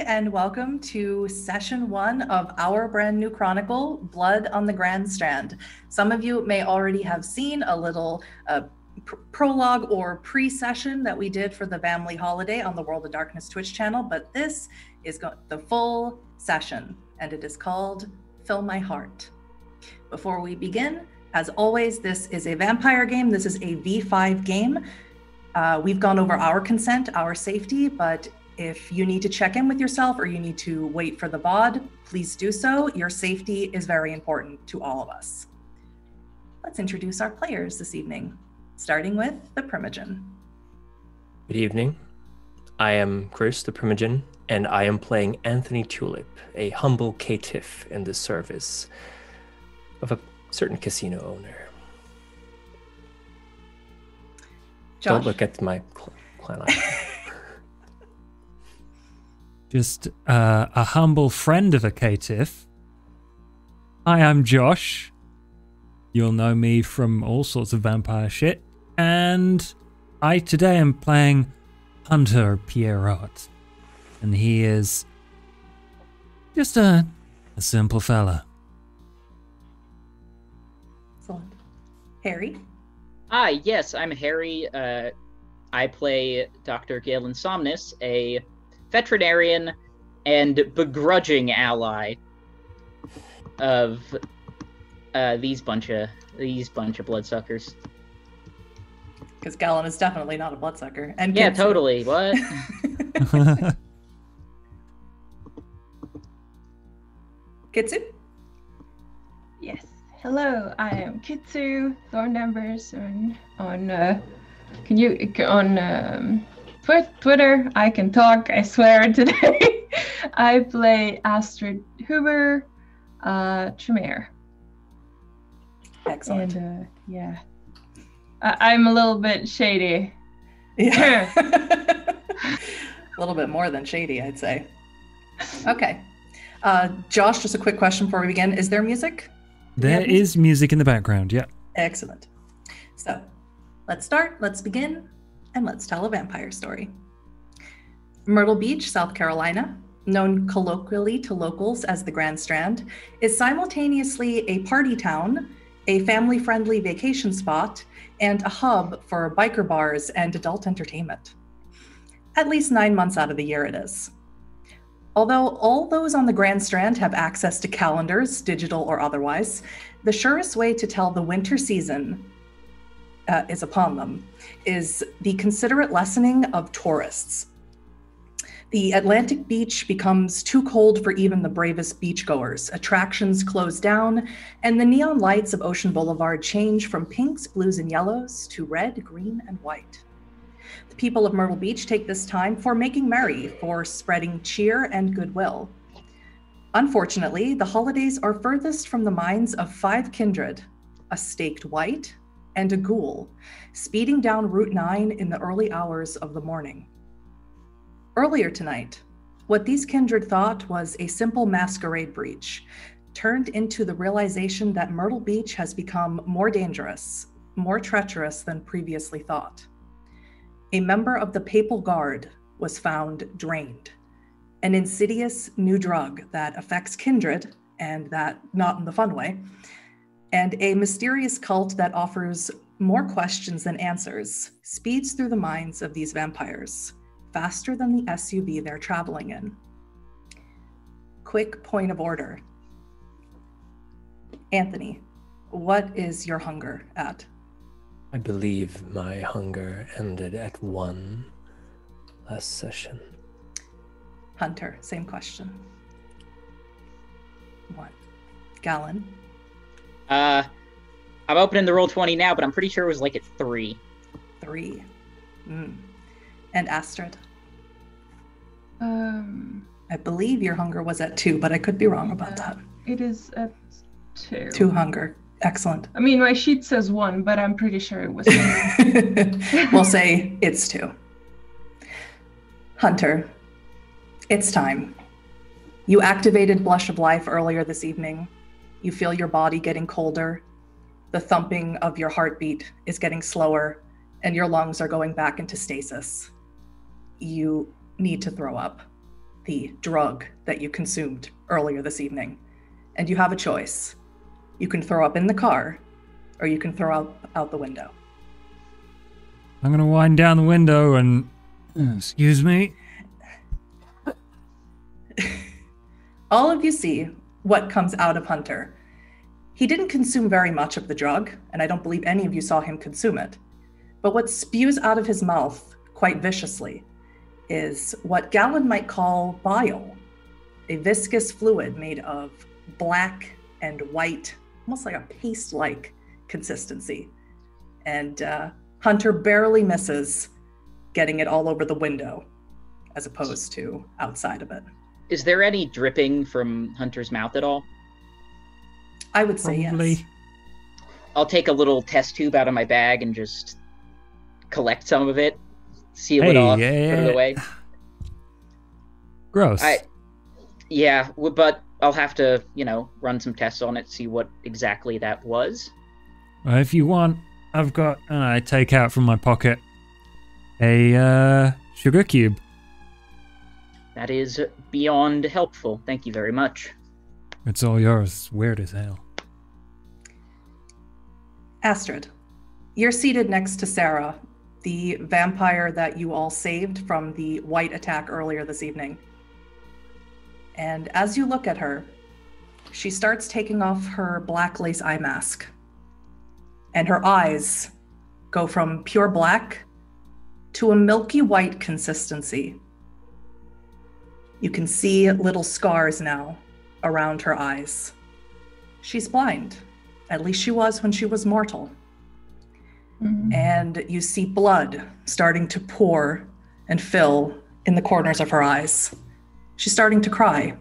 and welcome to session 1 of our brand new chronicle, Blood on the Grand Strand. Some of you may already have seen a little prologue or pre-session that we did for the Vamily holiday on the World of Darkness Twitch channel, but this is the full session, and it is called Fill My Heart. Before we begin, as always, this is a vampire game. This is a V5 game. We've gone over our consent, our safety, but if you need to check in with yourself or you need to wait for the VOD, please do so. Your safety is very important to all of us. Let's introduce our players this evening, starting with the Primogen. Good evening. I am Chris, the Primogen, and I am playing Anthony Tulip, a humble caitiff in the service of a certain casino owner. Josh. Don't look at my clan icon. Just a humble friend of a caitiff. Hi, I'm Josh. You'll know me from all sorts of vampire shit. And I today am playing Hunter Pierrot. And he is just a simple fella. Excellent. Harry? Hi, yes, I'm Harry. I play Dr. Galen Somnus, a veterinarian and begrudging ally of these bunch of bloodsuckers. Because Galen is definitely not a bloodsucker. And yeah, Kitsu. totally. What? Kitsu? Yes. Hello, I am Kitsu, Thorn Embers on Twitter. I can talk, I swear today. I play Astrid Huber, Tremere. Excellent. And yeah. I'm a little bit shady. Yeah. A little bit more than shady, I'd say. Okay. Josh, just a quick question before we begin. Is there music? There is music in the background, yeah. Excellent. So, let's start, let's begin, and let's tell a vampire story. Myrtle Beach, South Carolina, known colloquially to locals as the Grand Strand, is simultaneously a party town, a family-friendly vacation spot, and a hub for biker bars and adult entertainment. At least 9 months out of the year it is. Although all those on the Grand Strand have access to calendars, digital or otherwise, the surest way to tell the winter season is upon them is the considerate lessening of tourists. The Atlantic beach becomes too cold for even the bravest beachgoers. Attractions close down, and the neon lights of Ocean Boulevard change from pinks, blues, and yellows to red, green, and white. The people of Myrtle Beach take this time for making merry, for spreading cheer and goodwill. Unfortunately, the holidays are furthest from the minds of 5 kindred, a staked white and a ghoul, speeding down Route 9 in the early hours of the morning. Earlier tonight, what these kindred thought was a simple masquerade breach turned into the realization that Myrtle Beach has become more dangerous, more treacherous than previously thought. A member of the Papal Guard was found drained, an insidious new drug that affects kindred, and that not in the fun way, and a mysterious cult that offers more questions than answers speeds through the minds of these vampires, faster than the SUV they're traveling in. Quick point of order. Anthony, what is your hunger at? I believe my hunger ended at 1 last session. Hunter, same question. 1. Galen? I'm opening the Roll20 now, but I'm pretty sure it was like at 3. 3. And Astrid? I believe your hunger was at 2, but I could be wrong about that. It is at 2. 2 hunger. Excellent. I mean, my sheet says 1, but I'm pretty sure it was 2. We'll say it's 2. Hunter, it's time. You activated Blush of Life earlier this evening. You feel your body getting colder. The thumping of your heartbeat is getting slower, and your lungs are going back into stasis. You need to throw up. the drug that you consumed earlier this evening. And you have a choice. You can throw up in the car, or you can throw up out the window. I'm gonna wind down the window and... excuse me? All of you see what comes out of Hunter. He didn't consume very much of the drug, and I don't believe any of you saw him consume it. But what spews out of his mouth quite viciously is what Gallon might call bile, a viscous fluid made of black and white, almost like a paste-like consistency. And Hunter barely misses getting it all over the window, as opposed to outside of it. Is there any dripping from Hunter's mouth at all? I would say yes. I'll take a little test tube out of my bag and just collect some of it, seal it off, put it away. Gross. Yeah, but I'll have to, run some tests on it, see what exactly that was. If you want, I've got... I take out from my pocket a sugar cube. That is beyond helpful. Thank you very much. It's all yours. It's weird as hell. Astrid, you're seated next to Sarah, the vampire that you all saved from the white attack earlier this evening. And as you look at her, she starts taking off her black lace eye mask. And her eyes go from pure black to a milky white consistency. You can see little scars now around her eyes. She's blind. At least she was when she was mortal. Mm-hmm. And you see blood starting to pour and fill in the corners of her eyes. She's starting to cry.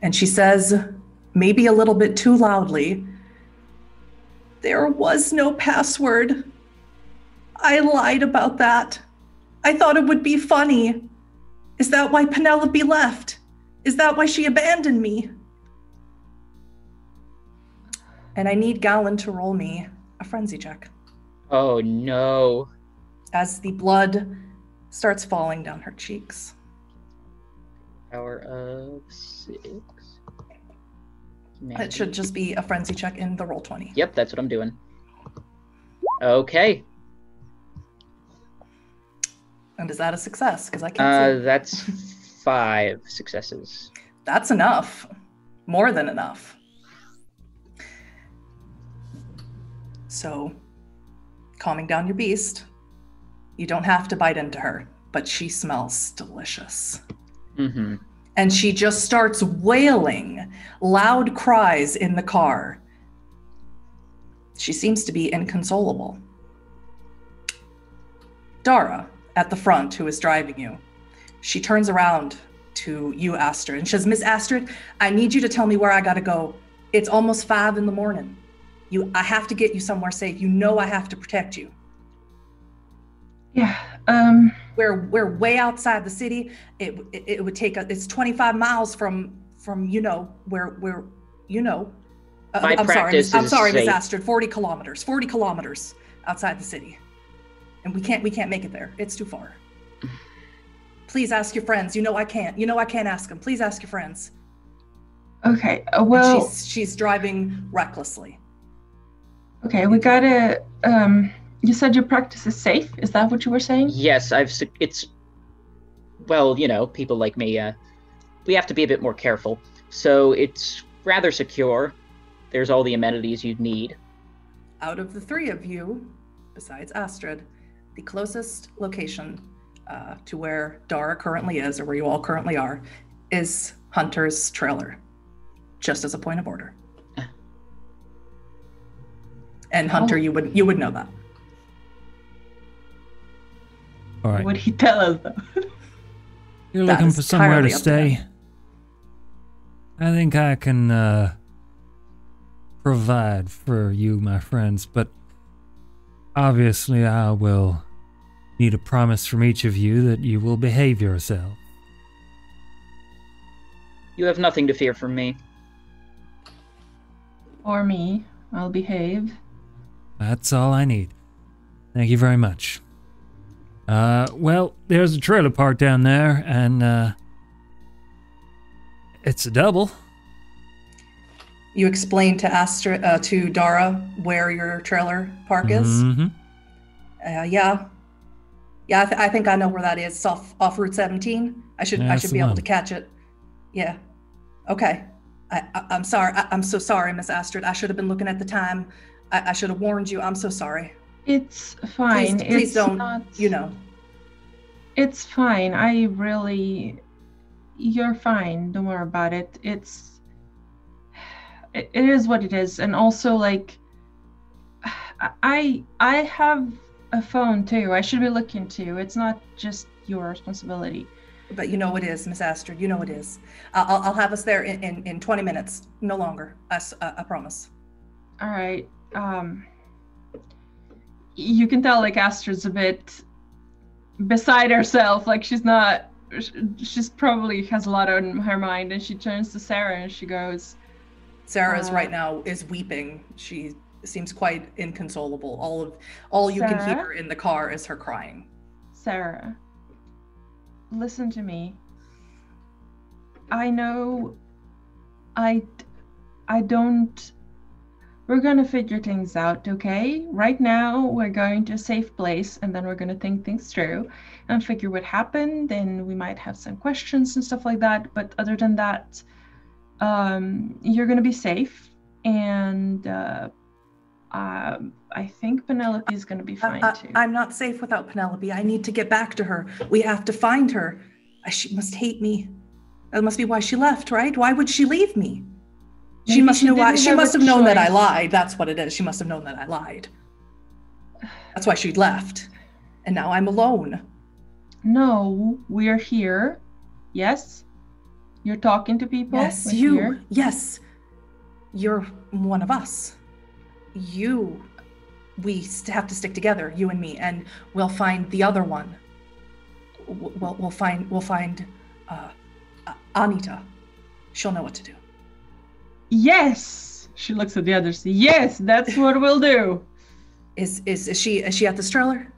And she says, maybe a little bit too loudly, "There was no password. I lied about that. I thought it would be funny. Is that why Penelope left? Is that why she abandoned me?" And I need Gallon to roll me a frenzy check. Oh no. As the blood starts falling down her cheeks. Power of 6. It should just be a frenzy check in the Roll20. Yep, that's what I'm doing. Okay. And is that a success? Because I can't see. That's 5 successes. That's enough. More than enough. So, calming down your beast, you don't have to bite into her, but she smells delicious. Mm-hmm. And she just starts wailing loud cries in the car. She seems to be inconsolable. Dara, at the front, who is driving you, she turns around to you, Astrid, and she says, "Miss Astrid, I need you to tell me where I gotta go. It's almost 5 a.m. I have to get you somewhere safe. You know I have to protect you." Yeah. We're way outside the city. It would take it's 25 miles from where I'm sorry, Miss Astrid. 40 kilometers outside the city, and we can't make it there. It's too far. Please ask your friends. I can't. I can't ask them. Please ask your friends. Okay. Well, she's driving recklessly. Okay, we gotta. You said your practice is safe. Is that what you were saying? Yes, people like me, we have to be a bit more careful. So it's rather secure. There's all the amenities you'd need. Out of the 3 of you, besides Astrid, the closest location to where Dara currently is, or where you all currently are, is Hunter's trailer, just as a point of order. And Hunter, you would know that. All right. What would he tell us, though? You're looking for somewhere to stay. I think I can provide for you, my friends, but obviously I will need a promise from each of you that you will behave yourself. You have nothing to fear from me. Or me. I'll behave. That's all I need. Thank you very much. Well, there's a trailer park down there, and It's a double. You explain to Dara where your trailer park is. Mm-hmm. Yeah. I think I know where that is. It's off Route 17. I should be able to catch it. Yeah. Okay. I'm sorry. I'm so sorry, Miss Astrid. I should have been looking at the time. I should have warned you. I'm so sorry. It's fine. Please it's don't. Not... It's fine. You're fine. Don't worry about it. It is what it is. And also, like, I have a phone too. I should be looking too. It's not just your responsibility. But you know it is, Miss Astrid. You know it is. I'll have us there in 20 minutes. No longer. I promise. All right. You can tell, like, Astrid's a bit beside herself. Like, she's probably has a lot on her mind. And she turns to Sarah and she goes... Sarah's right now is weeping. She seems quite inconsolable. All you can hear in the car is her crying. Sarah, listen to me. I know I don't... We're gonna figure things out, okay? Right now, we're going to a safe place, and then we're gonna think things through and figure what happened, and we might have some questions and stuff like that, but other than that, you're gonna be safe, and I think Penelope's gonna be fine too. I'm not safe without Penelope. I need to get back to her. We have to find her. She must hate me. That must be why she left, right? Why would she leave me? She must know why. She must have known that I lied. That's what it is. She must have known that I lied. That's why she left. And now I'm alone. No, we're here. Yes? You're talking to people? Yes, Yes. You're one of us. We have to stick together, you and me, and we'll find the other one. We'll find Anita. She'll know what to do. Yes! She looks at the others. Yes, that's what we'll do. Is she at the stroller?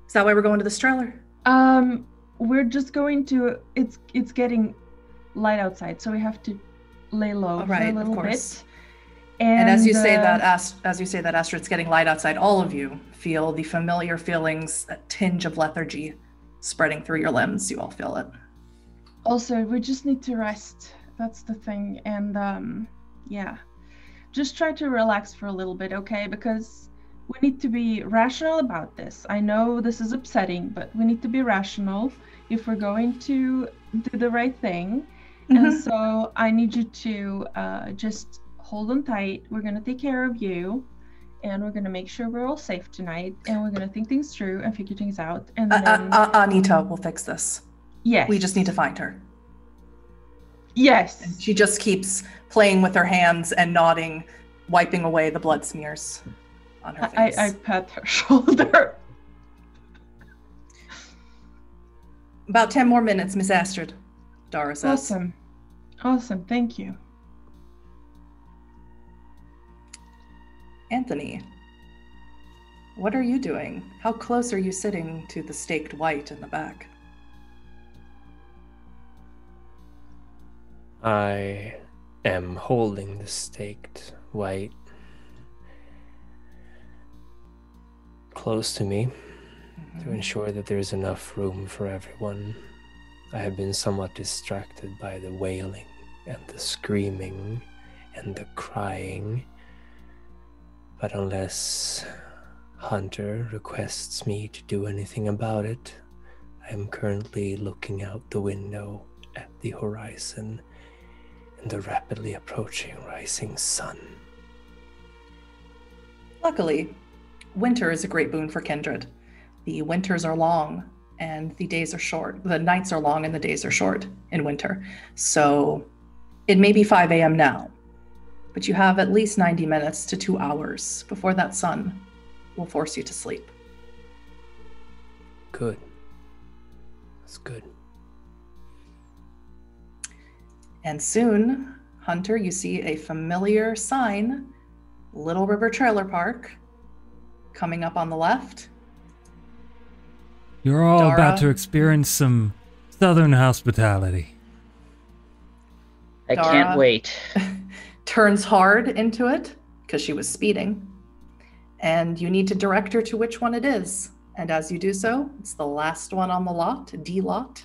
Is that why we're going to the stroller? We're just going to... It's getting light outside, so we have to lay low for a little bit. And as you say that, Astrid, it's getting light outside. All of you feel the familiar feelings, that tinge of lethargy spreading through your limbs. You all feel it. Also, we just need to rest. That's the thing. And yeah, just try to relax for a little bit, okay? Because we need to be rational about this. I know this is upsetting, but we need to be rational if we're going to do the right thing. Mm-hmm. And so I need you to just hold on tight. We're going to take care of you, and we're going to make sure we're all safe tonight, and we're going to think things through and figure things out. And then... Anita will fix this. Yes. We just need to find her. Yes. And she just keeps playing with her hands and nodding, wiping away the blood smears on her face. I pat her shoulder. About 10 more minutes, Miss Astrid, Dara says. Awesome. Thank you. Anthony, what are you doing? How close are you sitting to the staked white in the back? I am holding the staked white close to me to ensure that there's enough room for everyone. I have been somewhat distracted by the wailing and the screaming and the crying. But unless Hunter requests me to do anything about it, I am currently looking out the window at the horizon and the rapidly approaching rising sun. Luckily, winter is a great boon for Kindred. The winters are long and the days are short. The nights are long and the days are short in winter. So it may be 5 a.m. now, but you have at least 90 minutes to 2 hours before that sun will force you to sleep. Good. That's good. And soon, Hunter, you see a familiar sign, Little River Trailer Park, coming up on the left. You're all Dara, about to experience some southern hospitality. I can't wait. Turns hard into it because she was speeding. And you need to direct her to which one it is. And as you do so, it's the last one on the lot, D lot,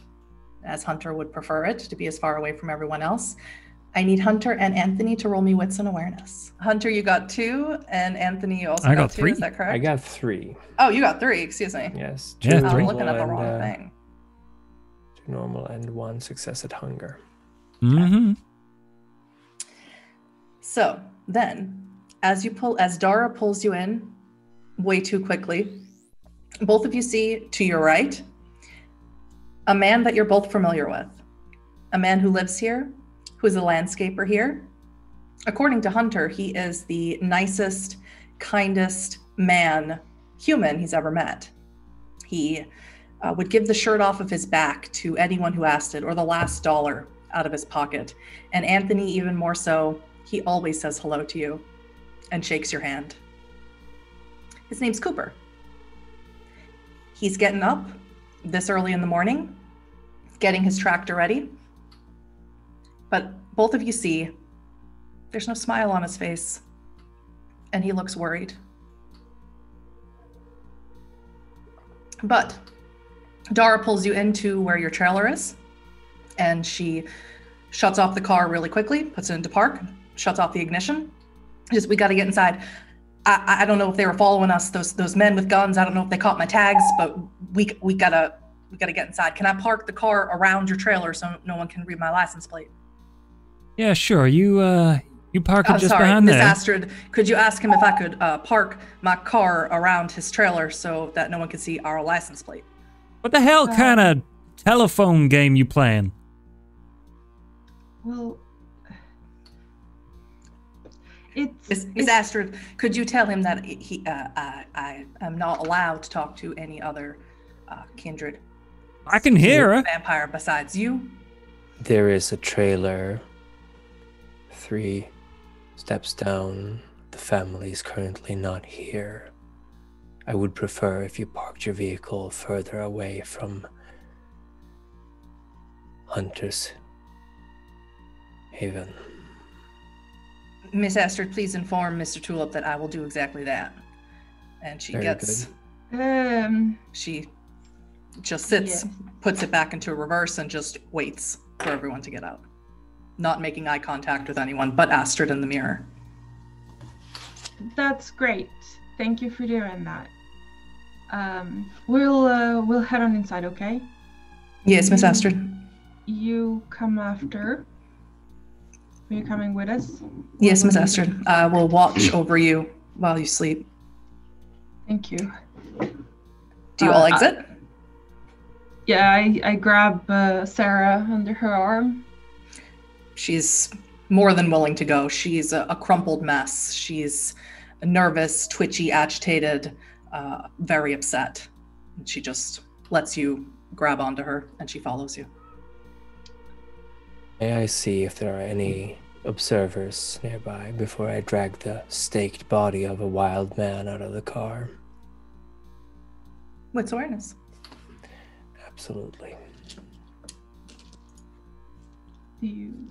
as Hunter would prefer it, to be as far away from everyone else. I need Hunter and Anthony to roll me wits and awareness. Hunter, you got 2, and Anthony, you also got 2. 3. Is that correct? I got 3. Oh, you got 3. Excuse me. Yes. Yeah, I'm 3. looking at the wrong thing. 2 normal and 1 success at hunger. Mm-hmm. So then, as Dara pulls you in way too quickly, both of you see to your right a man that you're both familiar with. A man who lives here, who is a landscaper here. According to Hunter, he is the nicest, kindest human he's ever met. He would give the shirt off of his back to anyone who asked it, or the last dollar out of his pocket. And Anthony, even more so, he always says hello to you and shakes your hand. His name's Cooper. He's getting up this early in the morning, getting his tractor ready. But both of you see there's no smile on his face, and he looks worried. But Dara pulls you into where your trailer is, and she shuts off the car really quickly, puts it into park, shuts off the ignition. We got to get inside. I don't know if they were following us, those men with guns. I don't know if they caught my tags, but we gotta get inside. Can I park the car around your trailer so no one can read my license plate? Yeah, sure. You park it just behind Miss there. Astrid, could you ask him if I could park my car around his trailer so that no one can see our license plate? What the hell kind of telephone game you playing? Well, Miss Astrid, could you tell him that I am not allowed to talk to any other kindred? I can hear her. Vampire besides you? There is a trailer 3 steps down. The family is currently not here. I would prefer if you parked your vehicle further away from Hunter's Haven. Miss Astrid, please inform Mr. Tulip that I will do exactly that. And she Very gets... good. She just sits, Yeah. puts it back into reverse, and just waits for everyone to get out. Not making eye contact with anyone but Astrid in the mirror. That's great. Thank you for doing that. We'll head on inside, okay? Yes, Miss Astrid. You come after. Are you coming with us? Yes, Miss Astrid. I will watch over you while you sleep. Thank you. Do you all exit? Yeah, I grab Sarah under her arm. She's more than willing to go. She's a crumpled mess. She's nervous, twitchy, agitated, very upset. And she just lets you grab onto her, and she follows you. May I see if there are any observers nearby before I drag the staked body of a wild man out of the car? What's awareness? Absolutely. Do you...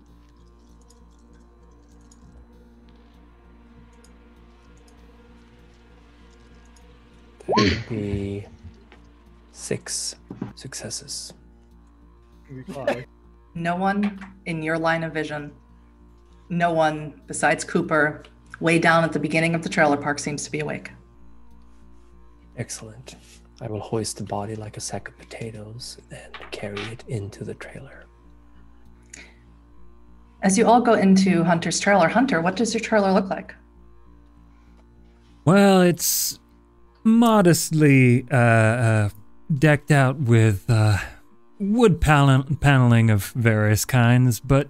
That would be 6 successes. No one in your line of vision, no one besides Cooper, way down at the beginning of the trailer park, seems to be awake. Excellent. I will hoist the body like a sack of potatoes and carry it into the trailer. As you all go into Hunter's trailer, Hunter, what does your trailer look like? Well, it's modestly decked out with wood paneling of various kinds, but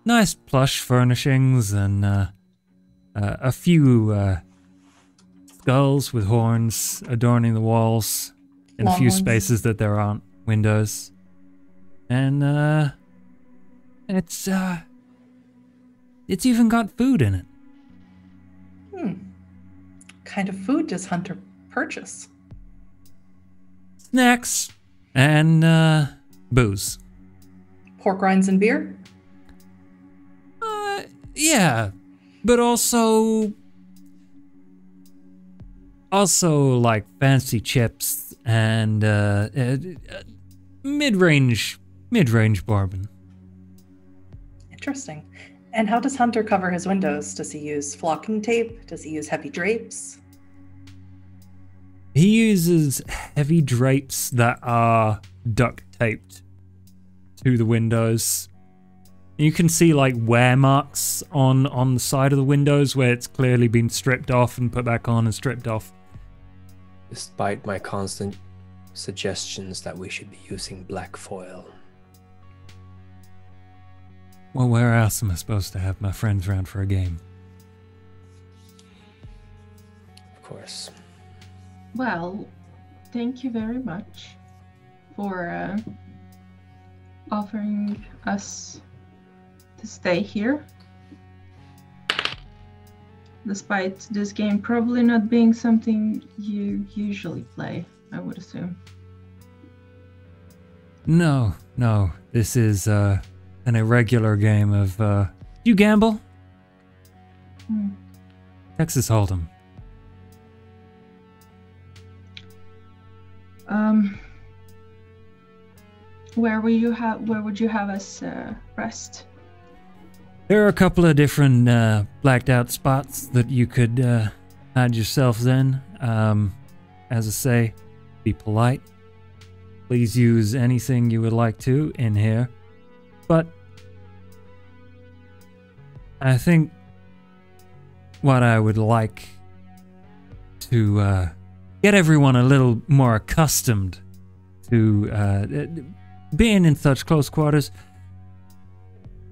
nice plush furnishings and a few skulls with horns adorning the walls in a few Longhorns. spaces that there aren't windows. And it's even got food in it. What kind of food does Hunter purchase? Snacks and booze. Pork rinds and beer? Yeah, but also like fancy chips and mid-range bourbon. Interesting. And how does Hunter cover his windows? Does he use flocking tape? Does he use heavy drapes? He uses heavy drapes that are duct taped to the windows. You can see like wear marks on the side of the windows where it's clearly been stripped off and put back on and stripped off. Despite my constant suggestions that we should be using black foil. Well, where else am I supposed to have my friends round for a game? Of course. Well, thank you very much for offering us to stay here. Despite this game probably not being something you usually play, I would assume. No. This is an irregular game of, you gamble? Texas Hold'em. Where would you have us rest? There are a couple of different blacked out spots that you could hide yourselves in. As I say, be polite. Please use anything you would like to in here. But I think what I would like to get everyone a little more accustomed to being in such close quarters.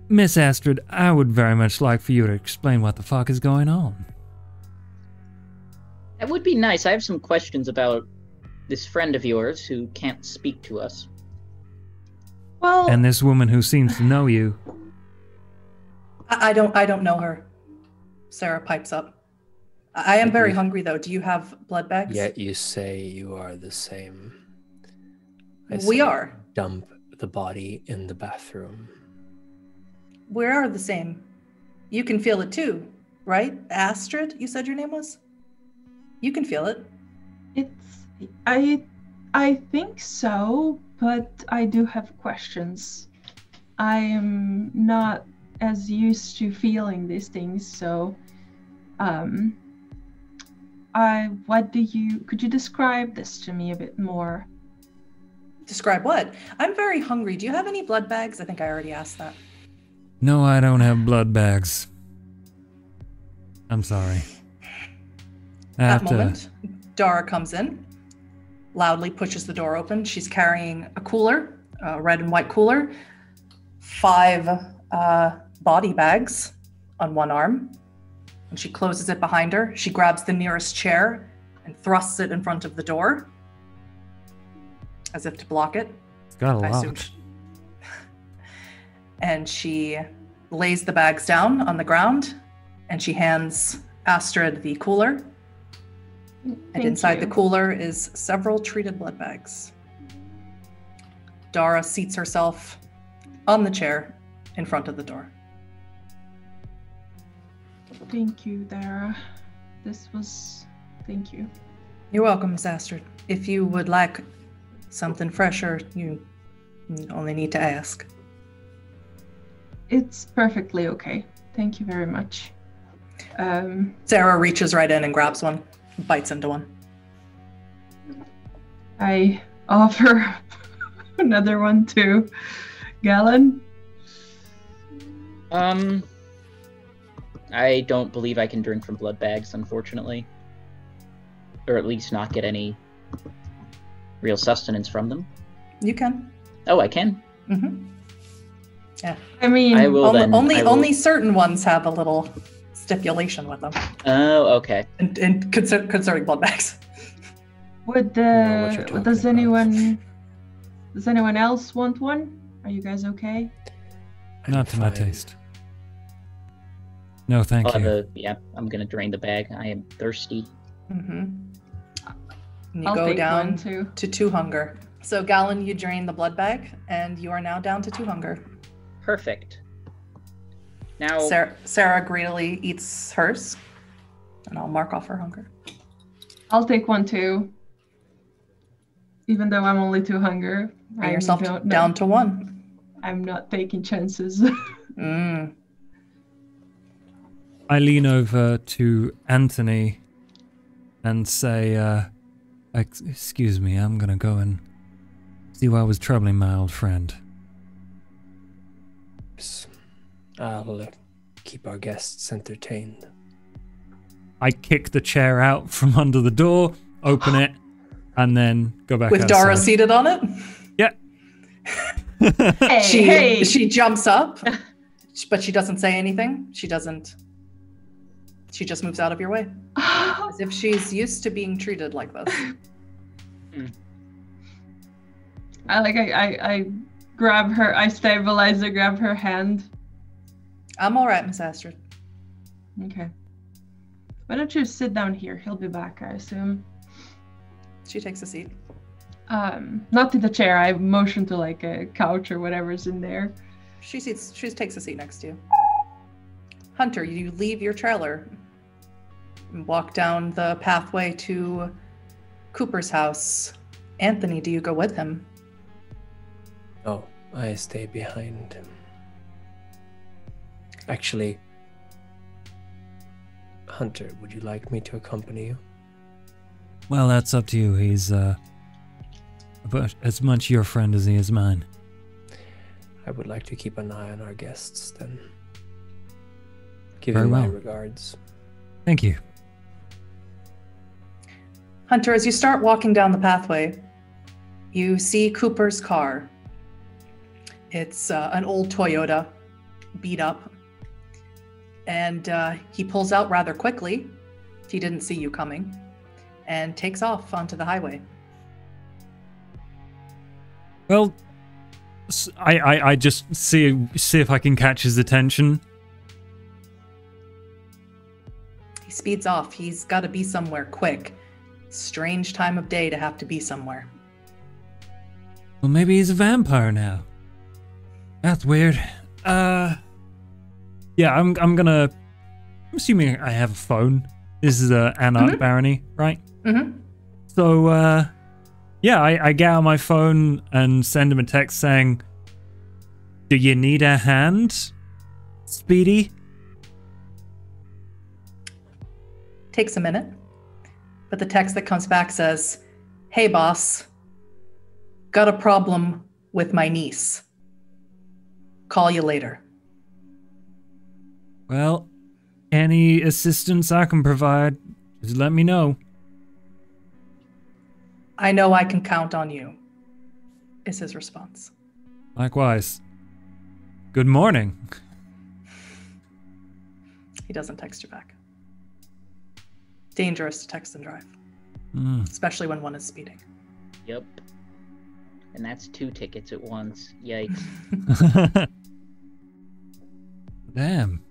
Miss Astrid, I would very much like for you to explain what the fuck is going on. That would be nice. I have some questions about this friend of yours who can't speak to us. Well, And this woman who seems to know you. I don't know her. Sarah pipes up. I am very hungry though. Do you have blood bags? Yet you say you are the same. We are. Dump the body in the bathroom. We are the same. You can feel it too, right? Astrid, you said your name was? You can feel it. I think so, but I do have questions. I am not as used to feeling these things, so could you describe this to me a bit more? Describe what? I'm very hungry. Do you have any blood bags? I think I already asked that. No, I don't have blood bags. I'm sorry. At that moment, Dara comes in, loudly pushes the door open. She's carrying a cooler, a red and white cooler, 5 body bags on one arm. And she closes it behind her. She grabs the nearest chair and thrusts it in front of the door, as if to block it. It's got a lot. And she lays the bags down on the ground, and she hands Astrid the cooler. And inside the cooler is several treated blood bags. Dara seats herself on the chair in front of the door. Thank you, Dara. Thank you. You're welcome, Miss Astrid. If you would like something fresher, you only need to ask. It's perfectly okay. Thank you very much. Sarah reaches right in and grabs one, bites into one. I offer another one to Galen. I don't believe I can drink from blood bags, unfortunately. Or at least not get any real sustenance from them. You can. Oh, I can? Mm-hmm. Yeah. I mean, I will only certain ones have a little stipulation with them. Oh, okay. And concerning blood bags. Does anyone else want one? Are you guys okay? Not to my taste. No, thank you. I'm gonna drain the bag. I am thirsty. Mm-hmm. And you I'll go take down one too. to 2 hunger. So Galen, you drain the blood bag, and you are now down to 2 hunger. Perfect. Now, Sarah greedily eats hers, and I'll mark off her hunger. I'll take one too. Even though I'm only 2 hunger. Bring yourself down to 1. I'm not taking chances. Mm. I lean over to Anthony and say, excuse me, I'm gonna go and see why I was troubling my old friend. I'll keep our guests entertained. I kick the chair out from under the door, open it, and then go back With outside. Dara seated on it? Yeah. She jumps up, but she doesn't say anything. She just moves out of your way. As if she's used to being treated like this. I grab her, I stabilize her, grab her hand. I'm all right, Miss Astrid. Okay. Why don't you sit down here? He'll be back, I assume. She takes a seat. Not to the chair. I motion to like a couch or whatever's in there. She takes a seat next to you. Hunter, you leave your trailer and walk down the pathway to Cooper's house. Anthony, do you go with him? No, I stay behind. Actually, Hunter, would you like me to accompany you? Well, that's up to you. He's but as much your friend as he is mine. I would like to keep an eye on our guests, then. Give Very you my well. regards. Thank you. Hunter, as you start walking down the pathway, you see Cooper's car. It's an old Toyota, beat up. And he pulls out rather quickly. He didn't see you coming. And takes off onto the highway. Well, I just see if I can catch his attention. He speeds off. He's got to be somewhere quick. Strange time of day to have to be somewhere. Well, maybe he's a vampire now. That's weird. Yeah, I'm assuming I have a phone. This is a Anarch Barony, right? Mm-hmm. So, yeah, I get out my phone and send him a text saying, "Do you need a hand, Speedy?" Takes a minute, but the text that comes back says, "Hey boss, got a problem with my niece. Call you later." Well, any assistance I can provide, just let me know. "I know I can count on you," is his response. Likewise. Good morning. He doesn't text you back. Dangerous to text and drive, Mm. especially when one is speeding. Yep. And that's 2 tickets at once. Yikes. Damn.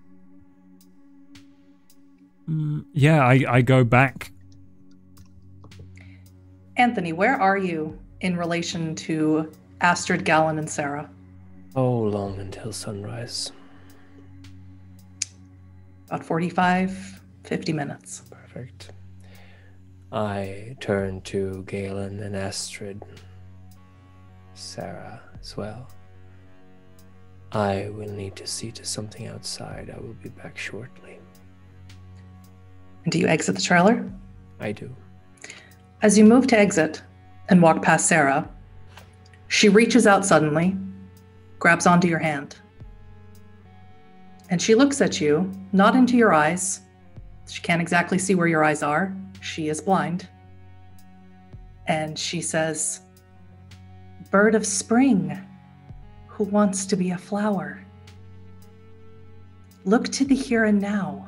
Yeah, I go back. Anthony, where are you in relation to Astrid, Gallon, and Sarah? Oh, long until sunrise. About 45, 50 minutes. Perfect. I turn to Galen and Astrid. Sarah as well. I will need to see to something outside. I will be back shortly. And do you exit the trailer? I do. As you move to exit and walk past Sarah, she reaches out suddenly, grabs onto your hand. And she looks at you, not into your eyes. She can't exactly see where your eyes are. She is blind. And she says, "Bird of spring, who wants to be a flower? Look to the here and now.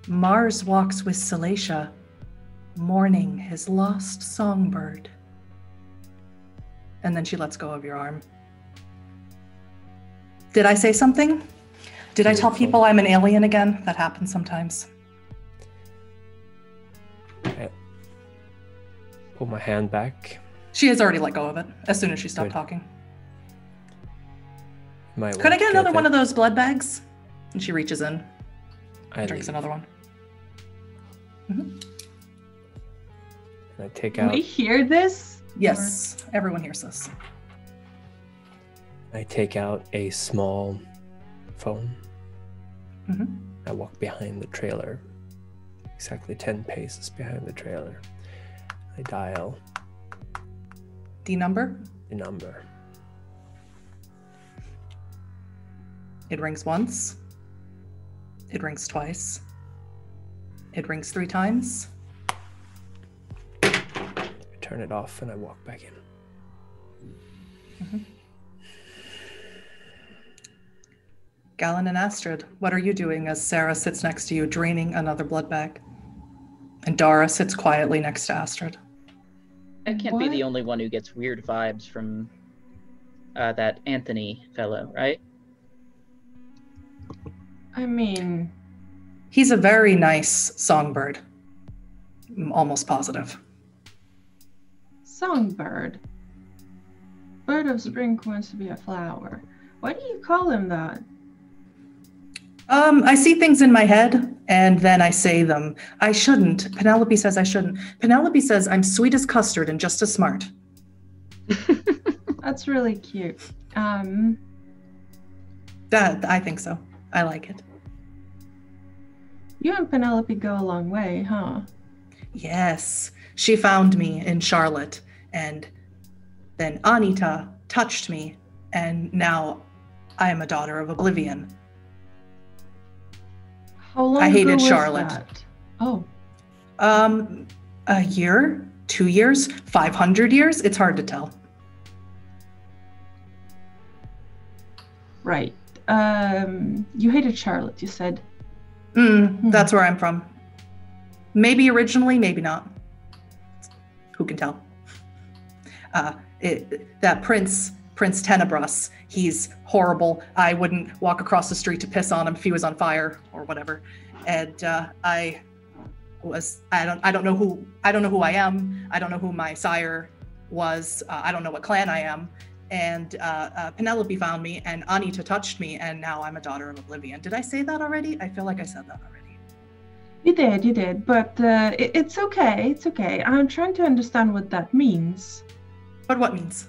Mars walks with Salacia, mourning his lost songbird." And then she lets go of your arm. Did I say something? Did I tell people I'm an alien again? That happens sometimes. I pull my hand back. She has already let go of it as soon as she stopped Good. talking. Might Could I want get to another one of those blood bags? And she reaches in, I drinks leave. another one. And I take out. We hear this? Yes, everyone hears this. I take out a small phone. Mm-hmm. I walk behind the trailer, exactly 10 paces behind the trailer. I dial D number. the number. It rings once. It rings twice. It rings 3 times. I turn it off and I walk back in. Galen and Astrid, what are you doing as Sarah sits next to you, draining another blood bag? And Dara sits quietly next to Astrid. I can't be What? the only one who gets weird vibes from that Anthony fellow, right? I mean, He's a very nice songbird. I'm almost positive. songbird. Bird of spring wants to be a flower. Why do you call him that? I see things in my head, and then I say them. I shouldn't. Penelope says I shouldn't. Penelope says I'm sweet as custard and just as smart. That's really cute. That I think so. I like it. You and Penelope go a long way, huh? Yes. She found me in Charlotte, and then Anita touched me, and now I am a daughter of Oblivion. How long I hated ago was Charlotte. that? Oh, A year? 2 years? 500 years? It's hard to tell. right. You hated Charlotte, you said. That's where I'm from. Maybe originally, maybe not. Who can tell? That Prince Tenebras, he's horrible. I wouldn't walk across the street to piss on him if he was on fire or whatever. And I don't know who I am. I don't know who my sire was. I don't know what clan I am. And Penelope found me, and Anita touched me, and now I'm a daughter of Oblivion. Did I say that already? I feel like I said that already. You did, but it's okay, it's okay. I'm trying to understand what that means. But what means?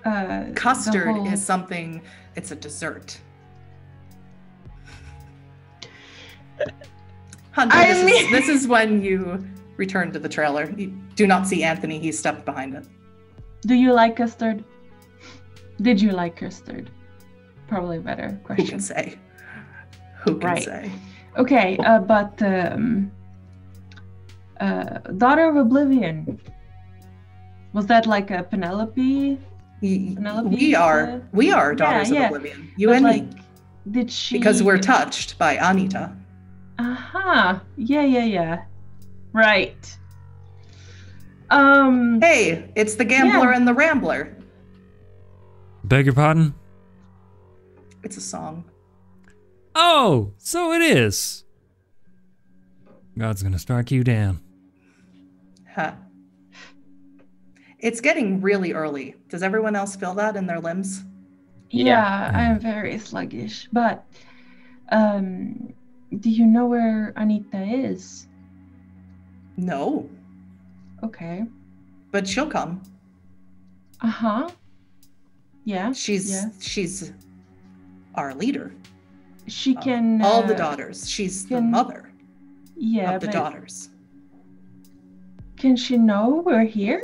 The Custard whole- is something, it's a dessert. Hunter, this is when you return to the trailer. You do not see Anthony, he's stepped behind it. Do you like custard? Did you like custard? Probably a better Who question. can say? Who can Right. say? Okay, but Daughter of Oblivion. Was that like a Penelope? Penelope, We are daughters yeah. of Oblivion. You But and like, me. did she? Because we're touched by Anita. Uh-huh. Yeah. Right. Hey, it's the Gambler Yeah. and the Rambler. Beg your pardon? It's a song. Oh, so it is. God's gonna strike you down. Huh. It's getting really early. Does everyone else feel that in their limbs? Yeah, I am very sluggish. But do you know where Anita is? No, Okay. but she'll come. Uh-huh. Yeah. She's our leader. She of can all the daughters. She's the can- mother Yeah, of the but daughters. can she know we're here?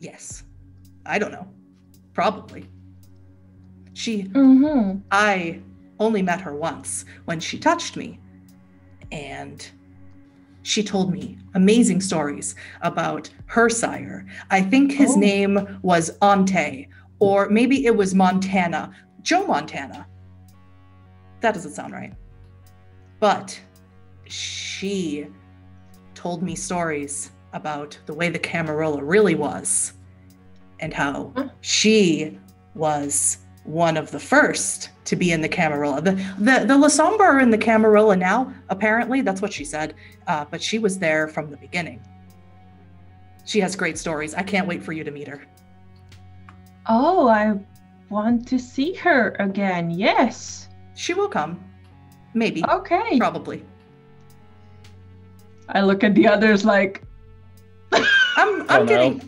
Yes. I don't know. Probably. Mm-hmm. I only met her once when she touched me. And she told me amazing stories about her sire. I think his Oh. name was Ante, or maybe it was Montana. Joe Montana. That doesn't sound right. But she told me stories about the way the Camarilla really was and how she was one of the first to be in the Camarilla. The Lasombra are in the Camarilla now, apparently. That's what she said. But she was there from the beginning. She has great stories. I can't wait for you to meet her. Oh, want to see her again. Yes. She will come. Maybe. Okay. Probably. I look at the others like I'm getting.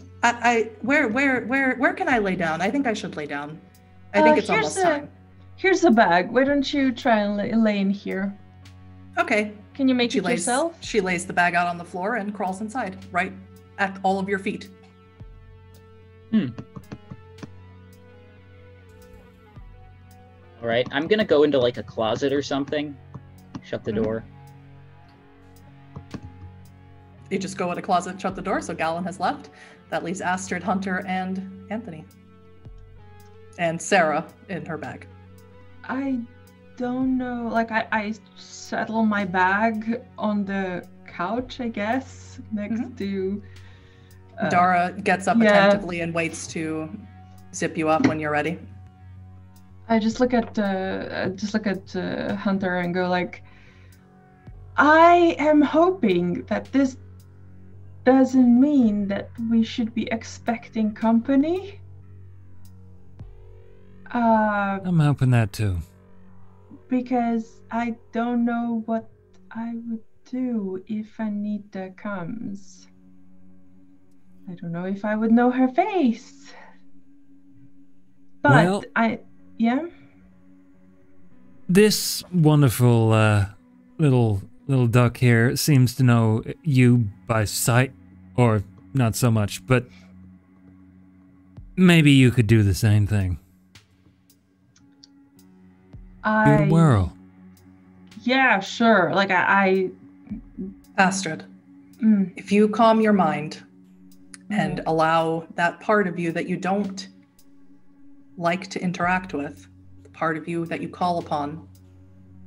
Where can I lay down? I think I should lay down. I think it's almost time. Here's a bag. Why don't you try and lay in here? Okay. Can you make it yourself? She lays the bag out on the floor and crawls inside, right at all of your feet. All right, I'm gonna go into like a closet or something. Shut the door. You just go in a closet, shut the door, so Galen has left. That leaves Astrid, Hunter, and Anthony. And Sarah in her bag. I don't know. Like, I settle my bag on the couch, I guess, next to... Dara gets up attentively and waits to zip you up when you're ready. I just look at Hunter and go like, I am hoping that this doesn't mean that we should be expecting company. I'm hoping that too. Because I don't know what I would do if Anita comes. I don't know if I would know her face. But yeah? This wonderful little duck here seems to know you by sight, or not so much, but maybe you could do the same thing. Do the whirl. Yeah, sure. Like Astrid, if you calm your mind and allow that part of you that you don't like to interact with, the part of you that you call upon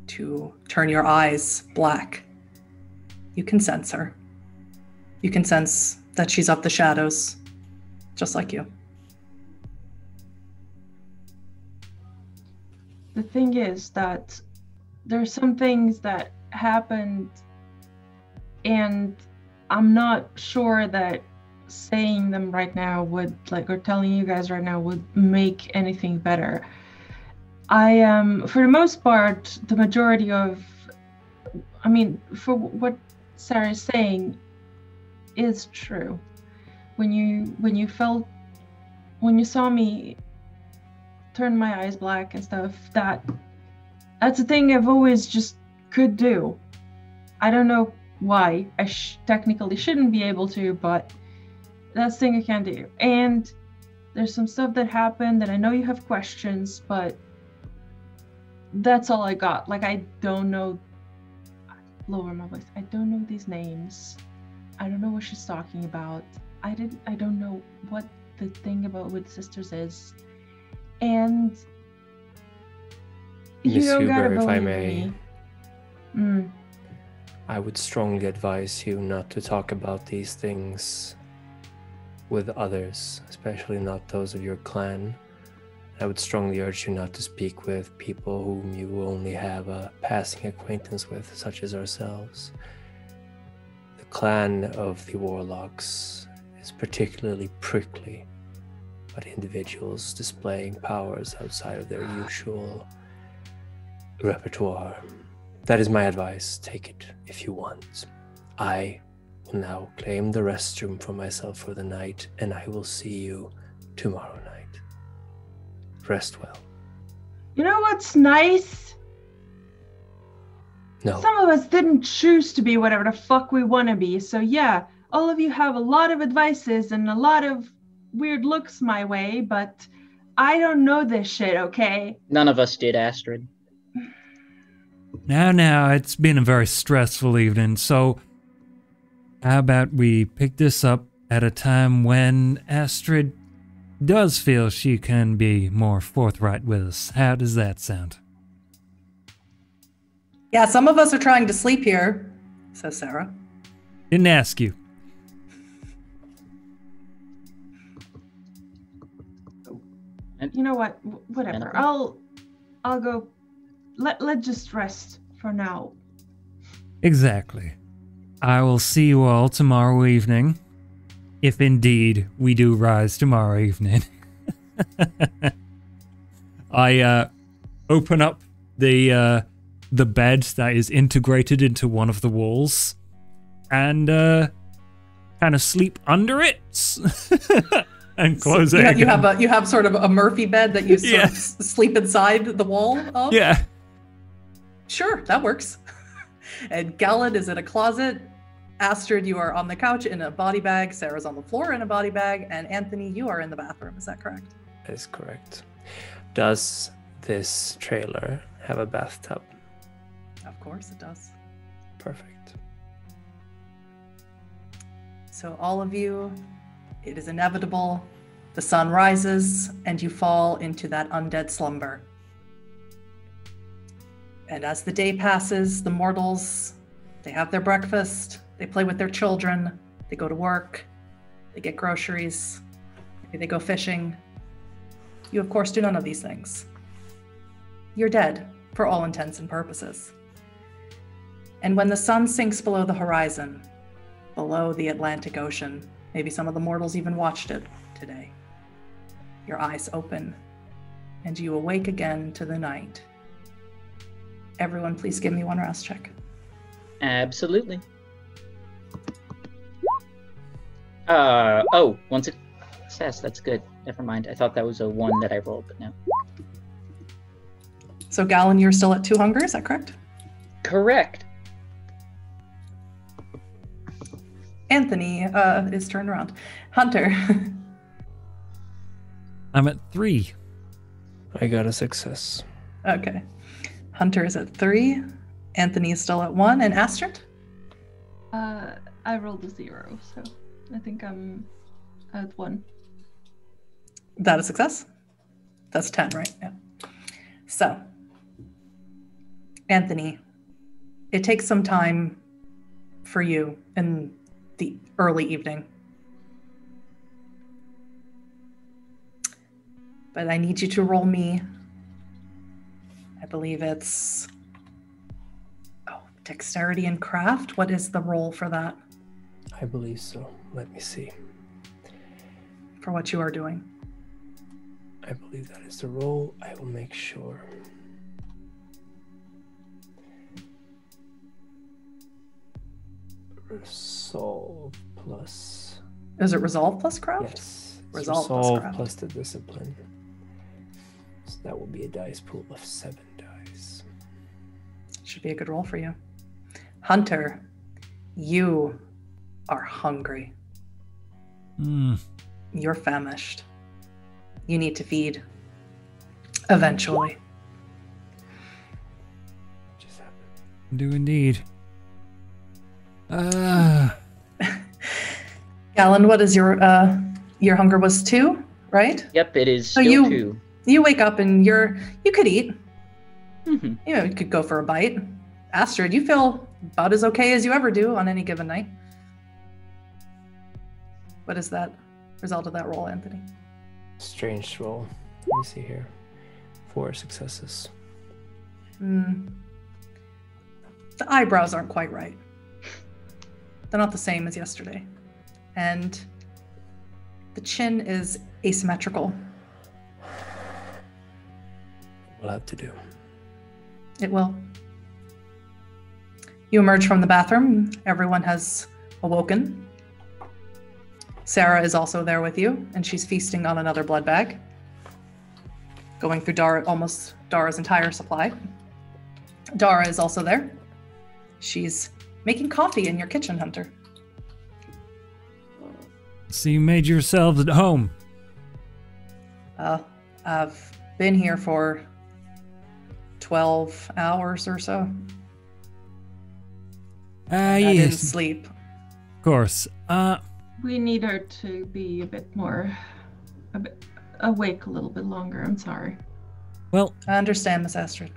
to turn your eyes black, you can sense her. You can sense that she's of the shadows, just like you. The thing is that there's some things that happened, and I'm not sure that saying them right now would, like, or telling you guys right now would make anything better. I am, for the most part, the majority of, I mean, for what Sarah is saying is true. When you saw me turn my eyes black and stuff, that's a thing I've always just could do. I don't know why. I technically shouldn't be able to, but that's the thing I can do. And there's some stuff that happened that I know you have questions, but that's all I got. Like, I don't know. Lower my voice. I don't know these names. I don't know what she's talking about. I don't know what the thing about with sisters is. And Miss you don't gotta Huber, if I believe may, me. I would strongly advise you not to talk about these things with others, especially not those of your clan. I would strongly urge you not to speak with people whom you only have a passing acquaintance with, such as ourselves. The clan of the Warlocks is particularly prickly about individuals displaying powers outside of their usual repertoire. That is my advice. Take it if you want. I will now claim the restroom for myself for the night, and I will see you tomorrow night. Rest well. You know what's nice? No. Some of us didn't choose to be whatever the fuck we want to be. So yeah, all of you have a lot of advices and a lot of weird looks my way, but I don't know this shit, okay? None of us did, Astrid. Now, it's been a very stressful evening, so how about we pick this up at a time when Astrid does feel she can be more forthright with us. How does that sound? Yeah, some of us are trying to sleep here, says Sarah. Didn't ask you. You know what? Whatever. I'll go. Let's just rest for now. Exactly. I will see you all tomorrow evening. If indeed we do rise tomorrow evening. I open up the bed that is integrated into one of the walls and kind of sleep under it and close it. You have sort of a Murphy bed that you sort of sleep inside the wall of? Yeah. Sure, that works. And Galen is in a closet. Astrid, you are on the couch in a body bag. Sarah's on the floor in a body bag. And Anthony, you are in the bathroom. Is that correct? That is correct. Does this trailer have a bathtub? Of course it does. Perfect. So all of you, it is inevitable. The sun rises and you fall into that undead slumber. And as the day passes, the mortals, they have their breakfast, they play with their children, they go to work, they get groceries, maybe they go fishing. You, of course, do none of these things. You're dead, for all intents and purposes. And when the sun sinks below the horizon, below the Atlantic Ocean, maybe some of the mortals even watched it today, your eyes open, and you awake again to the night. Everyone, please give me one rest check. Absolutely. One success. That's good. Never mind. I thought that was a 1 that I rolled, but no. So, Galen, you're still at 2 hunger, is that correct? Correct. Anthony is turned around. Hunter. I'm at 3. I got a success. Okay. Hunter is at 3. Anthony is still at 1. And Astrid? I rolled a 0, so I think I'm at 1. That a success? That's 10, right? Yeah. So, Anthony, it takes some time for you in the early evening. But I need you to roll me, I believe it's, dexterity and craft. What is the roll for that? I believe so. Let me see. For what you are doing. I believe that is the roll. I will make sure. Resolve plus... Is it resolve plus craft? Yes. Resolve plus craft. Plus the discipline. So that will be a dice pool of 7 dice. Should be a good roll for you. Hunter, you are hungry. You're famished. You need to feed. Eventually. Just happened. Do indeed. Galen, what is your hunger was 2, right? Yep, it is So still 2. You wake up and you could eat. Mm-hmm. You could go for a bite. Astrid, you feel about as okay as you ever do on any given night. What is that result of that roll, Anthony? Strange roll. Let me see here. 4 successes. The eyebrows aren't quite right. They're not the same as yesterday. And the chin is asymmetrical. We'll have to do. It will. You emerge from the bathroom. Everyone has awoken. Sarah is also there with you, and she's feasting on another blood bag. Going through Dara's entire supply. Dara is also there. She's making coffee in your kitchen, Hunter. So you made yourselves at home? I've been here for 12 hours or so. I didn't Yes. sleep. Of course. We need her to be a bit awake a little bit longer. I'm sorry. Well, I understand, Miss Astrid.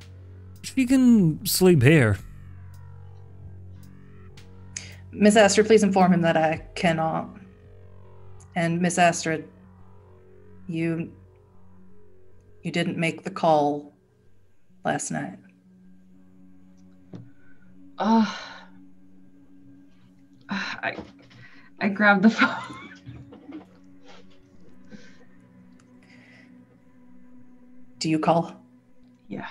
she can sleep here. Miss Astrid, please inform him that I cannot. And Miss Astrid, you didn't make the call last night. I grabbed the phone. Do you call? Yeah.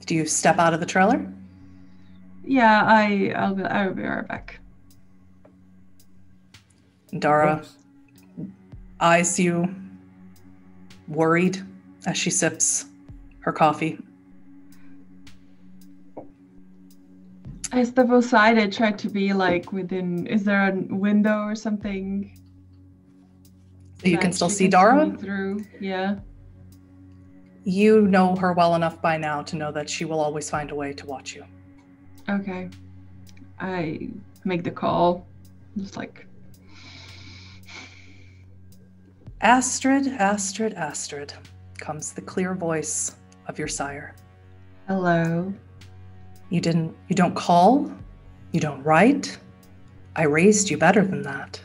Do you step out of the trailer? Yeah, I'll be right back. Dara eyes you, worried, as she sips her coffee. I step outside. I try to be like within. Is there a window or something? So you can that still she see Dara? me through? Yeah. You know her well enough by now to know that she will always find a way to watch you. Okay. I make the call. Just like. Astrid, Astrid, Astrid, comes the clear voice of your sire. Hello. You don't call? You don't write? I raised you better than that.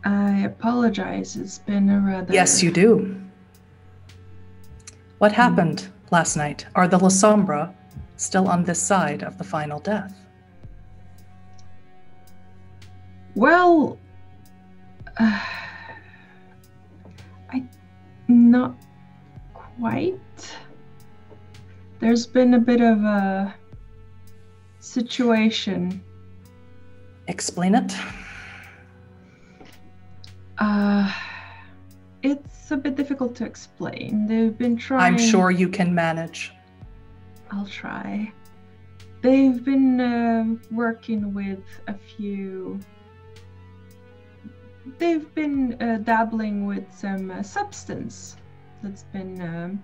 I apologize. It's been a rather... Yes, you do. What happened last night? Are the La Sombra still on this side of the final death? Well, not quite. There's been a bit of a situation. Explain it. It's a bit difficult to explain. They've been trying... I'm sure you can manage. I'll try. They've been working with a few... They've been dabbling with some substance that's been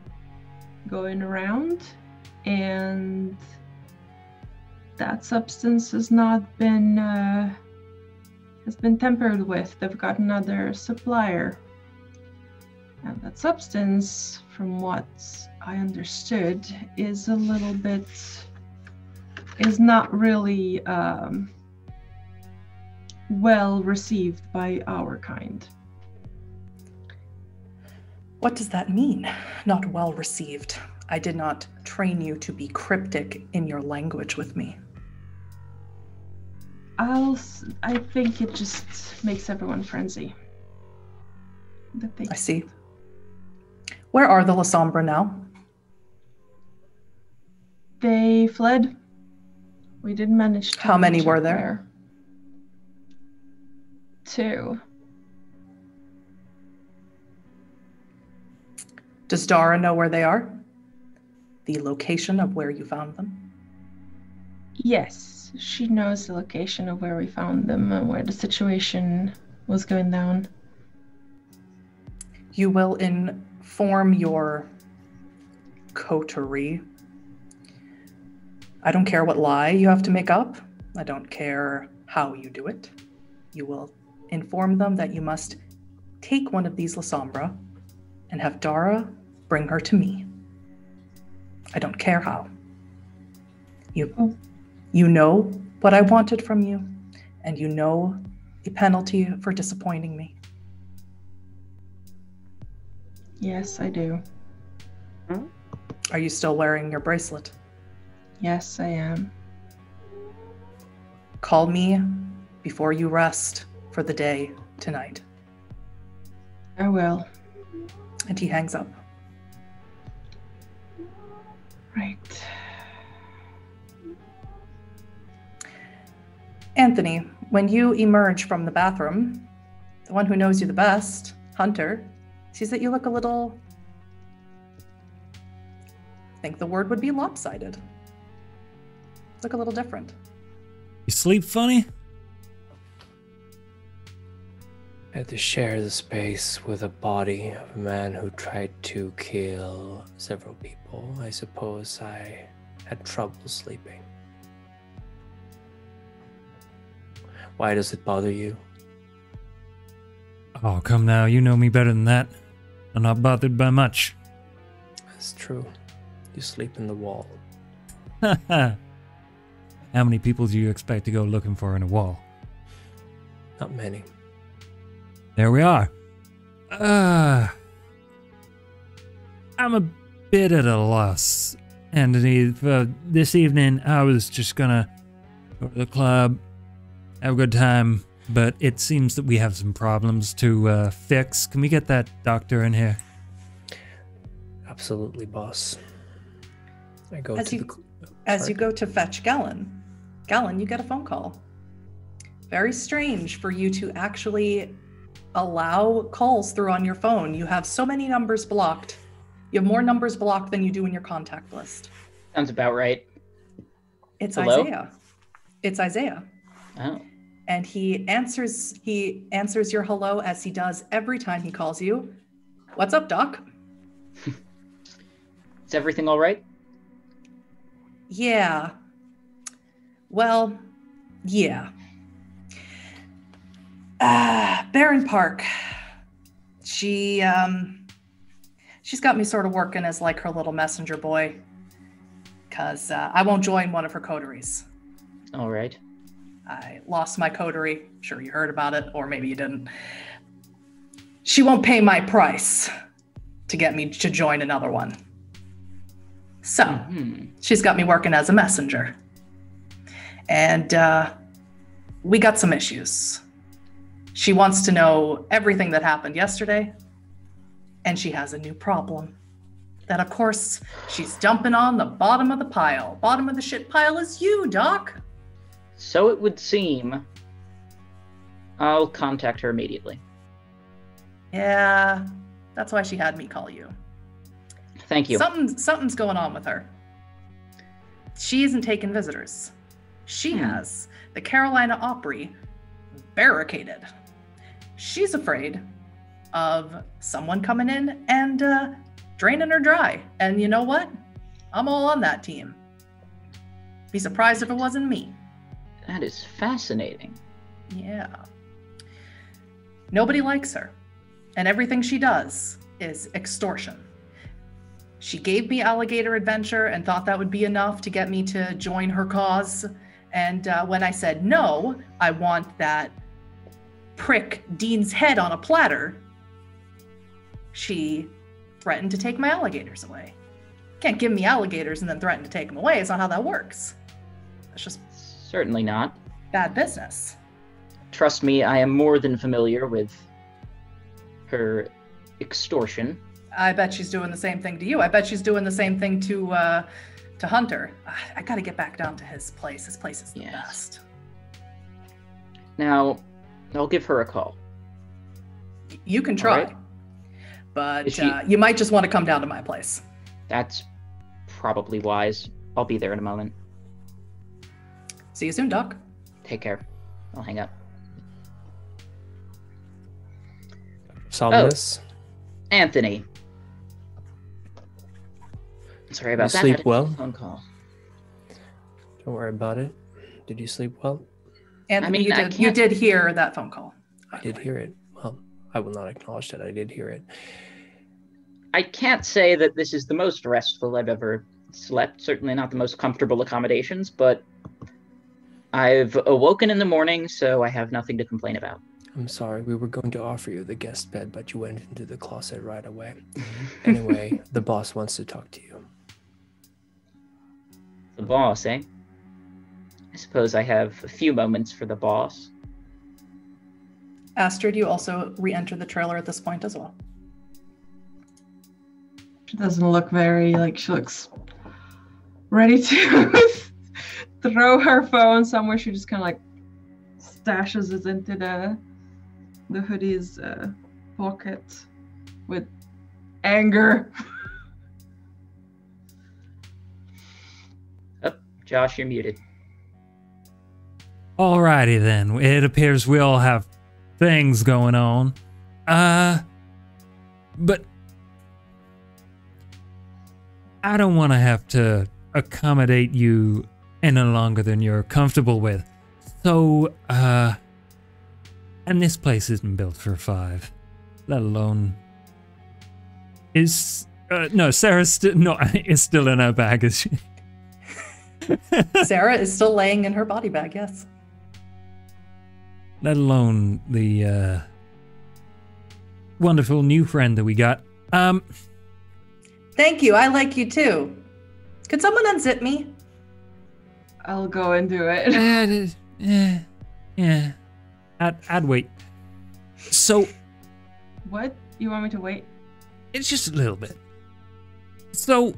going around, and that substance has not been has been tampered with. They've got another supplier, and that substance, from what I understood, is a little bit, is not really well received by our kind. What does that mean? Not well received. I did not train you to be cryptic in your language with me. I think it just makes everyone frenzy. I see. Where are the La Sombra now? They fled. We didn't manage to... How many were there? 2. Does Dara know where they are? The location of where you found them? Yes, she knows the location of where we found them and where the situation was going down. You will inform your coterie. I don't care what lie you have to make up. I don't care how you do it. You will inform them that you must take one of these La Sombra and have Dara bring her to me. I don't care how. You know what I wanted from you, and you know the penalty for disappointing me. Yes, I do. Are you still wearing your bracelet? Yes, I am. Call me before you rest for the day tonight. I will. And he hangs up. Right. Anthony, when you emerge from the bathroom, the one who knows you the best, Hunter, sees that you look a little... I think the word would be lopsided. Look a little different. You sleep funny? I had to share the space with a body of a man who tried to kill several people. I suppose I had trouble sleeping. Why does it bother you? Oh, come now. You know me better than that. I'm not bothered by much. That's true. You sleep in the wall. How many people do you expect to go looking for in a wall? Not many. There we are. I'm a bit at a loss, Anthony. This evening, I was just gonna go to the club, have a good time, but it seems that we have some problems to fix. Can we get that doctor in here? Absolutely, boss. I go As to you the... as you go to fetch Gallon, you get a phone call. Very strange for you to actually allow calls through on your phone. You have so many numbers blocked. You have more numbers blocked than you do in your contact list. Sounds about right. It's Hello? Isaiah. It's Isaiah. Oh. And he answers your hello as he does every time he calls you. What's up, Doc? Is everything all right? Yeah. Well, yeah. Barron Park. She's got me sort of working as like her little messenger boy. Because I won't join one of her coteries. All right. I lost my coterie. Sure, you heard about it, or maybe you didn't. She won't pay my price to get me to join another one. So, she's got me working as a messenger. And we got some issues. She wants to know everything that happened yesterday, and she has a new problem. That, of course, she's dumping on the bottom of the pile. Bottom of the shit pile is you, Doc. So it would seem. I'll contact her immediately. Yeah, that's why she had me call you. Thank you. Something's going on with her. She isn't taking visitors. She has the Carolina Opry barricaded. She's afraid of someone coming in and draining her dry. And you know what? I'm all on that team. Be surprised if it wasn't me. That is fascinating. Yeah. Nobody likes her. And everything she does is extortion. She gave me Alligator Adventure and thought that would be enough to get me to join her cause. And when I said no, I want that prick Dean's head on a platter, she threatened to take my alligators away. Can't give me alligators and then threaten to take them away. It's not how that works. It's just Certainly not. bad business. Trust me, I am more than familiar with her extortion. I bet she's doing the same thing to you. I bet she's doing the same thing to Hunter. I gotta get back down to his place. His place is the best. Now, I'll give her a call. You can try. Right. But you might just want to come down to my place. That's probably wise. I'll be there in a moment. See you soon, Doc. Take care. I'll hang up. Somnus. Anthony. Sorry about You that. sleep I had a well? Phone call. Don't worry about it. Did you sleep well? Anthony, I mean, you did hear that phone call. I did hear it. Well, I will not acknowledge that I did hear it. I can't say that this is the most restful I've ever slept. Certainly not the most comfortable accommodations, but I've awoken in the morning, so I have nothing to complain about. I'm sorry, we were going to offer you the guest bed, but you went into the closet right away. Anyway, the boss wants to talk to you. The boss, eh? I suppose I have a few moments for the boss. Astrid, you also re-enter the trailer at this point as well. She doesn't look very, she looks ready to throw her phone somewhere. She just kind of stashes it into the hoodie's pocket with anger. Oh, Josh, you're muted. Alrighty then. It appears we all have things going on. But I don't want to have to accommodate you any longer than you're comfortable with. So, and this place isn't built for 5, let alone is no, Sarah's is still in her bag, is she? Sarah is still laying in her body bag, yes. Let alone the wonderful new friend that we got. Thank you. I like you too. Could someone unzip me? I'll go and do it. Yeah. I'd wait. So What? You want me to wait? it's just a little bit. So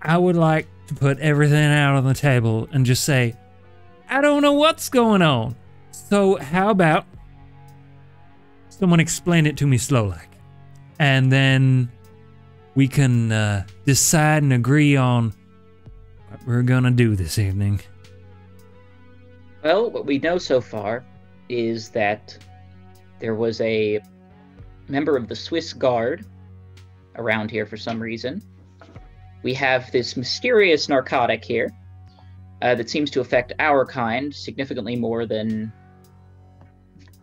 I would like to put everything out on the table and just say, I don't know what's going on. So how about someone explain it to me slow like, and then we can decide and agree on what we're gonna do this evening. Well, what we know so far is that there was a member of the Swiss Guard around here for some reason. We have this mysterious narcotic here that seems to affect our kind significantly more than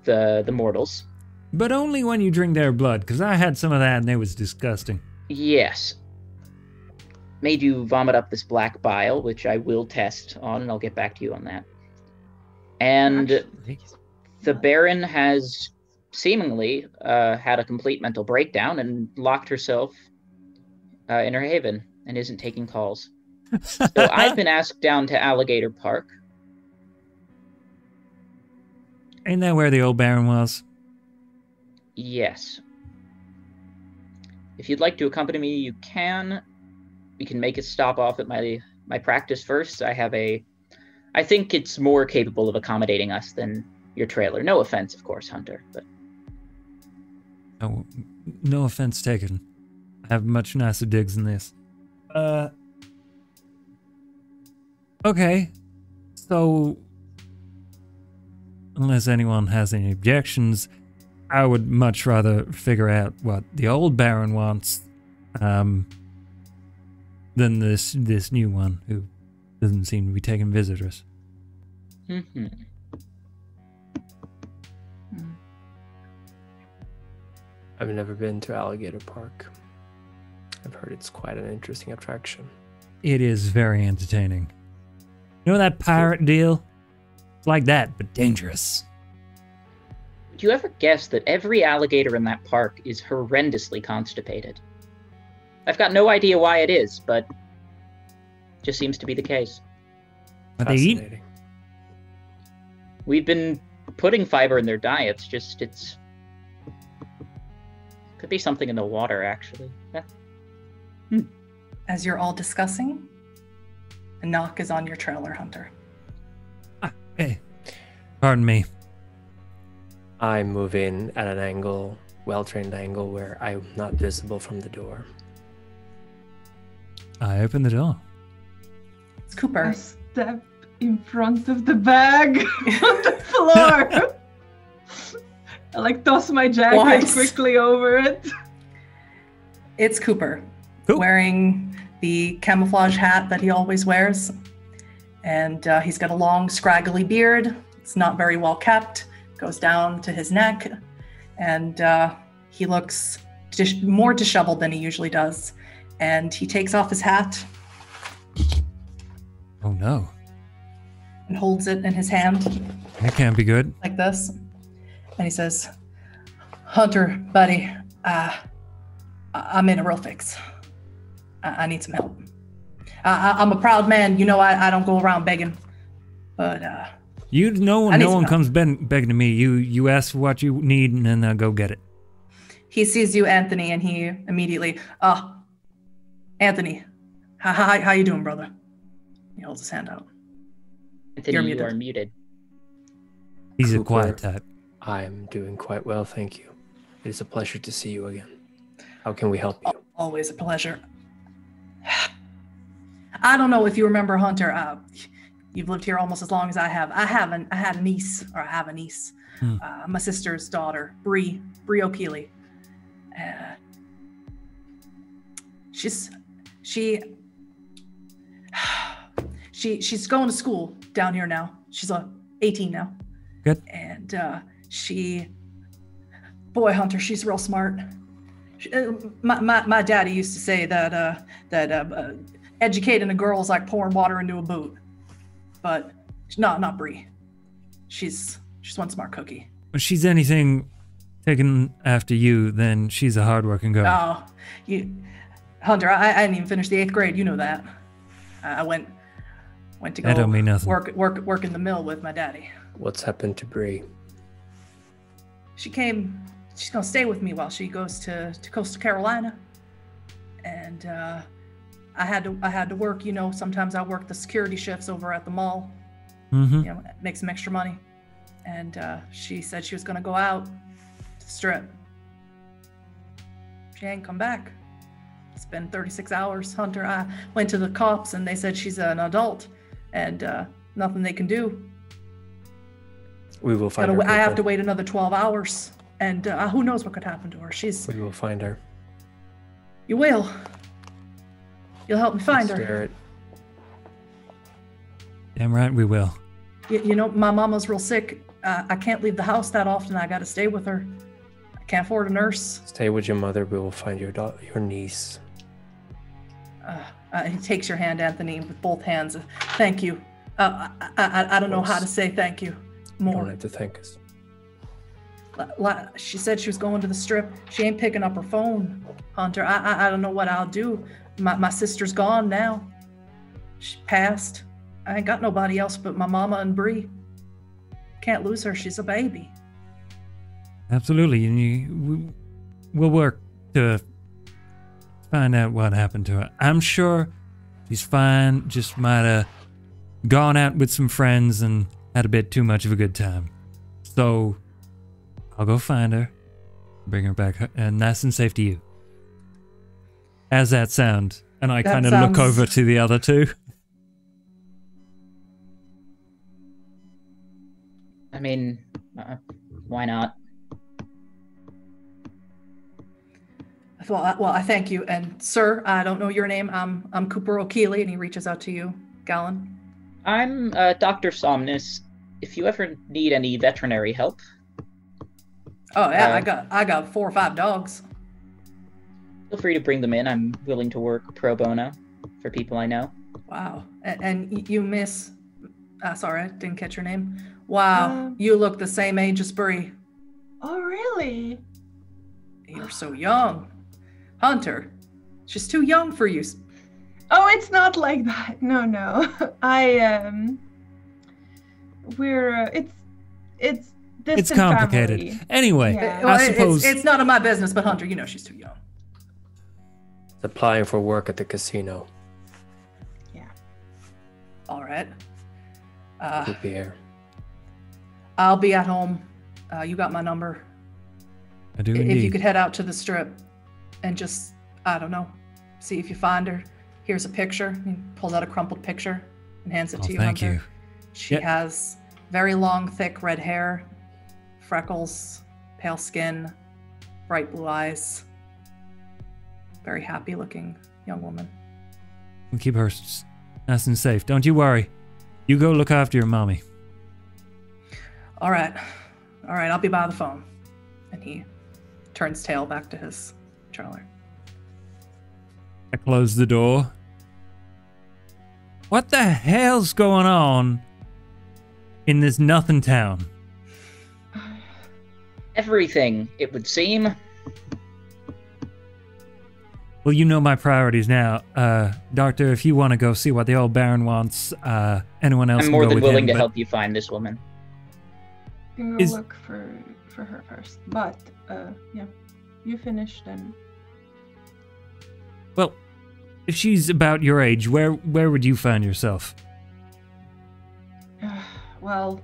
the mortals. But only when you drink their blood, because I had some of that and it was disgusting. Yes. Made you vomit up this black bile, which I will test on, and I'll get back to you on that. And Actually, the Baron has seemingly had a complete mental breakdown and locked herself in her haven and isn't taking calls. So I've been asked down to Alligator Park. Ain't that where the old Baron was? Yes. If you'd like to accompany me, you can. We can make a stop off at my practice first. I think it's more capable of accommodating us than your trailer. No offense, of course, Hunter, but... Oh, no offense taken. I have much nicer digs than this. Okay. So, unless anyone has any objections, I would much rather figure out what the old Baron wants, than this new one who doesn't seem to be taking visitors. Mm-hmm. I've never been to Alligator Park. I've heard it's quite an interesting attraction. It is very entertaining. You know that pirate deal? It's like that, but dangerous. Do you ever guess that every alligator in that park is horrendously constipated? I've got no idea why it is, but it just seems to be the case. What they eat? Fascinating. We've been putting fiber in their diets, it's... Could be something in the water, actually. Yeah. As you're all discussing, a knock is on your trailer, Hunter. Hey, pardon me. I move in at an angle, well-trained angle, where I'm not visible from the door. I open the door. It's I Cooper. step in front of the bag on the floor. I like toss my jacket What? quickly over it. It's Cooper, Cool. wearing the camouflage hat that he always wears. And he's got a long, scraggly beard. It's not very well kept, goes down to his neck. And he looks more disheveled than he usually does. And he takes off his hat Oh no, and holds it in his hand that can't be good. like this. And he says, Hunter, buddy, I'm in a real fix. I need some help. I'm a proud man. You know, I don't go around begging. But No I need one some comes begging to me. You ask for what you need and then go get it. he sees you, Anthony, and he immediately, Anthony, how you doing, brother? He holds his hand out. Anthony, You're you muted. are muted. He's a Cooper. quiet type. I'm doing quite well, thank you. It is a pleasure to see you again. How can we help you? Always a pleasure. I don't know if you remember Hunter. You've lived here almost as long as I have. I have a niece. My sister's daughter, Bree O'Keely. She's going to school down here now. She's 18 now. Good. And boy, Hunter, she's real smart. My daddy used to say that educating a girl is like pouring water into a boot, but not Bree. She's one smart cookie. If she's anything taken after you, then she's a hardworking girl. Oh, Hunter, I didn't even finish the 8th grade. You know that. I went to That go don't mean nothing. work in the mill with my daddy. What's happened to Bree? She's gonna stay with me while she goes to Coastal Carolina. And I had to work, sometimes I work the security shifts over at the mall, Mm-hmm. make some extra money. And she said she was gonna go out to the Strip. She ain't come back. It's been 36 hours, Hunter. I went to the cops and they said she's an adult and nothing they can do. We will find her. I have to wait another 12 hours and who knows what could happen to her. We will find her. You will. You'll help me find her. Spirit. Damn right we will. My mama's real sick. I can't leave the house that often. I got to stay with her. I can't afford a nurse. Stay with your mother. We will find your niece. He takes your hand, Anthony, with both hands. Thank you. I don't know how to say thank you more. You don't have to thank us. She said she was going to the Strip. She ain't picking up her phone, Hunter. I don't know what I'll do. My sister's gone now. She passed. I ain't got nobody else but my mama and Bree. Can't lose her. She's a baby. Absolutely. We'll work to find out what happened to her. I'm sure she's fine. Just might have gone out with some friends and had a bit too much of a good time. So I'll go find her, bring her back nice and safe to you. How's that sound? And I kind of look over to the other two. I mean, why not? Well, I thank you. And sir, I don't know your name. I'm Cooper O'Keeley, and he reaches out to you, Gallon. I'm Dr. Somnus. If you ever need any veterinary help. Oh yeah, I got 4 or 5 dogs. Feel free to bring them in. I'm willing to work pro bono for people I know. Wow. And you miss... sorry, I didn't catch your name. Wow, you look the same age as Bree. Oh, really? You're so young. Hunter, she's too young for you. Oh, it's not like that. No. It's complicated. Family. Anyway, Yeah. Well, I suppose... It's none of my business, but Hunter, she's too young. Applying for work at the casino. Yeah. All right. We'll be here. I'll be at home. You got my number. I do If indeed. you could head out to the Strip and just, I don't know, see if you find her. Here's a picture. He pulls out a crumpled picture and hands it to you, Thank Hunter. you. She has very long, thick red hair, freckles, pale skin, bright blue eyes. Very happy looking young woman. We'll keep her nice and safe. Don't you worry. You go look after your mommy. All right, I'll be by the phone. And he turns tail back to his trailer. I close the door. What the hell's going on in this nothing town? Everything, it would seem. Well, you know my priorities now. Doctor, if you want to go see what the old Baron wants, anyone else I'm can more go than with willing him, to but- help you find this woman. You can go look for her first. But, yeah. You finished and... Well, if she's about your age, where would you find yourself? Well,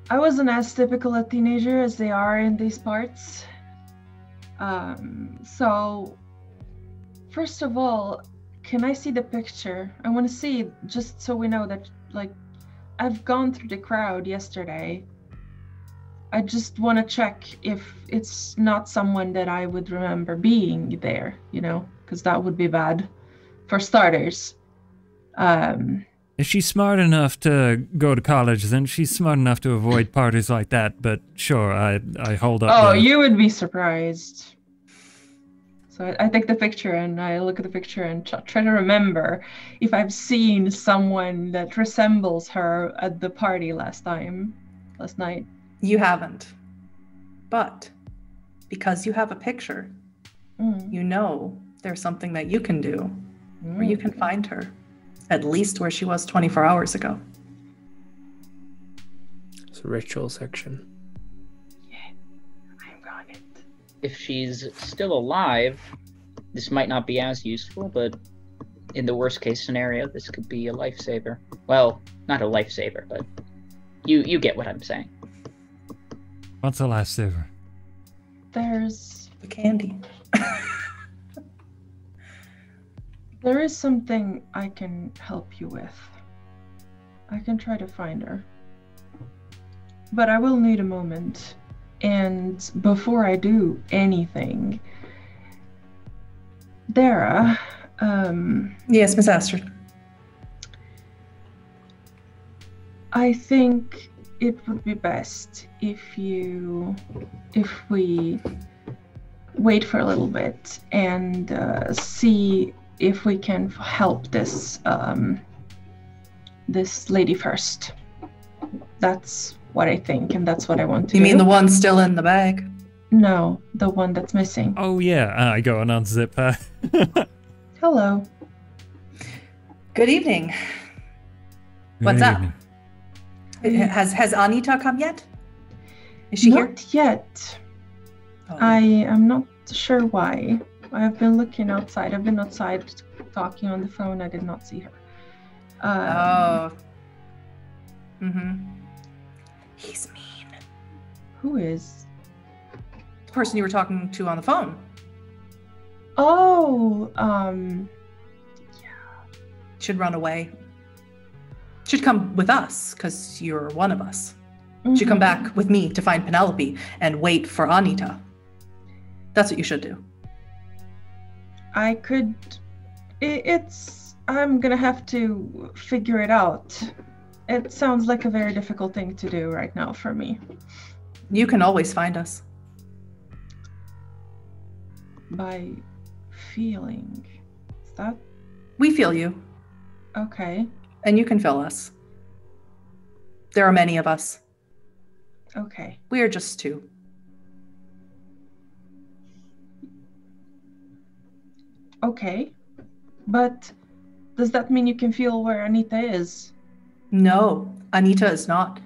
I wasn't as typical a teenager as they are in these parts. So, first of all, can I see the picture? I want to see it just so we know that, like, I've gone through the crowd yesterday. I just want to check if it's not someone that I would remember being there, because that would be bad, for starters. If she's smart enough to go to college, then she's smart enough to avoid parties like that, but sure, I hold up. Oh, you would be surprised. So I take the picture and I look at the picture and try to remember if I've seen someone that resembles her at the party last night. You haven't. But because you have a picture, you know there's something that you can do where you can find her, at least where she was 24 hours ago. It's a ritual section. Yeah, I'm on it. If she's still alive, this might not be as useful, but in the worst case scenario, this could be a lifesaver. Well, not a lifesaver, but you get what I'm saying. What's a lifesaver? There's The candy. There is something I can help you with. I can try to find her. But I will need a moment. And before I do anything, Dara, Yes, Miss Astrid. I think it would be best if we wait for a little bit and see if we can help this this lady first. That's what I think, and that's what I want to do. You mean the one still in the bag? No, the one that's missing. Oh yeah, I go and unzip her. Hello. Good evening. What's Good up? evening. Has Anita come yet? Is she here? Not yet. Oh. I am not sure why. I have been looking outside. I've been outside talking on the phone. I did not see her. Oh. Mm-hmm. He's mean. Who is? The person you were talking to on the phone. Oh, Should run away. Should come with us, because you're one of us. Should come mhm. back with me to find Penelope and wait for Anita. That's what you should do. I could. I'm gonna have to figure it out. It sounds like a very difficult thing to do right now for me. You can always find us. By feeling. Is that We feel you, okay? and you can feel us. There are many of us. Okay. We are just two. Okay. But does that mean you can feel where Anita is? No, Anita is not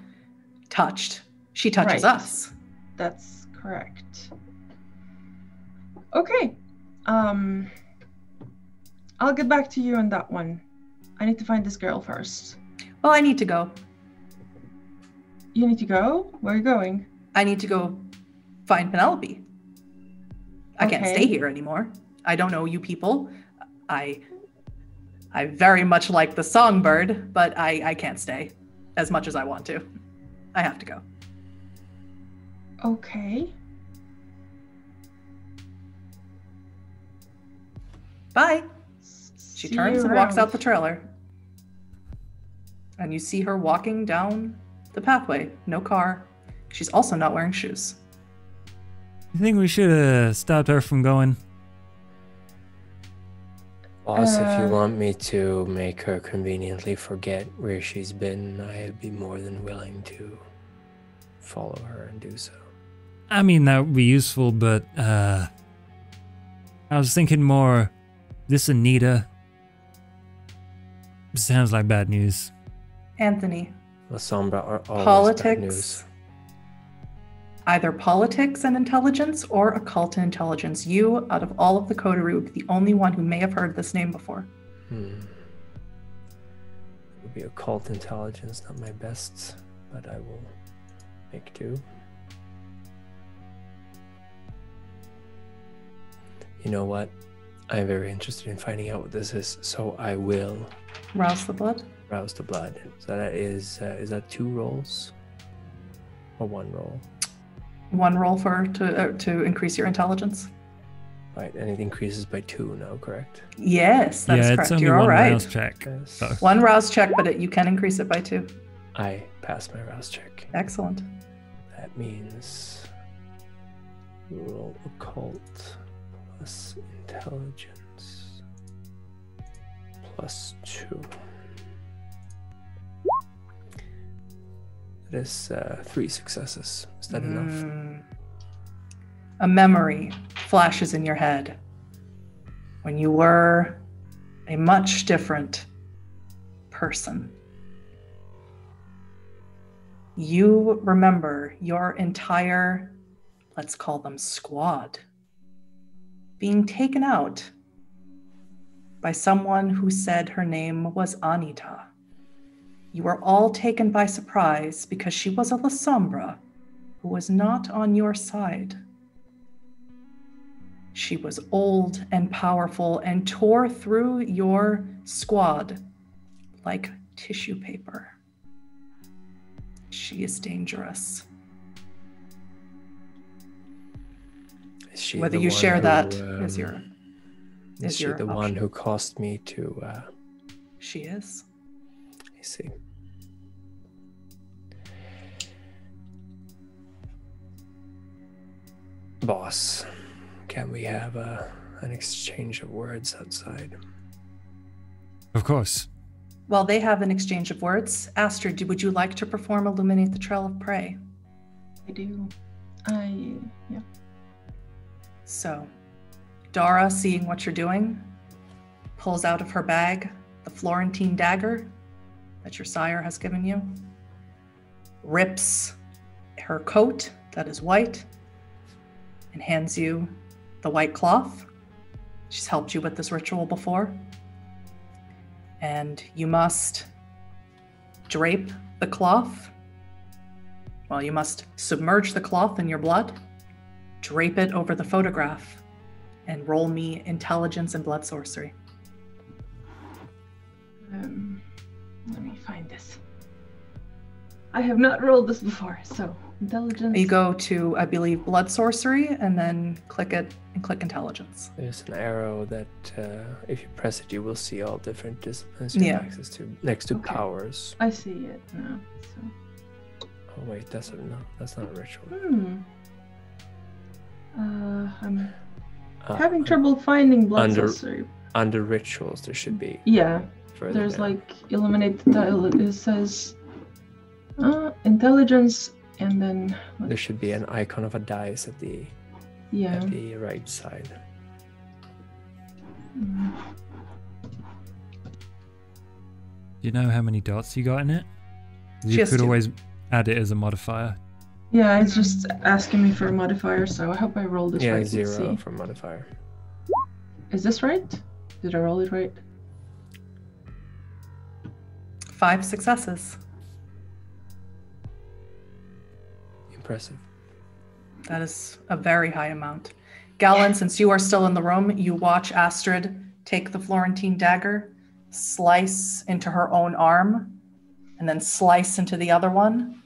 touched. She touches Right. us. That's correct. Okay. I'll get back to you on that one. I need to find this girl first. Well, I need to go. You need to go? Where are you going? I need to go find Penelope. I can't Okay. stay here anymore. I don't know you people. I very much like the songbird, but I can't stay as much as I want to. I have to go. Okay. Bye. She See turns you and walks around. out the trailer. And you see her walking down the pathway. No car. She's also not wearing shoes. You think we should have stopped her from going? Boss, if you want me to make her conveniently forget where she's been, I'd be more than willing to follow her and do so. I mean, that would be useful, but I was thinking more, this Anita sounds like bad news. Anthony, La Sombra are always bad politics, news. either politics and intelligence or occult and intelligence. You, out of all of the Coterie, would be the only one who may have heard this name before. It would be occult intelligence, not my best, but I will make do. You know what? I'm very interested in finding out what this is, so I will Rouse the blood? rouse the blood. So that is that 2 rolls or 1 roll? One roll to increase your intelligence. Right, and it increases by 2 now, correct? Yes, that's yeah, correct. it's only You're all one right. rouse check. Yes. So. One rouse check, but you can increase it by 2. I passed my rouse check. Excellent. That means roll occult plus intelligence plus 2. That is 3 successes. Is that enough? A memory flashes in your head when you were a much different person. You remember your entire, let's call them squad, being taken out by someone who said her name was Anita. You were all taken by surprise because she was a La Sombra who was not on your side. She was old and powerful and tore through your squad like tissue paper. She is dangerous. Is she Whether the you one share who, that is your Is she the one who caused me to... She is. I see. Boss, can we have an exchange of words outside? Of course. While they have an exchange of words, Astrid, would you like to perform Illuminate the Trail of Prey? I do. Yeah. So, Dara, seeing what you're doing, pulls out of her bag the Florentine dagger that your sire has given you, rips her coat that is white, and hands you the white cloth. She's helped you with this ritual before. And you must drape the cloth. Well, you must submerge the cloth in your blood, drape it over the photograph, and roll me intelligence and blood sorcery. Let me find this. I have not rolled this before, so intelligence. You go to, I believe, blood sorcery, and then click it and click intelligence. There's an arrow that, if you press it, you will see all different disciplines you have access to next to powers. I see it now. So. Oh wait, that's not a ritual. I'm having trouble finding blood sorcery. Under rituals, there should be. Yeah. There's down. Like illuminate the tile. It says intelligence, and then there should be an icon of a dice at the right side. Do you know how many dots you got in it? You could always add it as a modifier. Yeah, it's just asking me for a modifier, so I hope I rolled this right. Yeah, 0 for modifier. Is this right? Did I roll it right? 5 successes. Impressive. That is a very high amount. Galen, since you are still in the room, you watch Astrid take the Florentine dagger, slice into her own arm, and then slice into the other one.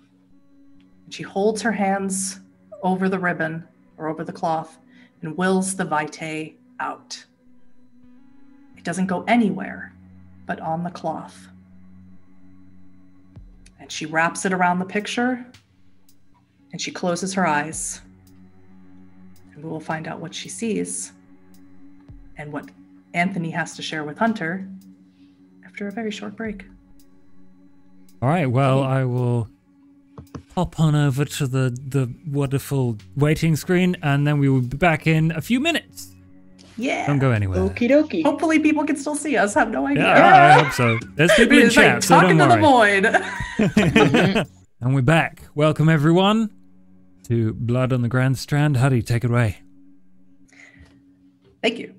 And she holds her hands over the ribbon or over the cloth and wills the vitae out. It doesn't go anywhere but on the cloth. And she wraps it around the picture, and she closes her eyes. And we will find out what she sees and what Anthony has to share with Hunter after a very short break. All right, well, I will hop on over to the wonderful waiting screen, and then we will be back in a few minutes. Yeah. Don't go anywhere. Okie dokie. Hopefully people can still see us. Have no idea. Yeah, I hope so. There's people in It's chat, like so talking don't to worry. the void. And we're back. Welcome, everyone, to Blood on the Grand Strand. Huddy, take it away. Thank you.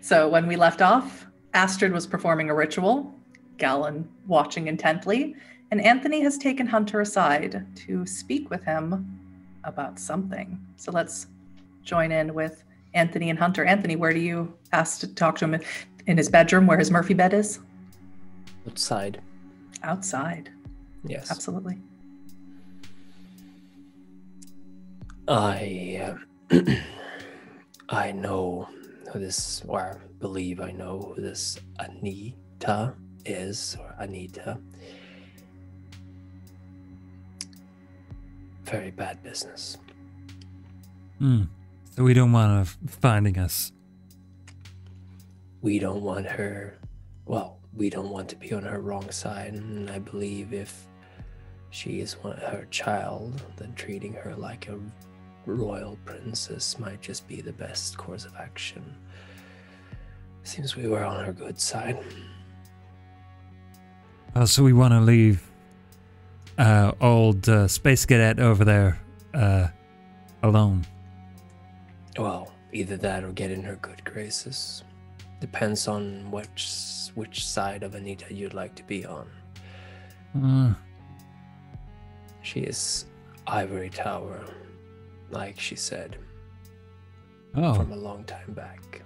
So when we left off, Astrid was performing a ritual, Galen watching intently, and Anthony has taken Hunter aside to speak with him about something. So let's join in with Anthony and Hunter. Anthony, where do you ask to talk to him? In his bedroom where his Murphy bed is? Outside. Outside. Yes. Absolutely. I know who this, or I believe I know who this Anita is, or Anita. Very bad business. So we don't want her finding us. We don't want her, well, we don't want to be on her wrong side, and I believe if she is her child, then treating her like a royal princess might just be the best course of action. Seems we were on her good side. So we want to leave old space cadet over there alone? Well, either that or get in her good graces. Depends on which side of Anita you'd like to be on. She is Ivory Tower, like she said. Oh. From a long time back.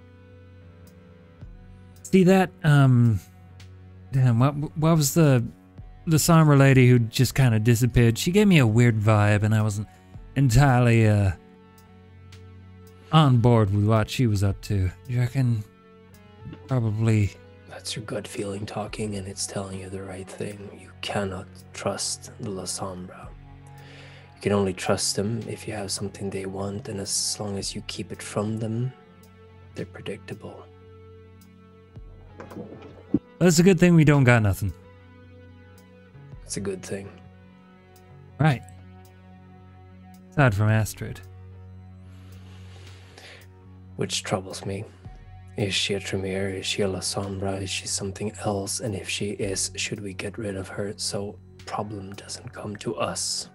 See that? Damn, what was the Sombra lady who just kind of disappeared? She gave me a weird vibe, and I wasn't entirely on board with what she was up to. You reckon? Probably. That's your gut feeling talking, and it's telling you the right thing. You cannot trust the La Sombra. You can only trust them if you have something they want, and as long as you keep it from them, they're predictable. That's a good thing we don't got nothing. It's a good thing. Right. Aside from Astrid. Which troubles me. Is she a Tremere? Is she a La Sombra? Is she something else? And if she is, should we get rid of her so problem doesn't come to us?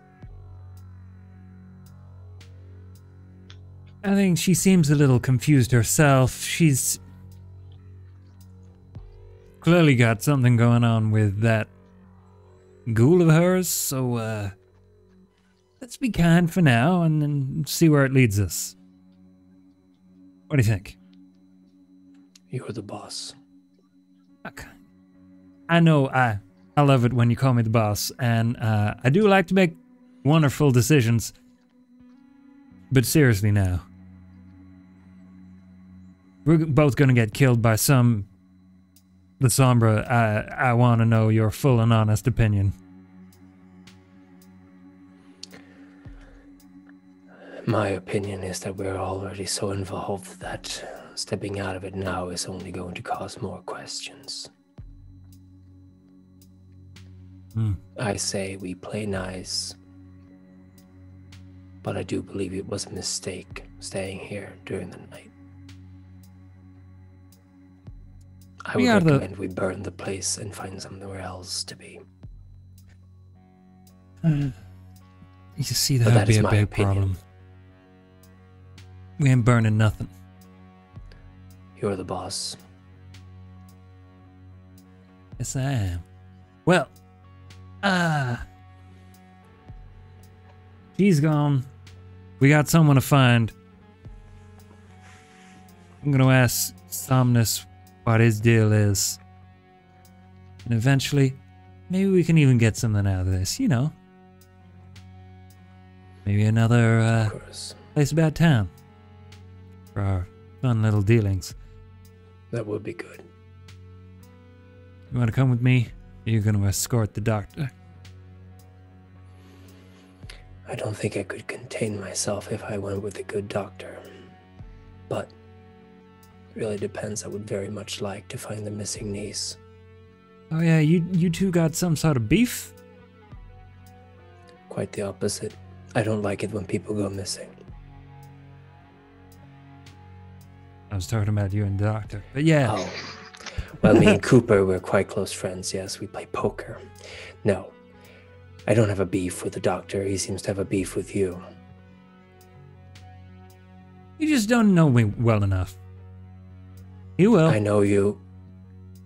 I think she seems a little confused herself. She's clearly got something going on with that ghoul of hers, so let's be kind for now and then see where it leads us. What do you think? You're the boss. Okay. I know I love it when you call me the boss, and I do like to make wonderful decisions. But seriously now, we're both gonna get killed by some La Sombra. I want to know your full and honest opinion. My opinion is that we're already so involved that stepping out of it now is only going to cause more questions. I say we play nice, but I do believe it was a mistake staying here during the night. I would recommend we burn the place and find somewhere else to be. You see, that would be a big problem. We ain't burning nothing. You're the boss. Yes, I am. Well, she's gone. We got someone to find. I'm gonna ask Somnus what his deal is. And eventually, maybe we can even get something out of this, you know. Maybe another place about town for our fun little dealings. That would be good. You want to come with me? You're going to escort the doctor. I don't think I could contain myself if I went with a good doctor. But it really depends. I would very much like to find the missing niece. Oh yeah, you two got some sort of beef? Quite the opposite. I don't like it when people go missing. I was talking about you and the doctor, but yeah. Oh. Well, me and Cooper, we're quite close friends, yes. We play poker. No, I don't have a beef with the doctor. He seems to have a beef with you. You just don't know me well enough. You will. I know you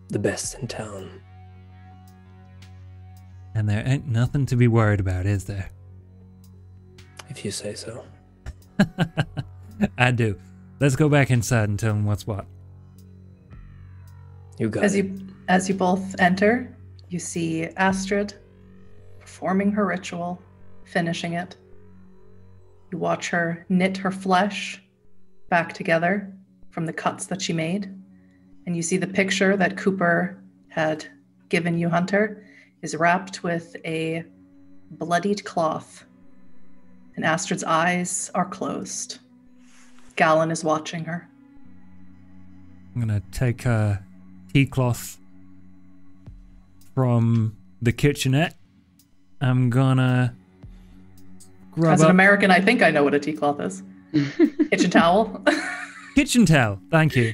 the best in town. And there ain't nothing to be worried about, is there? If you say so. I do. Let's go back inside and tell him what's what. You got As it. as you both enter, you see Astrid performing her ritual, finishing it. You watch her knit her flesh back together from the cuts that she made. And you see the picture that Cooper had given you, Hunter, is wrapped with a bloodied cloth. And Astrid's eyes are closed. Galen is watching her. I'm gonna take a tea cloth from the kitchenette. I'm gonna grab As an up American, I think I know what a tea cloth is. Kitchen towel. kitchen towel. Thank you.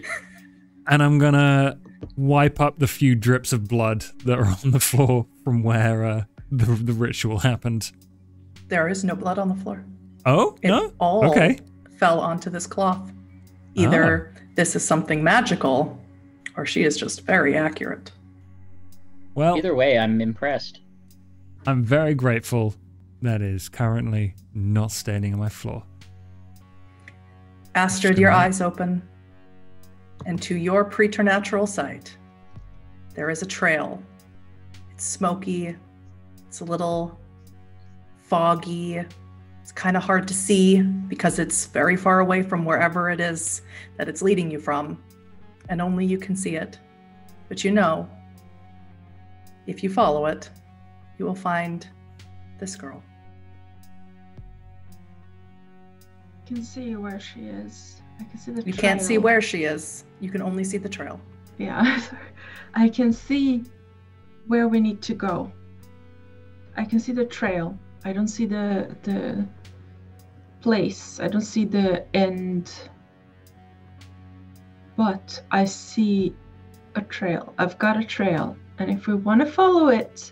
And I'm gonna wipe up the few drips of blood that are on the floor from where the ritual happened. There is no blood on the floor. Oh, It no? all Okay. fell onto this cloth. Either this is something magical, or she is just very accurate. Well, Either way, I'm impressed. I'm very grateful that is currently not standing on my floor. Astrid, your eyes open, and to your preternatural sight, there is a trail. It's smoky, it's a little foggy, it's kind of hard to see because it's very far away from wherever it is that it's leading you from, and only you can see it. But you know, if you follow it, you will find this girl. I can see where she is. I can see the You trail. can't see where she is. You can only see the trail. Yeah. I can see where we need to go. I can see the trail. I don't see the place. I don't see the end. But I see a trail. I've got a trail. And if we want to follow it,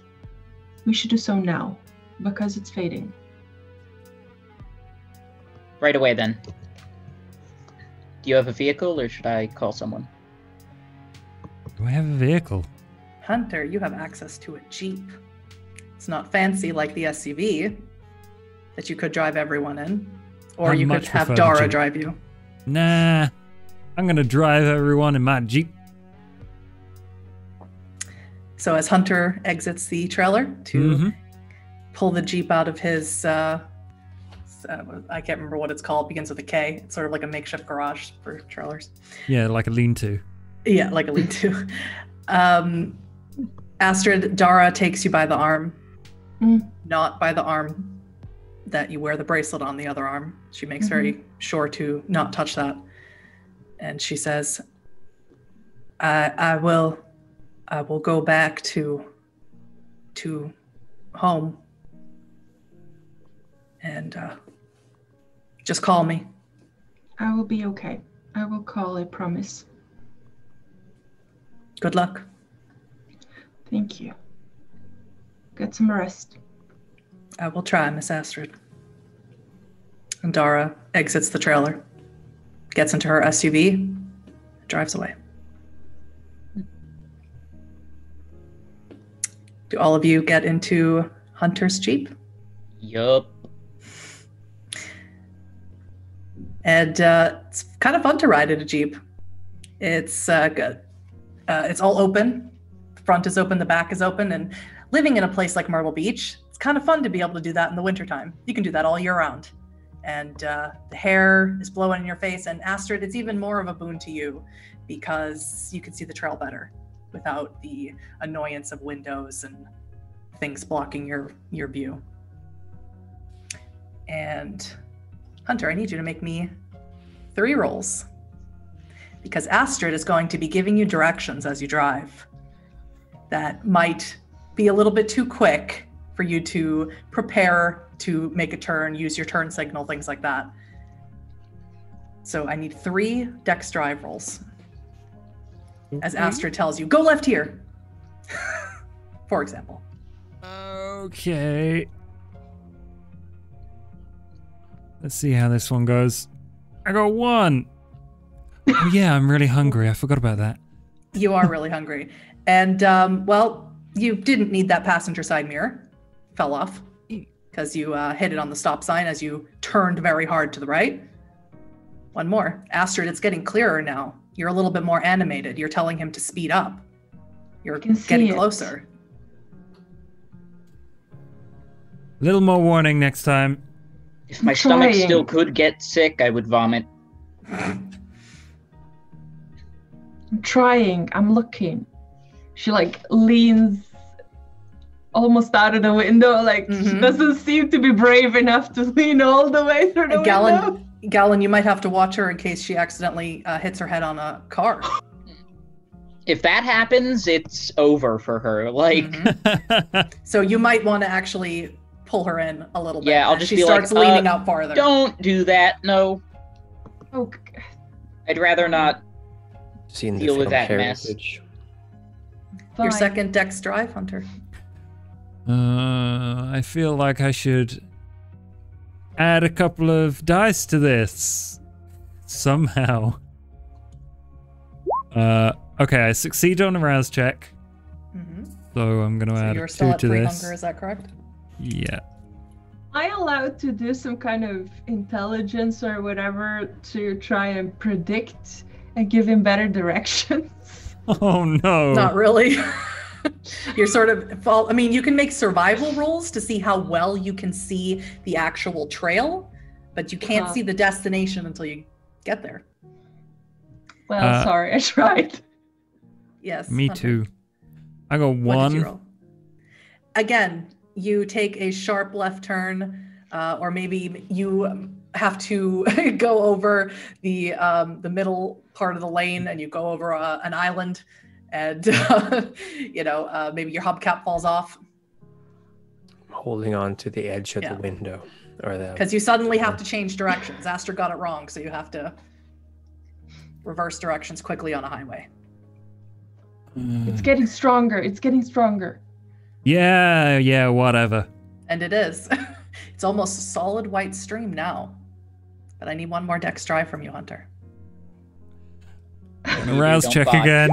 we should do so now, because it's fading. Right away, then. Do you have a vehicle, or should I call someone? Do I have a vehicle? Hunter, you have access to a Jeep. It's not fancy like the SUV that you could drive everyone in, or I you could much have prefer the Dara Jeep. drive you. Nah, I'm gonna drive everyone in my Jeep. So as Hunter exits the trailer to Mhm. pull the Jeep out of his, I can't remember what it's called, begins with a K. It's sort of like a makeshift garage for trailers. Yeah, like a lean-to. Yeah, like a lean-to. Astrid, Dara takes you by the arm, not by the arm that you wear the bracelet on, the other arm. She makes very sure to not touch that. And she says, I will go back to home, and just call me. I will be okay. I will call, I promise. Good luck. Thank you. Get some rest. I will try, Miss Astrid. And Dara exits the trailer, gets into her SUV, drives away. Do all of you get into Hunter's Jeep? Yup. And it's kind of fun to ride in a Jeep. It's good. It's all open. The front is open, the back is open, and living in a place like Myrtle Beach, it's kind of fun to be able to do that in the wintertime. You can do that all year round. And the hair is blowing in your face, and Astrid, it's even more of a boon to you because you can see the trail better without the annoyance of windows and things blocking your view. And Hunter, I need you to make me 3 rolls, because Astrid is going to be giving you directions as you drive that might be a little bit too quick for you to prepare to make a turn, use your turn signal, things like that. So I need 3 dex drive rolls. As Astrid tells you, go left here, for example. Okay. Let's see how this one goes. I got 1. Oh yeah, I'm really hungry. I forgot about that. You are really hungry. And, well, you didn't need that passenger side mirror. Fell off because you hit it on the stop sign as you turned very hard to the right. 1 more. Astrid, it's getting clearer now. You're a little bit more animated. You're telling him to speed up. You're getting closer. A little more warning next time. If my stomach still could get sick, I would vomit. I'm trying. I'm looking. She leans almost out of the window. She doesn't seem to be brave enough to lean all the way through the window. Gallon, you might have to watch her in case she accidentally hits her head on a car. If that happens, it's over for her. So you might want to actually pull her in a little bit. Yeah, I'll just she be starts leaning out farther. Don't do that. No. Oh. I'd rather not Seen deal the with film that mess. Heritage. Your second dex drive, Hunter. I feel like I should add a couple of dice to this somehow. Okay, I succeed on a rouse check. Mm-hmm. So I'm going to add You're 2 still at to 3 this. hunger, is that correct? Yeah. Am I allowed to do some kind of intelligence or whatever to try and predict and give him better directions? Oh no. Not really. You're sort of I mean, you can make survival rolls to see how well you can see the actual trail, but you can't see the destination until you get there. Well, sorry, I tried. Yes. Me too. I got 1. What did you roll? Again, you take a sharp left turn, or maybe you have to go over the middle part of the lane, and you go over an island, and maybe your hubcap falls off. Holding on to the edge of the window, or the because you suddenly have to change directions. Aster got it wrong, so you have to reverse directions quickly on a highway. It's getting stronger. It's getting stronger. Yeah, whatever. And it is. It's almost a solid white stream now. But I need one more dex try from you, Hunter. A rouse check again.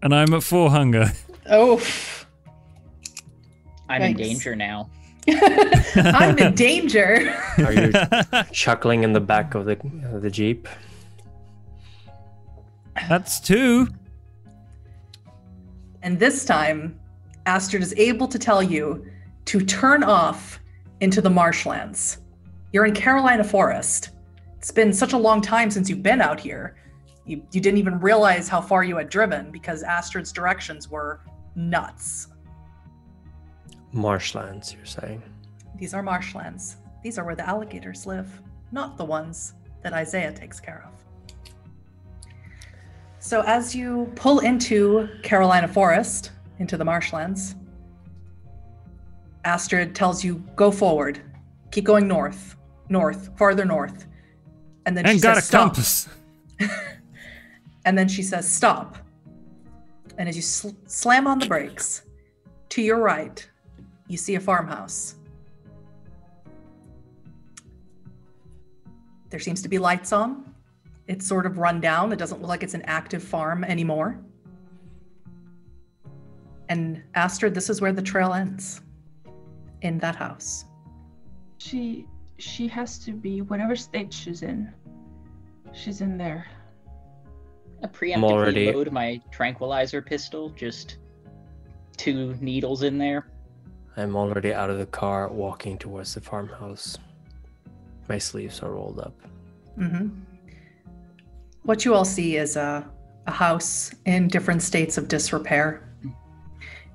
And I'm at 4 hunger. Oh. I'm in danger now. I'm in danger. Are you chuckling in the back of the Jeep? That's 2. And this time, Astrid is able to tell you to turn off into the marshlands. You're in Carolina Forest. It's been such a long time since you've been out here. You didn't even realize how far you had driven because Astrid's directions were nuts. Marshlands, you're saying? These are marshlands. These are where the alligators live, not the ones that Isaiah takes care of. So as you pull into Carolina Forest, into the marshlands, Astrid tells you, go forward. Keep going north, farther north. And then she says, stop. Compass. And then she says, stop. And as you slam on the brakes, to your right, you see a farmhouse. There seems to be lights on. It's sort of run down. It doesn't look like it's an active farm anymore. And Astrid, this is where the trail ends. In that house. She has to be whatever state she's in. She's in there. I preemptively load my tranquilizer pistol, just 2 needles in there. I'm already out of the car, walking towards the farmhouse. My sleeves are rolled up. Mm-hmm. What you all see is a house in different states of disrepair.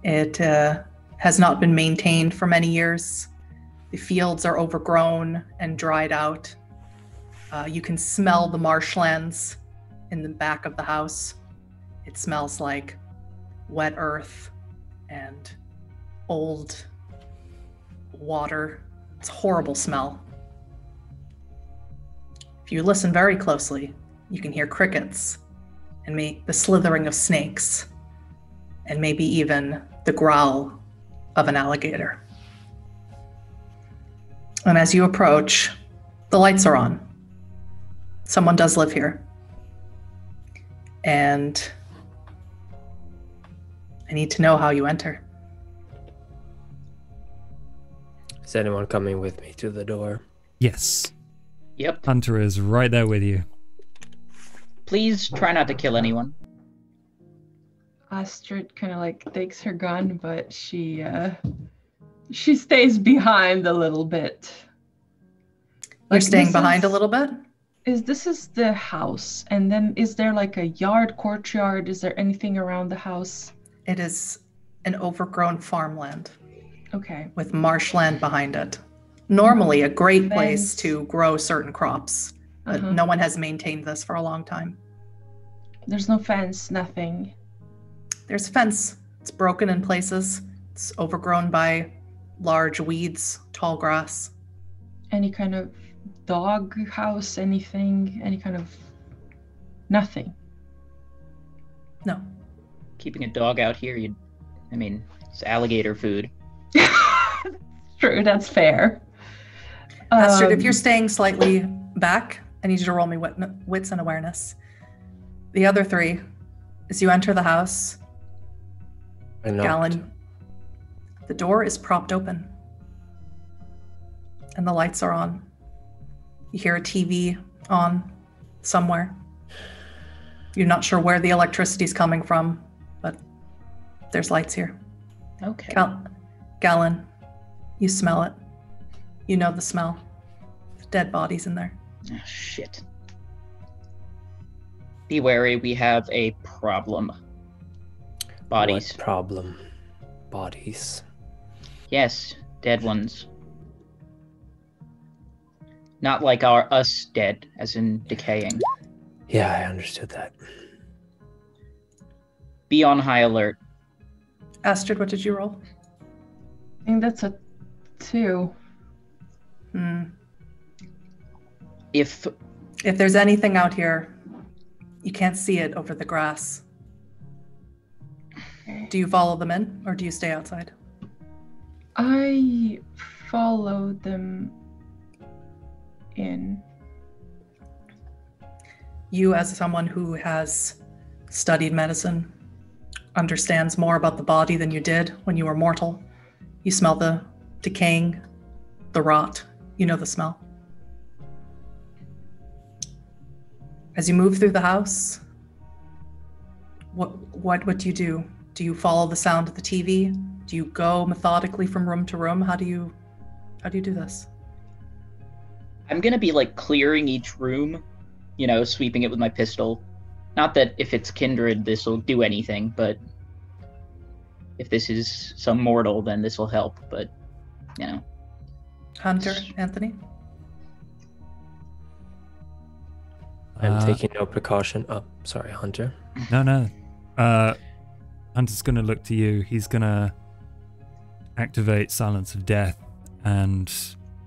It has not been maintained for many years. The fields are overgrown and dried out. You can smell the marshlands in the back of the house. It smells like wet earth and old water. It's a horrible smell. If you listen very closely, you can hear crickets and the slithering of snakes and maybe even the growl of an alligator. And as you approach, the lights are on. Someone does live here. And I need to know how you enter. Is anyone coming with me to the door? Yes. Yep. Hunter is right there with you. Please try not to kill anyone. Astrid kind of like takes her gun, but she stays behind a little bit. You're staying behind a little bit? This is the house, and then is there like a courtyard? Is there anything around the house? It is an overgrown farmland. Okay. With marshland behind it. Normally a great place to grow certain crops, but no one has maintained this for a long time. There's no fence, nothing. There's a fence. It's broken in places. It's overgrown by large weeds, tall grass. Any kind of dog house, anything, any kind of nothing? No. Keeping a dog out here, it's alligator food. True, that's fair. Astrid, if you're staying slightly back, I need you to roll me wits and awareness. The other three, as you enter the house, I knocked. Galen, the door is propped open and the lights are on. You hear a TV on somewhere. You're not sure where the electricity's coming from, but there's lights here. Okay. Galen, you smell it. You know the smell. Dead bodies in there. Oh, shit. Be wary, we have a problem. Bodies. What problem? Bodies. Yes, dead ones. Not like us dead, as in decaying. Yeah, I understood that. Be on high alert. Astrid, what did you roll? I think that's a 2. If there's anything out here, you can't see it over the grass. Do you follow them in, or do you stay outside? I follow them in. You, as someone who has studied medicine, understands more about the body than you did when you were mortal. You smell the decaying, the rot. You know the smell. As you move through the house, what do you do? Do you follow the sound of the TV? Do you go methodically from room to room? How do you do this? I'm gonna be like clearing each room, you know, sweeping it with my pistol. Not that if it's kindred this will do anything, but if this is some mortal, then this will help, but, you know. Hunter, Anthony? I'm taking no precaution. Oh, sorry, Hunter. No. Hunter's going to look to you. He's going to activate Silence of Death, and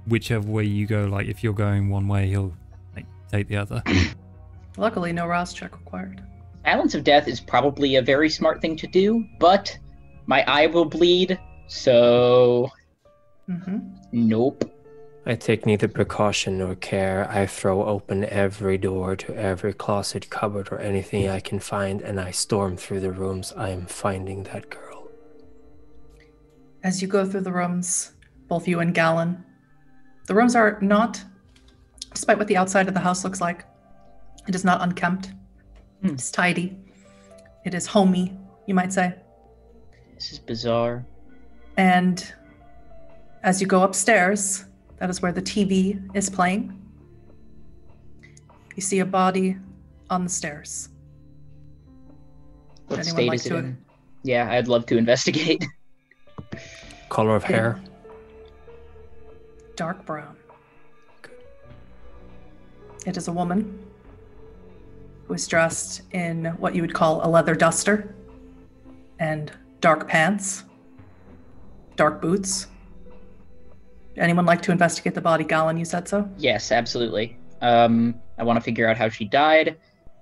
whichever way you go, like if you're going one way, he'll take the other. Luckily, no Rouse check required. Silence of Death is probably a very smart thing to do, but my eye will bleed, so... Nope. I take neither precaution nor care. I throw open every door to every closet, cupboard, or anything I can find, and I storm through the rooms. I am finding that girl. As you go through the rooms, both you and Galen, the rooms are not, despite what the outside of the house looks like, it is not unkempt. It's tidy. It is homey, you might say. This is bizarre. And as you go upstairs, that is where the TV is playing. You see a body on the stairs. What state is it in? Yeah, I'd love to investigate. Color of hair? Dark brown. It is a woman who is dressed in what you would call a leather duster and dark pants, dark boots. Anyone like to investigate the body? Galen, you said so? Yes, absolutely. I want to figure out how she died.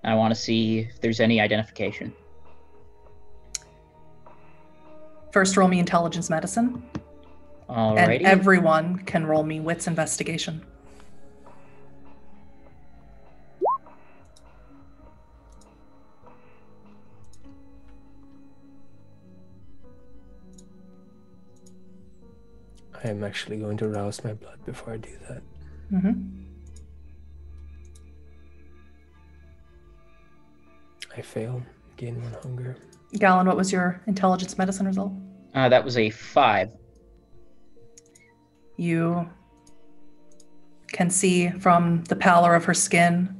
I want to see if there's any identification. First, roll me intelligence medicine. Alrighty. And everyone can roll me wits investigation. I am actually going to rouse my blood before I do that. I fail. Gain 1 hunger. Galen, what was your intelligence medicine result? That was a 5. You can see from the pallor of her skin,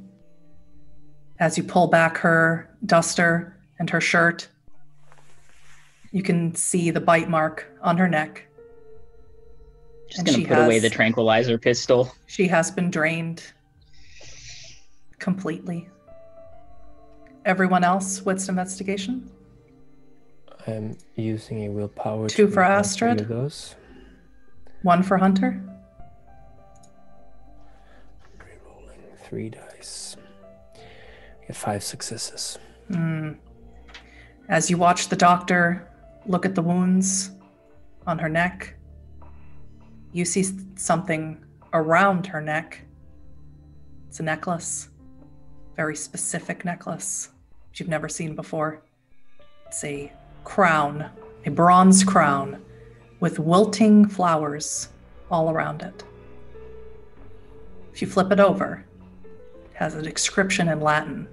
as you pull back her duster and her shirt, you can see the bite mark on her neck. Just going to put away the tranquilizer pistol. She has been drained completely. Everyone else, wits investigation? I'm using a willpower. 2 for Astrid. Those. 1 for Hunter. Rerolling 3 dice. Get 5 successes. As you watch the doctor look at the wounds on her neck You see something around her neck. It's a necklace. Very specific necklace, which you've never seen before. It's a crown, a bronze crown with wilting flowers all around it. If you flip it over, it has an inscription in Latin.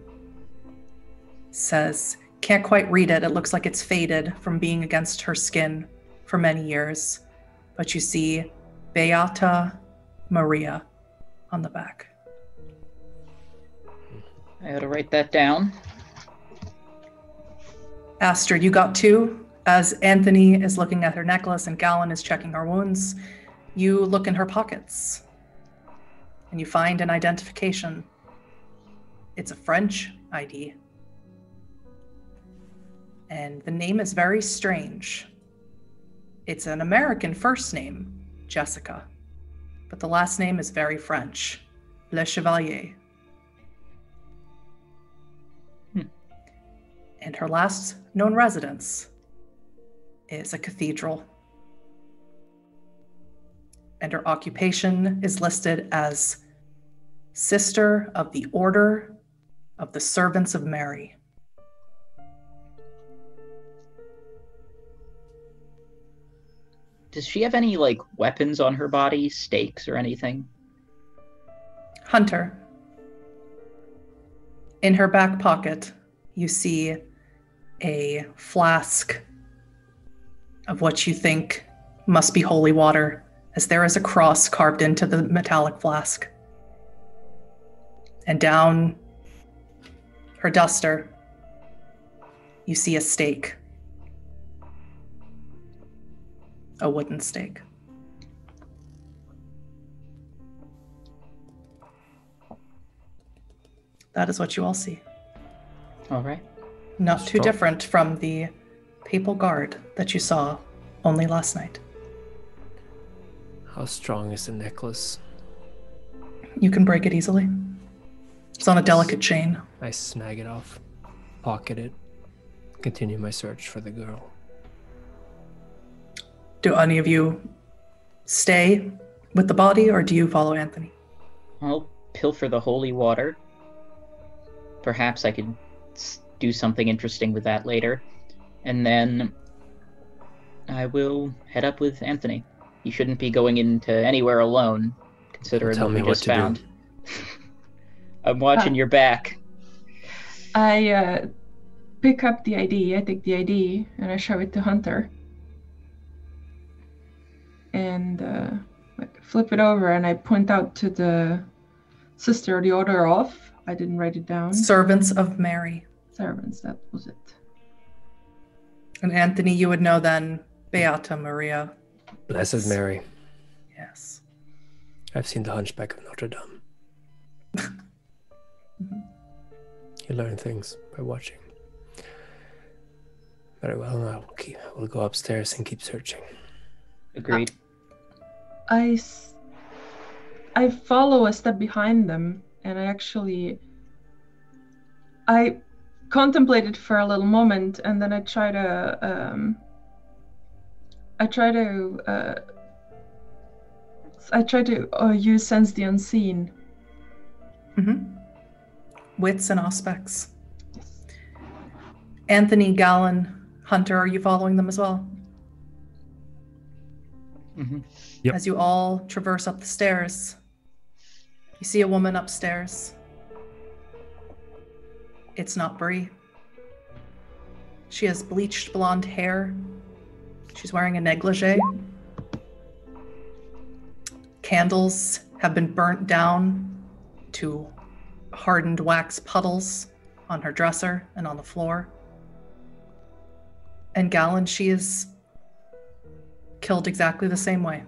It says, can't quite read it. It looks like it's faded from being against her skin for many years. But you see Beata Maria on the back. I ought to write that down. Astrid, you got 2. As Anthony is looking at her necklace and Gallon is checking her wounds, you look in her pockets and you find an identification. It's a French ID. And the name is very strange. It's an American first name, Jessica, but the last name is very French, Le Chevalier. And her last known residence is a cathedral. And her occupation is listed as Sister of the Order of the Servants of Mary. Does she have any, like, weapons on her body, stakes or anything? Hunter, in her back pocket, you see a flask of what you think must be holy water, as there is a cross carved into the metallic flask. And down her duster, you see a stake. A wooden stake. That is what you all see. All right. Not too different from the papal guard that you saw only last night. How strong is the necklace? You can break it easily. It's on a delicate chain. I snag it off, pocket it, continue my search for the girl. Do any of you stay with the body, or do you follow Anthony? I'll pilfer the holy water. Perhaps I could do something interesting with that later. And then I will head up with Anthony. He shouldn't be going into anywhere alone, considering what we just found. I'm watching your back. I pick up the ID. I take the ID and I show it to Hunter. And flip it over and I point out to the Sister of the Order of. I didn't write it down. Servants of Mary. Servants, that was it. And Anthony, you would know then Beata Maria. Blessed Mary. Yes. I've seen the Hunchback of Notre Dame. Mm-hmm. You learn things by watching. Very well, we'll go upstairs and keep searching. Agreed. I follow a step behind them, and I contemplated for a little moment, and then I try to use sense the unseen. Mm-hmm. Wits and aspects. Anthony, Gallon, Hunter, are you following them as well? Mm-hmm. Yep. As you all traverse up the stairs, you see a woman upstairs. It's not Bree. She has bleached blonde hair. She's wearing a negligee. Candles have been burnt down to hardened wax puddles on her dresser and on the floor. And Gallon, she is killed exactly the same way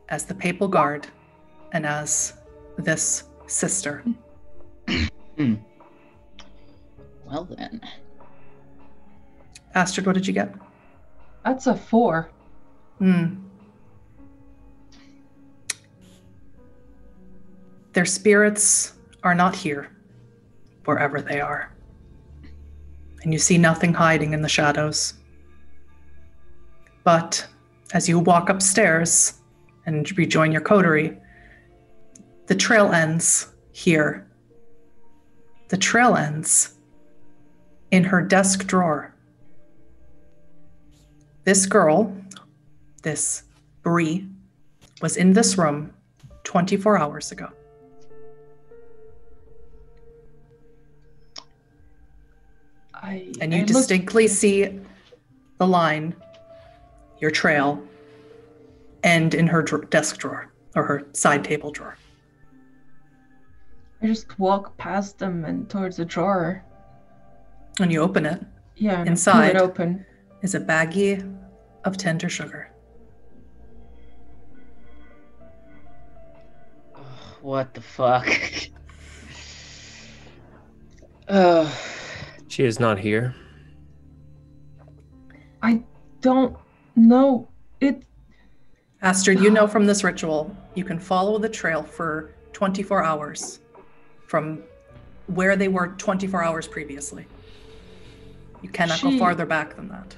as the papal guard and as this sister. Well then. Astrid, what did you get? That's a 4. Their spirits are not here, wherever they are. And you see nothing hiding in the shadows. But as you walk upstairs and rejoin your coterie. The trail ends here. The trail ends in her desk drawer. This girl, this Bree, was in this room 24 hours ago. And you distinctly see the line, your trail, end in her desk drawer, or her side table drawer. I just walk past them and towards the drawer. And you open it. Yeah, inside pull it open. Is a baggie of tender sugar. Oh, what the fuck? She is not here. I don't know. Astrid, you know from this ritual, you can follow the trail for 24 hours from where they were 24 hours previously. You cannot go farther back than that.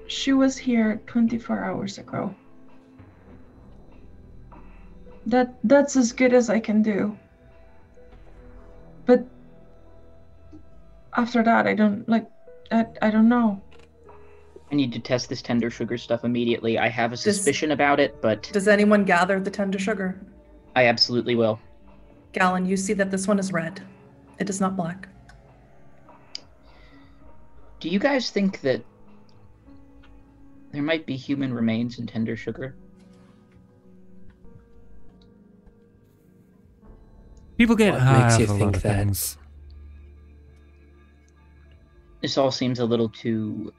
She was here 24 hours ago. That's as good as I can do. But after that, I don't know. I need to test this tender sugar stuff immediately. I have a suspicion about it, but... Does anyone gather the tender sugar? I absolutely will. Galen, you see that this one is red. It is not black. Do you guys think that there might be human remains in tender sugar? People get What high makes off you a lot think of that? things. This all seems a little too...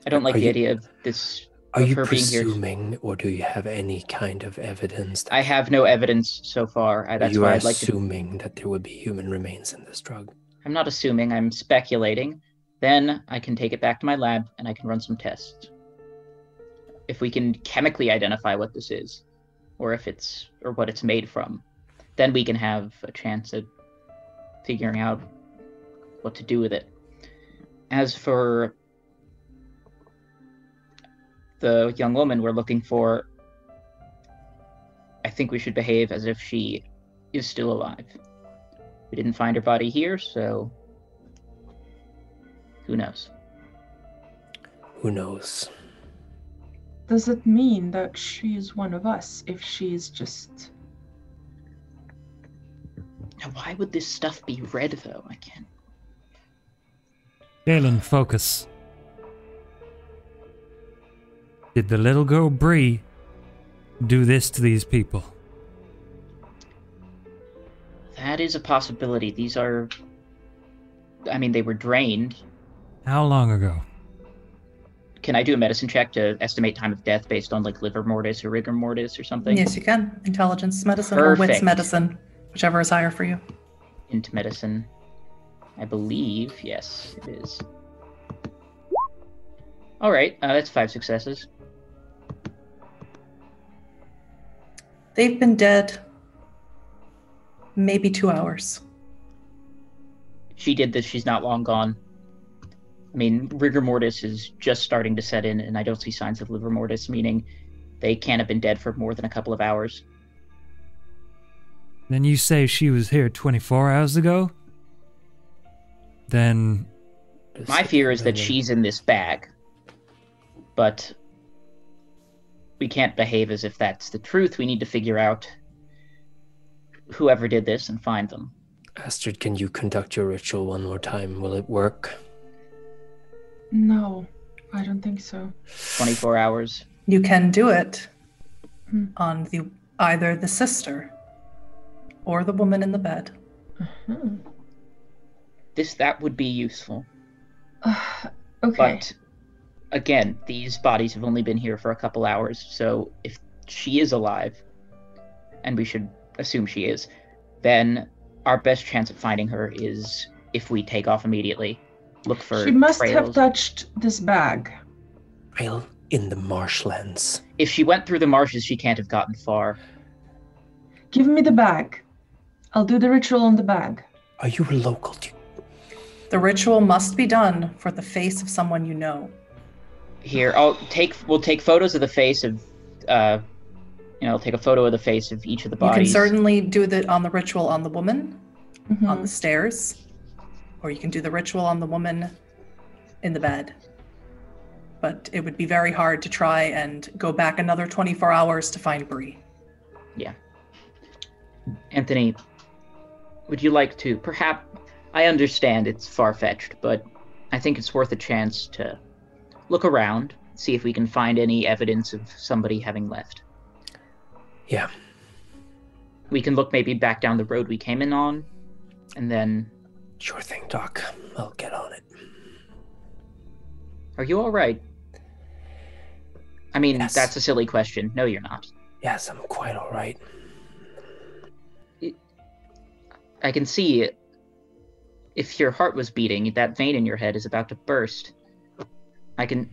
I don't like the idea of this... Are you her being here. presuming, or do you have any kind of evidence? I have no evidence so far. That's You why are I'd like to... assuming that there would be human remains in this drug. I'm not assuming, I'm speculating. Then I can take it back to my lab and I can run some tests. If we can chemically identify what this is, or what it's made from, then we can have a chance at figuring out what to do with it. As for the young woman we're looking for, I think we should behave as if she is still alive. We didn't find her body here, so who knows? Who knows? Does it mean that she's one of us if she's just... Now, why would this stuff be red, though? I can't... Galen, focus. Did the little girl Bree do this to these people? That is a possibility. These are... I mean, they were drained. How long ago? Can I do a medicine check to estimate time of death based on, like, liver mortis or rigor mortis or something? Yes, you can. Intelligence medicine Perfect. or wits medicine, whichever is higher for you. Into medicine. I believe, yes, it is. All right, that's 5 successes. They've been dead maybe 2 hours. She did this, she's not long gone. I mean, rigor mortis is just starting to set in, and I don't see signs of liver mortis, meaning they can't have been dead for more than a couple of hours. Then you say she was here 24 hours ago? Then... My fear is that she's in this bag. But we can't behave as if that's the truth. We need to figure out whoever did this and find them. Astrid, can you conduct your ritual one more time? Will it work? No, I don't think so. 24 hours. You can do it on either the sister or the woman in the bed. That would be useful. Okay. But again, these bodies have only been here for a couple hours, so if she is alive, and we should assume she is, then our best chance of finding her is if we take off immediately. Look for She must trails. have touched this bag. Trail in the marshlands. If she went through the marshes, she can't have gotten far. Give me the bag. I'll do the ritual on the bag. Are you a local? The ritual must be done for the face of someone you know. Here, we'll take photos of the face of, take a photo of the face of each of the bodies. You can certainly do the ritual on the woman Mhm. on the stairs, or you can do the ritual on the woman in the bed. But it would be very hard to try and go back another 24 hours to find Bree. Yeah. Anthony, would you like to, perhaps, I understand it's far-fetched, but I think it's worth a chance to look around, see if we can find any evidence of somebody having left. Yeah. We can look maybe back down the road we came in on, and then... Sure thing, Doc. I'll get on it. Are you all right? I mean, Yes. That's a silly question. No, you're not. Yes, I'm quite all right. I can see it. If your heart was beating, that vein in your head is about to burst. I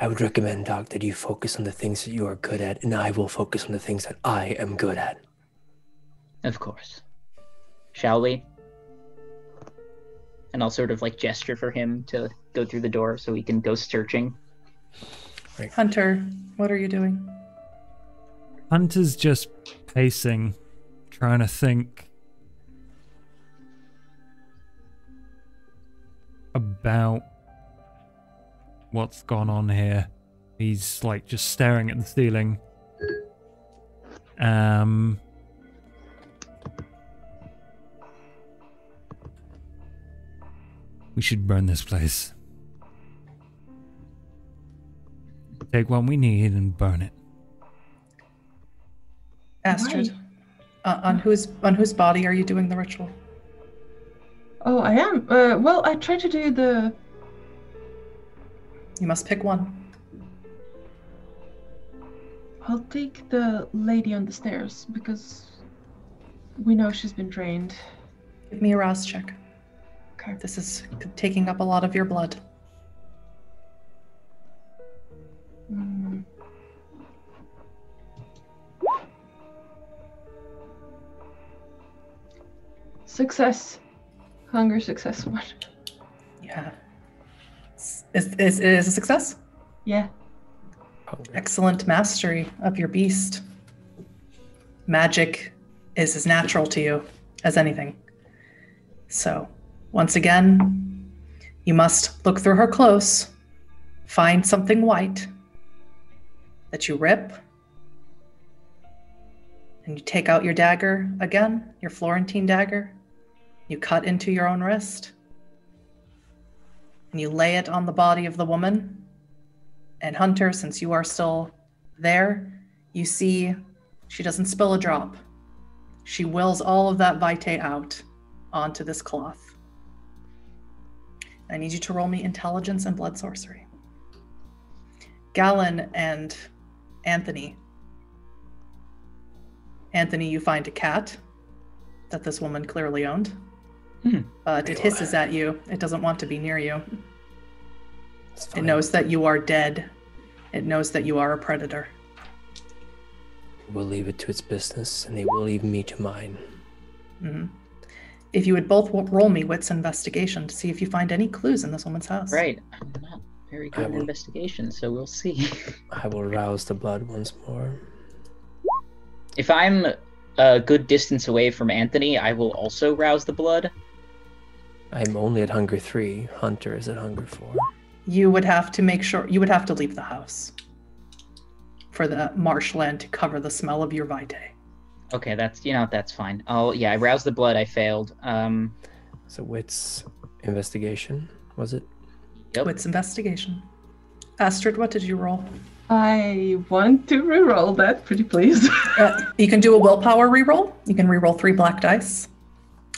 would recommend, Doc, that you focus on the things that you are good at, and I will focus on the things that I am good at. Of course. Shall we? And I'll sort of gesture for him to go through the door so he can go searching. Right. Hunter, what are you doing? Hunter's just pacing, trying to think about what's gone on here. He's just staring at the ceiling. We should burn this place. Take what we need and burn it. Astrid, on whose body are you doing the ritual? Oh, I am. Well, I tried to do the... You must pick one. I'll take the lady on the stairs, because we know she's been drained. Give me a rouse check. Okay. This is taking up a lot of your blood. Mm. Success. Hunger success one. Yeah. Is it a success? Yeah. Excellent mastery of your beast. Magic is as natural to you as anything. So, once again, you must look through her clothes, find something white that you rip, and you take out your dagger again, your Florentine dagger. You cut into your own wrist, and you lay it on the body of the woman. And Hunter, since you are still there, you see she doesn't spill a drop. She wills all of that vitae out onto this cloth. I need you to roll me intelligence and blood sorcery. Galen and Anthony. Anthony, you find a cat that this woman clearly owned. But it hisses at you. It doesn't want to be near you. It knows that you are dead. It knows that you are a predator. We'll leave it to its business, and they will leave me to mine. Mm-hmm. If you would both roll me wits investigation to see if you find any clues in this woman's house. Right. I'm not very good at investigation, so we'll see. I will rouse the blood once more. If I'm a good distance away from Anthony, I will also rouse the blood. I'm only at hunger 3. Hunter is at hunger 4. You would have to make sure, you would have to leave the house for the marshland to cover the smell of your vitae. Okay, that's fine. I roused the blood, I failed. So wits investigation, was it? Yep. Wits investigation. Astrid, what did you roll? I want to reroll that, pretty please. You can do a willpower reroll. You can reroll 3 black dice.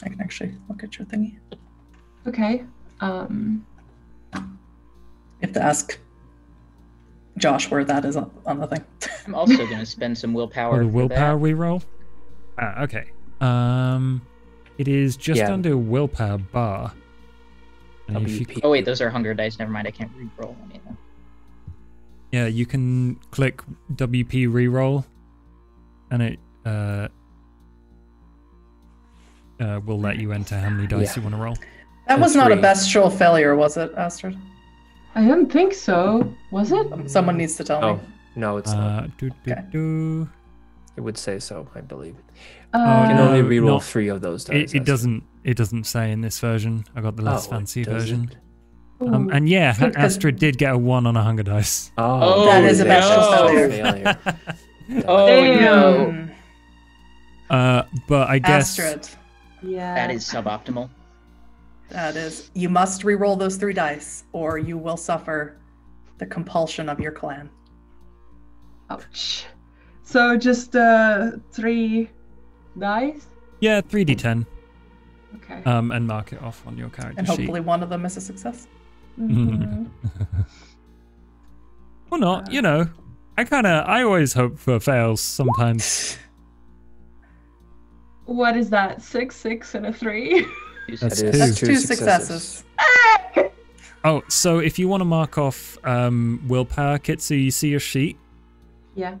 I can actually look at your thingy. Okay. You have to ask Josh where that is on the thing. I'm also going to spend some willpower. The for willpower that. reroll? Okay. It is just under willpower bar. And if you, WP. Oh wait, those are hunger dice. Never mind, I can't reroll any of them. yeah, you can click WP reroll, and it will let you enter how many dice you want to roll. That was not a three. bestial failure, was it, Astrid? I don't think so. Was it? Someone needs to tell me. Oh, no, it's not. Okay. It would say so, I believe. Oh, You can only no, reroll not- 3 of those dice. It doesn't. It doesn't say in this version. I got the less fancy version. Ooh. And yeah, Good, 'cause- Astrid did get a 1 on a hunger dice. Oh, That is a that's bad failure. Oh Damn. no, But I guess Astrid, Yeah. that is suboptimal. that is. You must re-roll those 3 dice, or you will suffer the compulsion of your clan. Ouch. So just 3 dice? yeah, 3d10. Okay. And mark it off on your character And sheet. hopefully one of them is a success. Mhm. Or not, you know. I always hope for fails sometimes. What is that? 6, 6, and a 3? That's That two. is That's 2 2 successes. successes. Oh, so if you want to mark off willpower, Kitsu, you see your sheet? Yeah.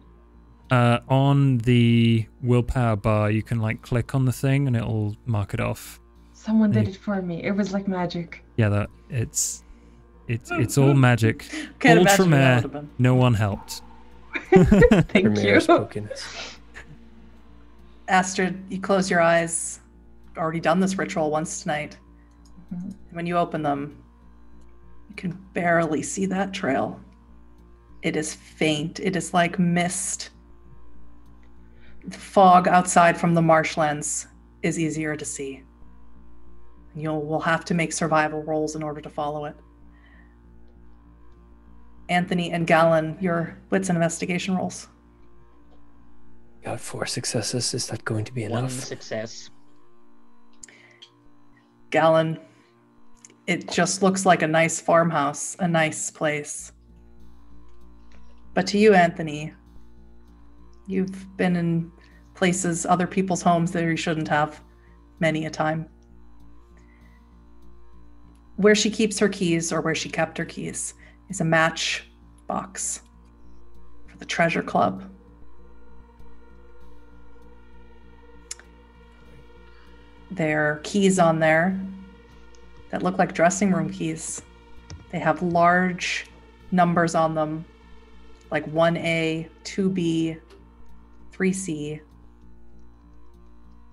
On the willpower bar, you can like click on the thing and it'll mark it off. Someone did Hey. it for me. It was like magic. Yeah, it's all magic. Can't Ultra imagine who that Mare, would have been. no one helped. Thank you. Premier's pokiness. Astrid, you close your eyes. You've already done this ritual once tonight. Mhm. When you open them, you can barely see that trail. It is faint. It is like mist. The fog outside from the marshlands is easier to see. Will have to make survival rolls in order to follow it. Anthony and Gallon, your wits and investigation rolls. Got 4 successes. Is that going to be 1 enough? success. Gallon, it just looks like a nice farmhouse, a nice place. But to you, Anthony, you've been in places, other people's homes that you shouldn't have many a time. Where she keeps her keys, or where she kept her keys, is a match box for the treasure club. There are keys on there that look like dressing room keys. They have large numbers on them, like 1A, 2B, 3C.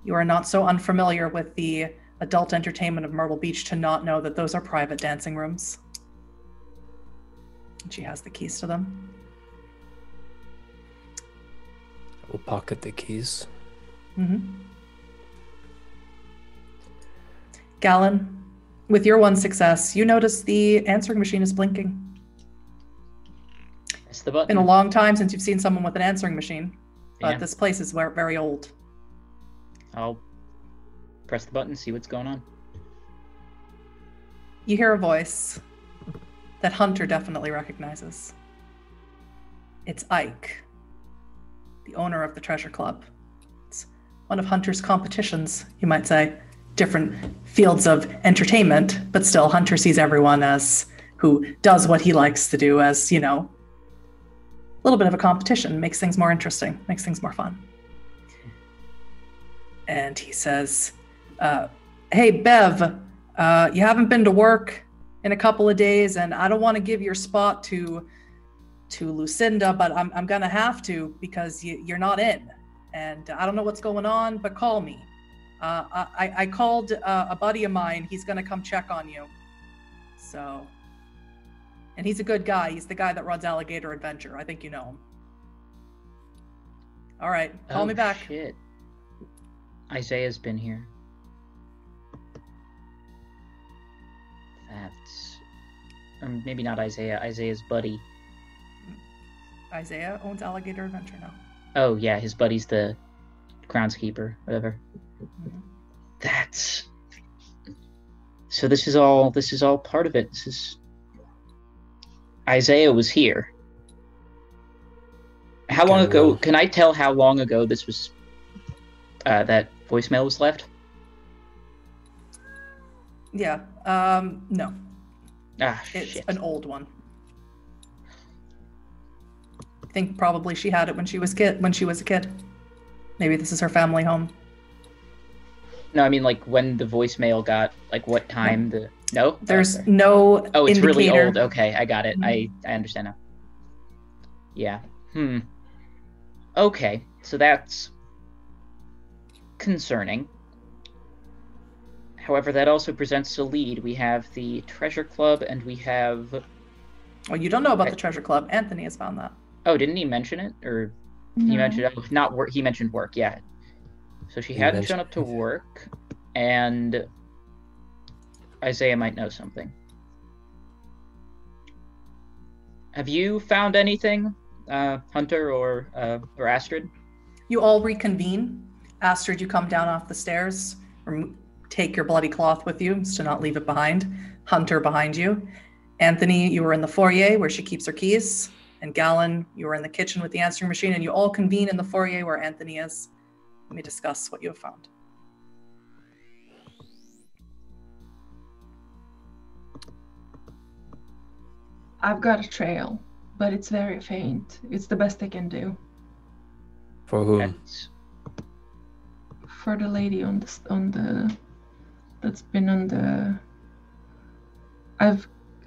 You are not so unfamiliar with the adult entertainment of Myrtle Beach to not know that those are private dancing rooms. And she has the keys to them. We'll pocket the keys. Mm-hmm. Gallon, with your 1 success, you notice the answering machine is blinking. That's the button. Been a long time since you've seen someone with an answering machine, but Yeah. this place is very old. I'll press the button, see what's going on. You hear a voice that Hunter definitely recognizes. It's Ike, the owner of the Treasure Club. It's one of Hunter's competitions, you might say. Different fields of entertainment, but still Hunter sees everyone as who does what he likes to do as, you know, a little bit of a competition, makes things more interesting, makes things more fun. And he says, hey, Bev, you haven't been to work in a couple of days, and I don't want to give your spot to Lucinda, but I'm going to have to because you're not in. And I don't know what's going on, but call me. I called a buddy of mine. He's going to come check on you. So, and he's a good guy. He's the guy that runs Alligator Adventure. I think you know him. All right, call me back. Shit. Isaiah's been here. That's... maybe not Isaiah. Isaiah's buddy. Isaiah owns Alligator Adventure now. Oh, yeah, his buddy's the groundskeeper, whatever. Mhm. That's... So this is all part of it. This is... Isaiah was here. How long Okay, ago... well- Can I tell how long ago this was... that voicemail was left? Yeah. No, Ah, it's shit. an old one. I think probably she had it when she was a kid. Maybe this is her family home. No, I mean, like, when the voicemail got, like, what time the... No? There's Okay. no Oh, it's really indicator. old. Okay, I got it. Mhm. I understand now. Yeah. Okay, so that's concerning. However, that also presents a lead. We have the Treasure Club, and we have... Oh, you don't know about the Treasure Club. Anthony has found that. Oh, didn't he mention it? Or he mentioned... Oh, not work. He mentioned work, yeah. So she hadn't shown up to work, and Isaiah might know something. Have you found anything, Hunter or Astrid? You all reconvene. Astrid, you come down off the stairs. Take your bloody cloth with you to not leave it behind. Hunter behind you. Anthony, you were in the foyer where she keeps her keys. And Gallon, you were in the kitchen with the answering machine, and you all convene in the foyer where Anthony is. Let me discuss what you have found. I've got a trail, but it's very faint. It's the best I can do. For whom? For the lady on the that's been on the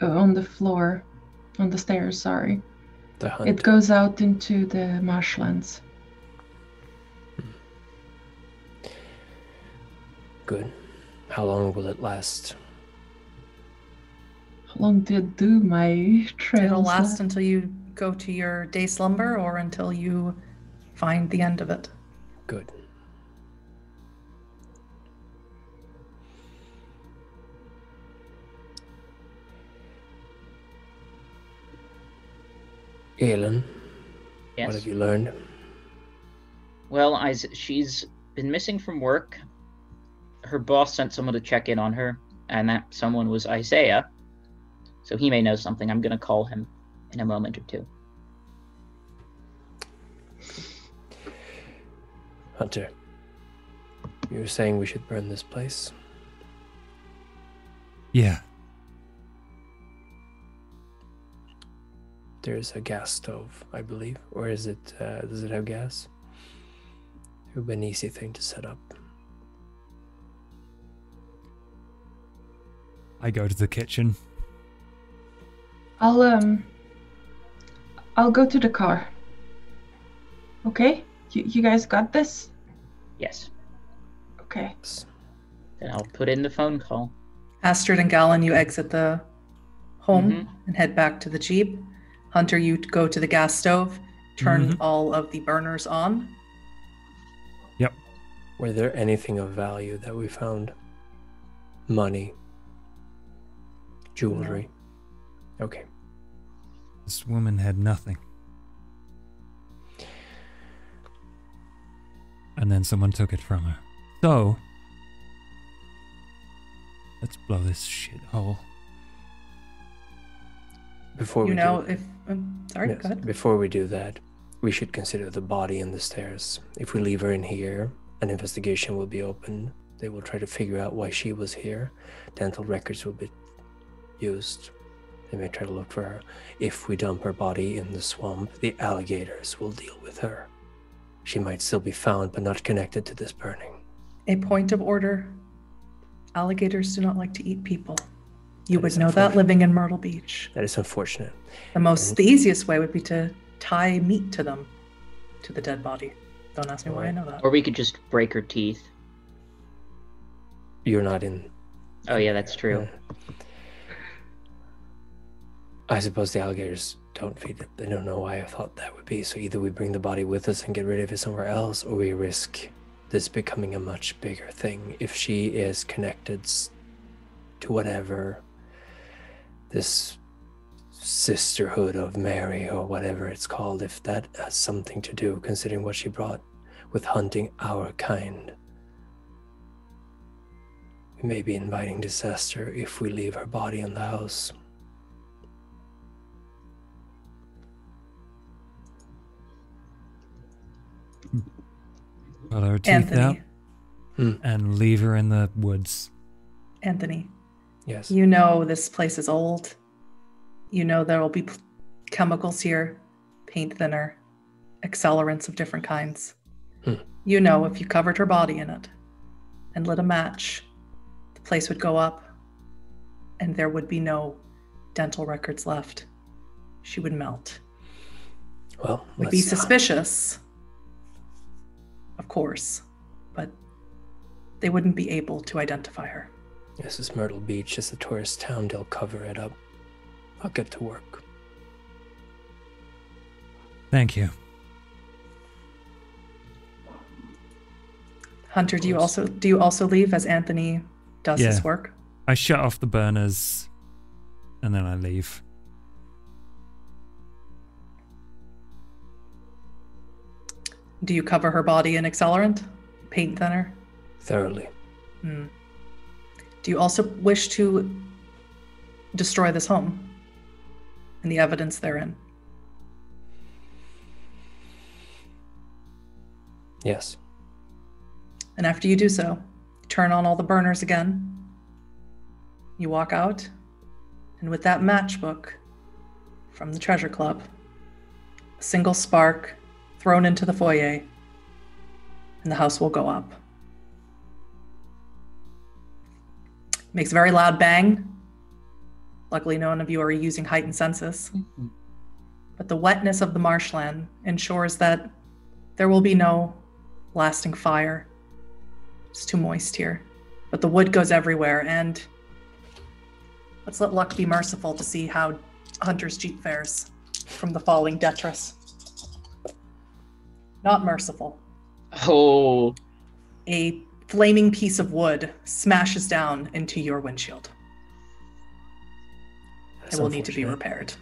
on the floor, on the stairs. Sorry. The hunt. It goes out into the marshlands. Good. How long will it last? How long did do my trails? It'll last until you go to your day slumber or until you find the end of it. Good. Aelin, Yes. what have you learned? Well, she's been missing from work. Her boss sent someone to check in on her, and that someone was Isaiah. So he may know something. I'm going to call him in a moment or two. Hunter, you were saying we should burn this place? Yeah. There's a gas stove, I believe. Or is it, does it have gas? It would be an easy thing to set up. I go to the kitchen. I'll go to the car. Okay? You guys got this? Yes. Okay. Then I'll put in the phone call. Astrid and Gallon, you exit the home and head back to the Jeep. Hunter, you go to the gas stove, turn all of the burners on. Yep. Were there anything of value that we found? Money? Jewelry? No. Okay. This woman had nothing. And then someone took it from her. So, let's blow this shithole. Before You we know, do, if... sorry, yes, go ahead. before we do that, we should consider the body in the stairs. If we leave her in here, an investigation will be opened. They will try to figure out why she was here. Dental records will be used. They may try to look for her. If we dump her body in the swamp, the alligators will deal with her. She might still be found, but not connected to this burning. A point of order. Alligators do not like to eat people. You That would is know that living in Myrtle Beach. That is unfortunate. The easiest way would be to tie meat to them, to the dead body. Don't ask me why I know that. Or we could just break her teeth. You're not in... Oh yeah, that's true. I suppose the alligators don't feed it. They don't know why I thought that would be. So either we bring the body with us and get rid of it somewhere else, or we risk this becoming a much bigger thing. If she is connected to whatever, this sisterhood of Mary or whatever it's called, if that has something to do, considering what she brought with hunting our kind, we may be inviting disaster if we leave her body in the house. Cut her teeth Anthony. out and leave her in the woods. Anthony, Yes. you know this place is old. You know there will be chemicals here, paint thinner, accelerants of different kinds. You know if you covered her body in it, and lit a match, the place would go up and there would be no dental records left. She would melt. Well, Would be suspicious, of course, but they wouldn't be able to identify her. This is Myrtle Beach. It's a tourist town. They'll cover it up. I'll get to work. Thank you. Hunter, do you also leave as Anthony does his work? I shut off the burners and then I leave. Do you cover her body in accelerant? Paint thinner? Thoroughly. Do you also wish to destroy this home and the evidence therein? Yes. And after you do so, turn on all the burners again. You walk out, and with that matchbook from the Treasure Club, a single spark thrown into the foyer, and the house will go up. Makes a very loud bang. Luckily, none of you are using heightened senses. But the wetness of the marshland ensures that there will be no lasting fire. It's too moist here. But the wood goes everywhere, and let's let luck be merciful to see how Hunter's Jeep fares from the falling detritus. Not merciful. Oh. A flaming piece of wood smashes down into your windshield. It will need to be repaired.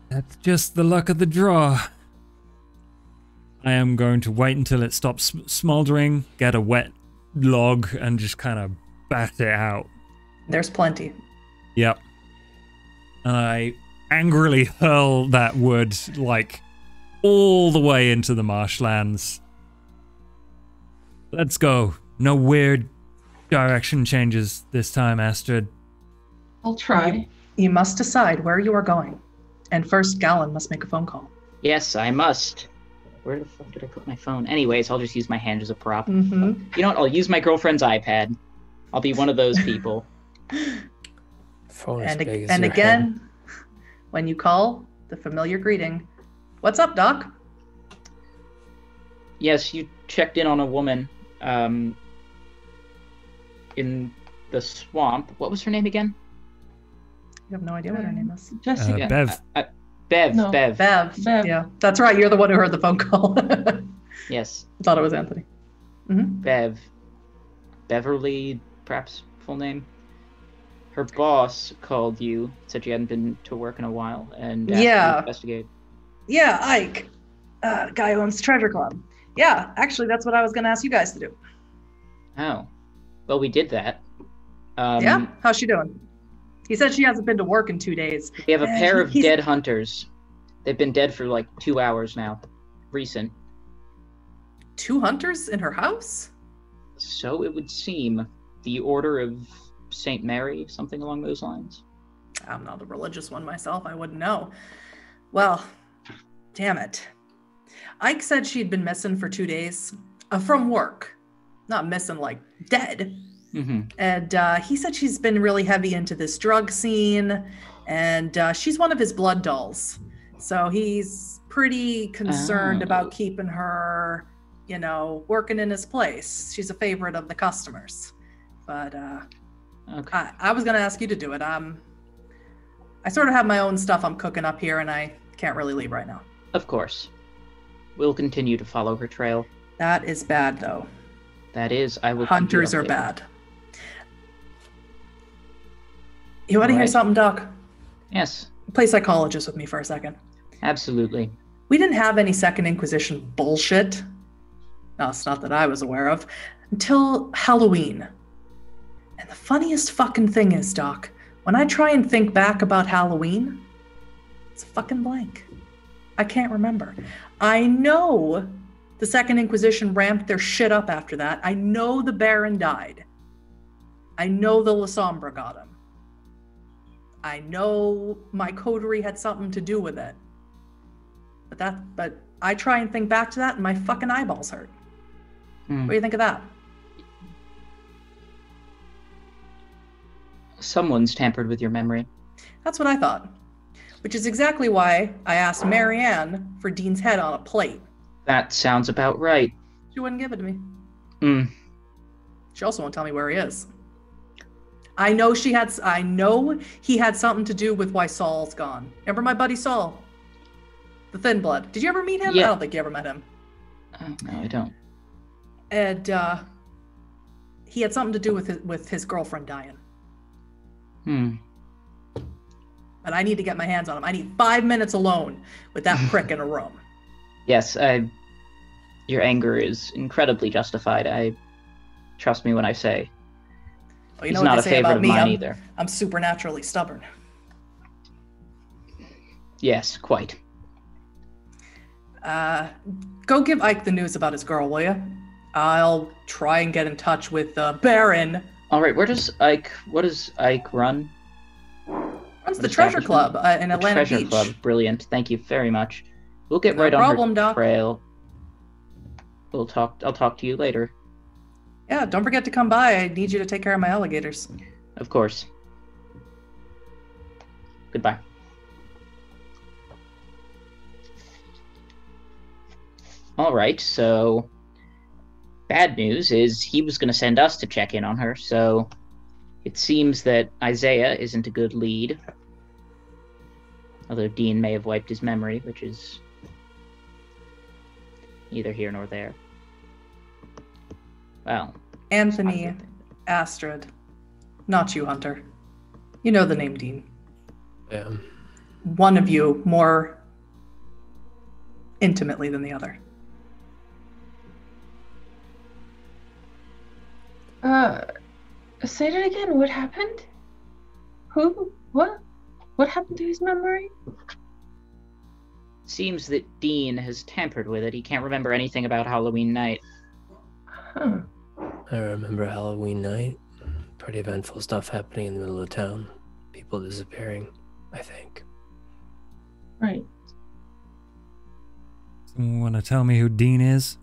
That's just the luck of the draw. I am going to wait until it stops smoldering, get a wet log, and just kind of bat it out. There's plenty. Yep. And I angrily hurl that wood, like, all the way into the marshlands. Let's go. No weird direction changes this time, Astrid. I'll try. You must decide where you are going. And first, Gallon must make a phone call. Yes, I must. Where the fuck did I put my phone? Anyways, I'll just use my hand as a prop. Mm-hmm. You know what? I'll use my girlfriend's iPad. I'll be one of those people. Phone And, as big as and your again, head. when you call, the familiar greeting. What's up, Doc? Yes, you checked in on a woman in the swamp. What was her name again? You have no idea what her name is. Jessica. Bev. Bev. No. Bev. Bev. Bev. Yeah, that's right. You're the one who heard the phone call. Yes. Thought it was Anthony. Mm-hmm. Bev. Beverly, perhaps full name. Her boss called you, said you hadn't been to work in a while, and asked you to investigate. Yeah, Ike. Guy who owns Treasure Club. Yeah, actually, that's what I was going to ask you guys to do. Oh. Well, we did that. Yeah? How's she doing? He said she hasn't been to work in 2 days. We have a pair of dead hunters. They've been dead for like 2 hours now. Recent. 2 hunters in her house? So it would seem. The Order of St. Mary, something along those lines. I'm not a religious one myself. I wouldn't know. Well, damn it. Ike said she'd been missing for 2 days from work. Not missing, like dead. Mm-hmm. And he said she's been really heavy into this drug scene, and she's one of his blood dolls. So he's pretty concerned about keeping her, you know, working in his place. She's a favorite of the customers. But Okay. I was going to ask you to do it. I sort of have my own stuff I'm cooking up here, and I can't really leave right now. Of course. We'll continue to follow her trail. That is bad, though. That is, I will. Hunters are bad. You want to hear something, Doc? Yes. Play psychologist with me for a second. Absolutely. We didn't have any Second Inquisition bullshit. No, it's not that I was aware of. Until Halloween. And the funniest fucking thing is, Doc, when I try and think back about Halloween, it's a fucking blank. I can't remember. I know the Second Inquisition ramped their shit up after that. I know the Baron died. I know the La Sombra got him. I know my coterie had something to do with it. But I try and think back to that and my fucking eyeballs hurt. What do you think of that? Someone's tampered with your memory. That's what I thought. Which is exactly why I asked Marianne for Dean's head on a plate. That sounds about right. She wouldn't give it to me. She also won't tell me where he is. I know he had something to do with why Saul's gone. Remember my buddy Saul? The Thin Blood. Did you ever meet him? Yeah. I don't think you ever met him. No, I don't. And he had something to do with his girlfriend dying. But I need to get my hands on him. I need 5 minutes alone with that prick in a room. Yes, your anger is incredibly justified. Trust me when I say. Well, you know he's what not they a say favorite about of me? mine either. I'm supernaturally stubborn. Yes, quite. Go give Ike the news about his girl, will you? I'll try and get in touch with Baron. All right, what does Ike run? Runs the Treasure Club in Atlantic Treasure Beach. Club, brilliant. Thank you very much. We'll get No right problem, on her Doc. trail. I'll talk to you later. Yeah, don't forget to come by. I need you to take care of my alligators. Of course. Goodbye. All right, so bad news is he was going to send us to check in on her, so it seems that Isaiah isn't a good lead. Although Dean may have wiped his memory, which is neither here nor there. Well, Anthony, Astrid, not you, Hunter. You know the name Dean. Yeah. One of you more intimately than the other. Say that again. What happened? Who? What? What happened to his memory? seems that Dean has tampered with it. He can't remember anything about Halloween night. Huh. I remember Halloween night. Pretty eventful stuff happening in the middle of town. People disappearing, I think. Right. Someone want to tell me who Dean is?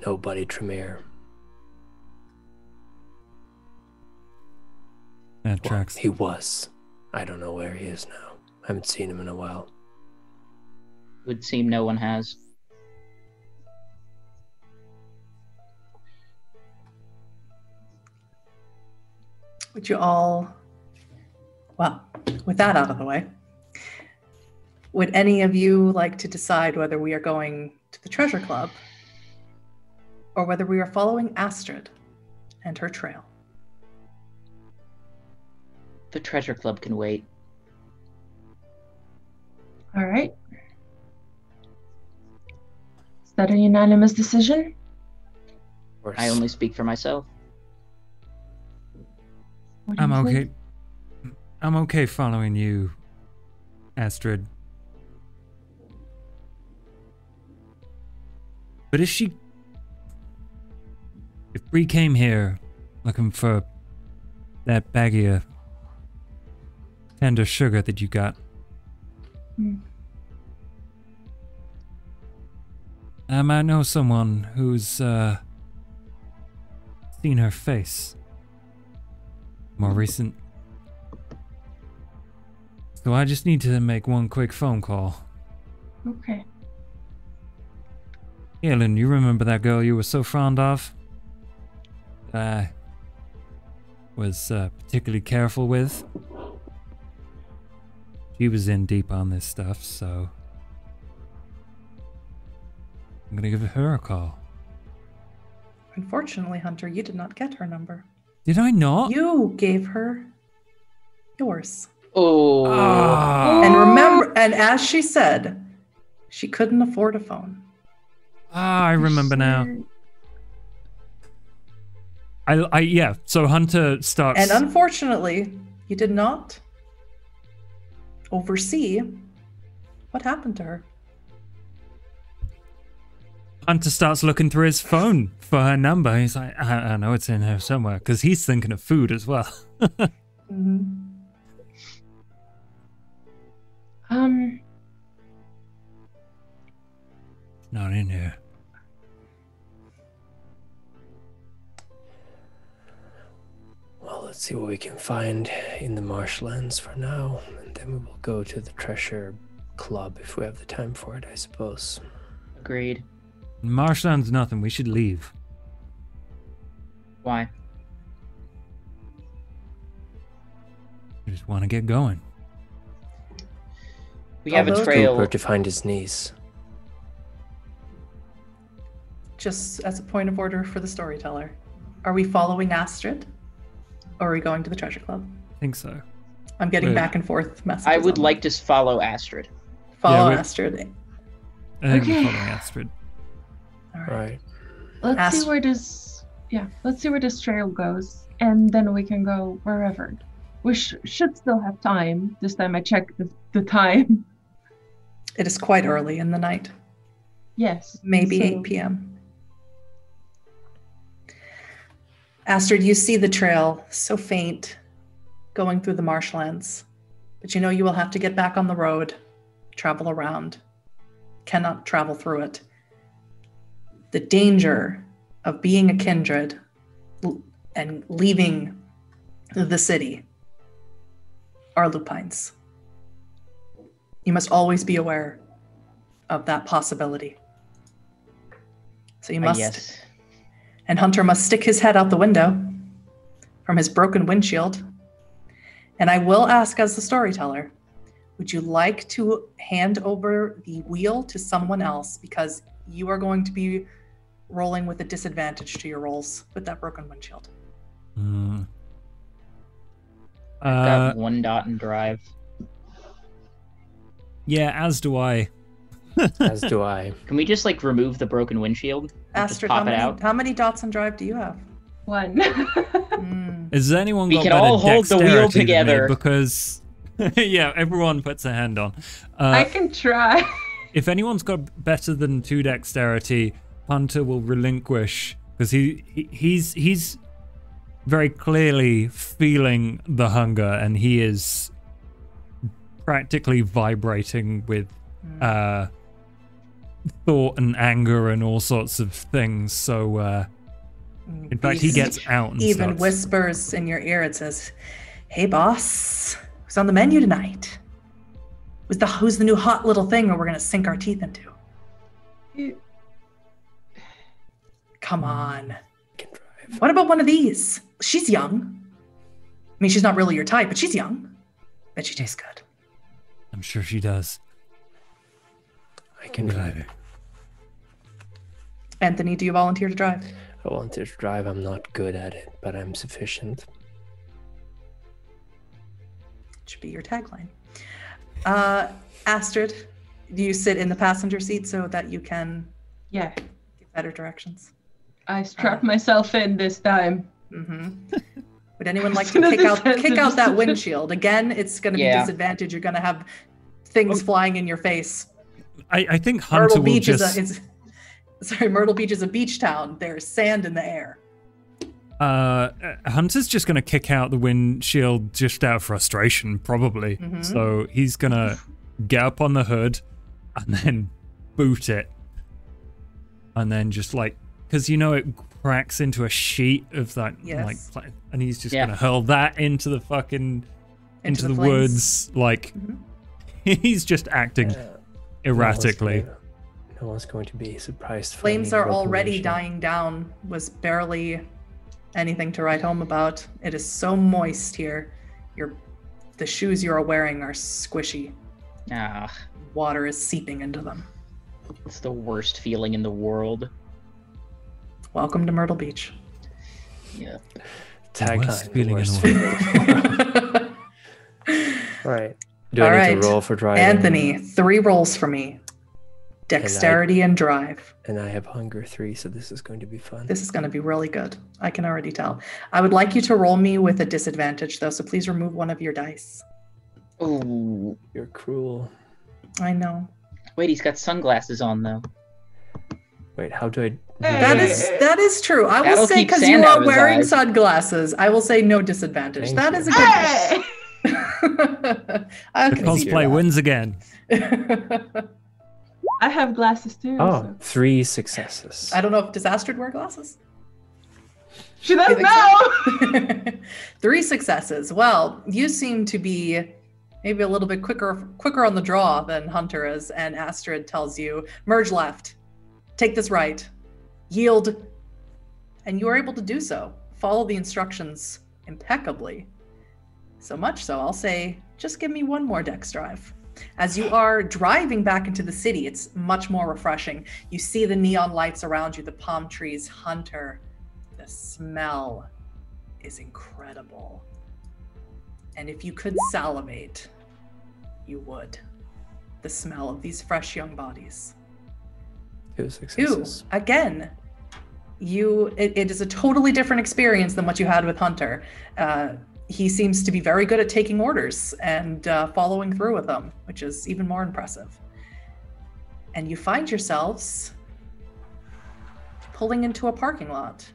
Nobody, Tremere. That Well, tracks. he was. I don't know where he is now. I haven't seen him in a while. Would seem no one has. Would you all, well, with that out of the way, would any of you like to decide whether we are going to the Treasure Club or whether we are following Astrid and her trail? The Treasure Club can wait. All right. Is that a unanimous decision? Of course. I only speak for myself. What do I'm you okay. think? I'm okay following you, Astrid. But if Bree came here looking for that baggie of tender sugar that you got, I might know someone who's seen her face. More recent. So I just need to make one quick phone call. Okay. Galen, you remember that girl you were so fond of? That I was particularly careful with? She was in deep on this stuff, so I'm gonna give her a call. Unfortunately, Hunter, you did not get her number. Did I not? You gave her yours. Oh. Ah. And remember, and as she said, she couldn't afford a phone. I remember now. Yeah, so Hunter starts... And unfortunately, you did not oversee what happened to her. Hunter starts looking through his phone for her number. He's like, I know it's in here somewhere, because he's thinking of food as well. Mm-hmm. Not in here. Well, let's see what we can find in the marshlands for now, and then we will go to the treasure club if we have the time for it, I suppose. Agreed. Marshland's nothing. We should leave. Why? I just want to get going. We have a Although- trail. Cooper to find his niece. Just as a point of order for the storyteller, are we following Astrid? Or are we going to the treasure club? I think so. I'm getting Wait. back and forth messages. I would on like to follow Astrid. follow Yeah, Astrid. I think Okay. we're following Astrid. All right. Right. Let's Ask- see where this. Yeah, let's see where this trail goes, and then we can go wherever. We should still have time. This time I checked the time. It is quite early in the night, Yes. maybe so- 8 p.m. Astrid, you see the trail, so faint, going through the marshlands. But you know you will have to get back on the road, travel around. Cannot travel through it. The danger of being a kindred and leaving the city are lupines. You must always be aware of that possibility. So you must, Yes. and Hunter must stick his head out the window from his broken windshield. And I will ask as the storyteller, would you like to hand over the wheel to someone else, because you are going to be rolling with a disadvantage to your rolls with that broken windshield. Mm. I've got 1 dot in drive. Yeah, as do I. As do I. Can we just like remove the broken windshield? And just Astrid, pop it out? how many dots on drive do you have? 1. Mm. Has anyone We got can better all hold the wheel dexterity than me? together. Because yeah, everyone puts a hand on. I can try. If anyone's got better than 2 dexterity, Hunter will relinquish, because he's very clearly feeling the hunger, and he is practically vibrating with thought and anger and all sorts of things. So in fact, he gets out and even starts. whispers in your ear. It says, "Hey, boss, who's on the menu tonight? Who's the new hot little thing we're gonna sink our teeth into? Come on. Can drive. What about one of these? She's young. I mean, she's not really your type, but she's young. Bet she tastes good." I'm sure she does. I can drive. Anthony, do you volunteer to drive? I want to drive. I'm not good at it, but I'm sufficient. Should be your tagline. Astrid, do you sit in the passenger seat so that you can Yeah, give better directions? I strapped myself in this time. Mm-hmm. Would anyone like to Soon as kick it out says that disadvantage. windshield? Again, it's going to be Yeah. disadvantage. You're going to have things flying in your face. I think Hunter Myrtle will Beach just... Myrtle Beach is a beach town. There's sand in the air. Hunter's just gonna kick out the windshield just out of frustration, probably. Mhm. So he's gonna get up on the hood and then boot it, and then just like, because you know it cracks into a sheet of that, Yes. like, and he's just Yeah. gonna hurl that into the fucking into the flames. woods. Like Mhm. he's just acting erratically. No one's going to be surprised. Flames finding are broken already windshield. dying down. Was barely anything to write home about. It is so moist here. The shoes you are wearing are squishy. Ah, Water is seeping into them. it's the worst feeling in the world. Welcome to Myrtle Beach. Yeah. The worst Tagline. feeling in worst the feeling. Right. Do All I need right. to roll for driving? Anthony, 3 rolls for me. Dexterity and drive. And I have hunger 3, so this is going to be fun. This is going to be really good. I can already tell. I would like you to roll me with a disadvantage, though, so please remove one of your dice. Ooh. You're cruel. I know. Wait, he's got sunglasses on though. Wait, how do I? do That is true. I will That'll say, keep because sand you out are of his wearing eyes. sunglasses, I will say no disadvantage. Thank That you. is a good Hey! I The can see cosplay that. wins again. I have glasses too. Oh, So. 3 successes. I don't know if does Astrid wear glasses? She doesn't know! 3 successes. Well, you seem to be maybe a little bit quicker on the draw than Hunter is, and Astrid tells you, merge left, take this right, yield, and you are able to do so. Follow the instructions impeccably. So much so, I'll say, just give me one more dex drive. As you are driving back into the city, it's much more refreshing. You see the neon lights around you, the palm trees. Hunter, the smell is incredible. And if you could salivate, you would. The smell of these fresh young bodies. 2 successes. Again, it is a totally different experience than what you had with Hunter. He seems to be very good at taking orders and following through with them, which is even more impressive. And you find yourselves pulling into a parking lot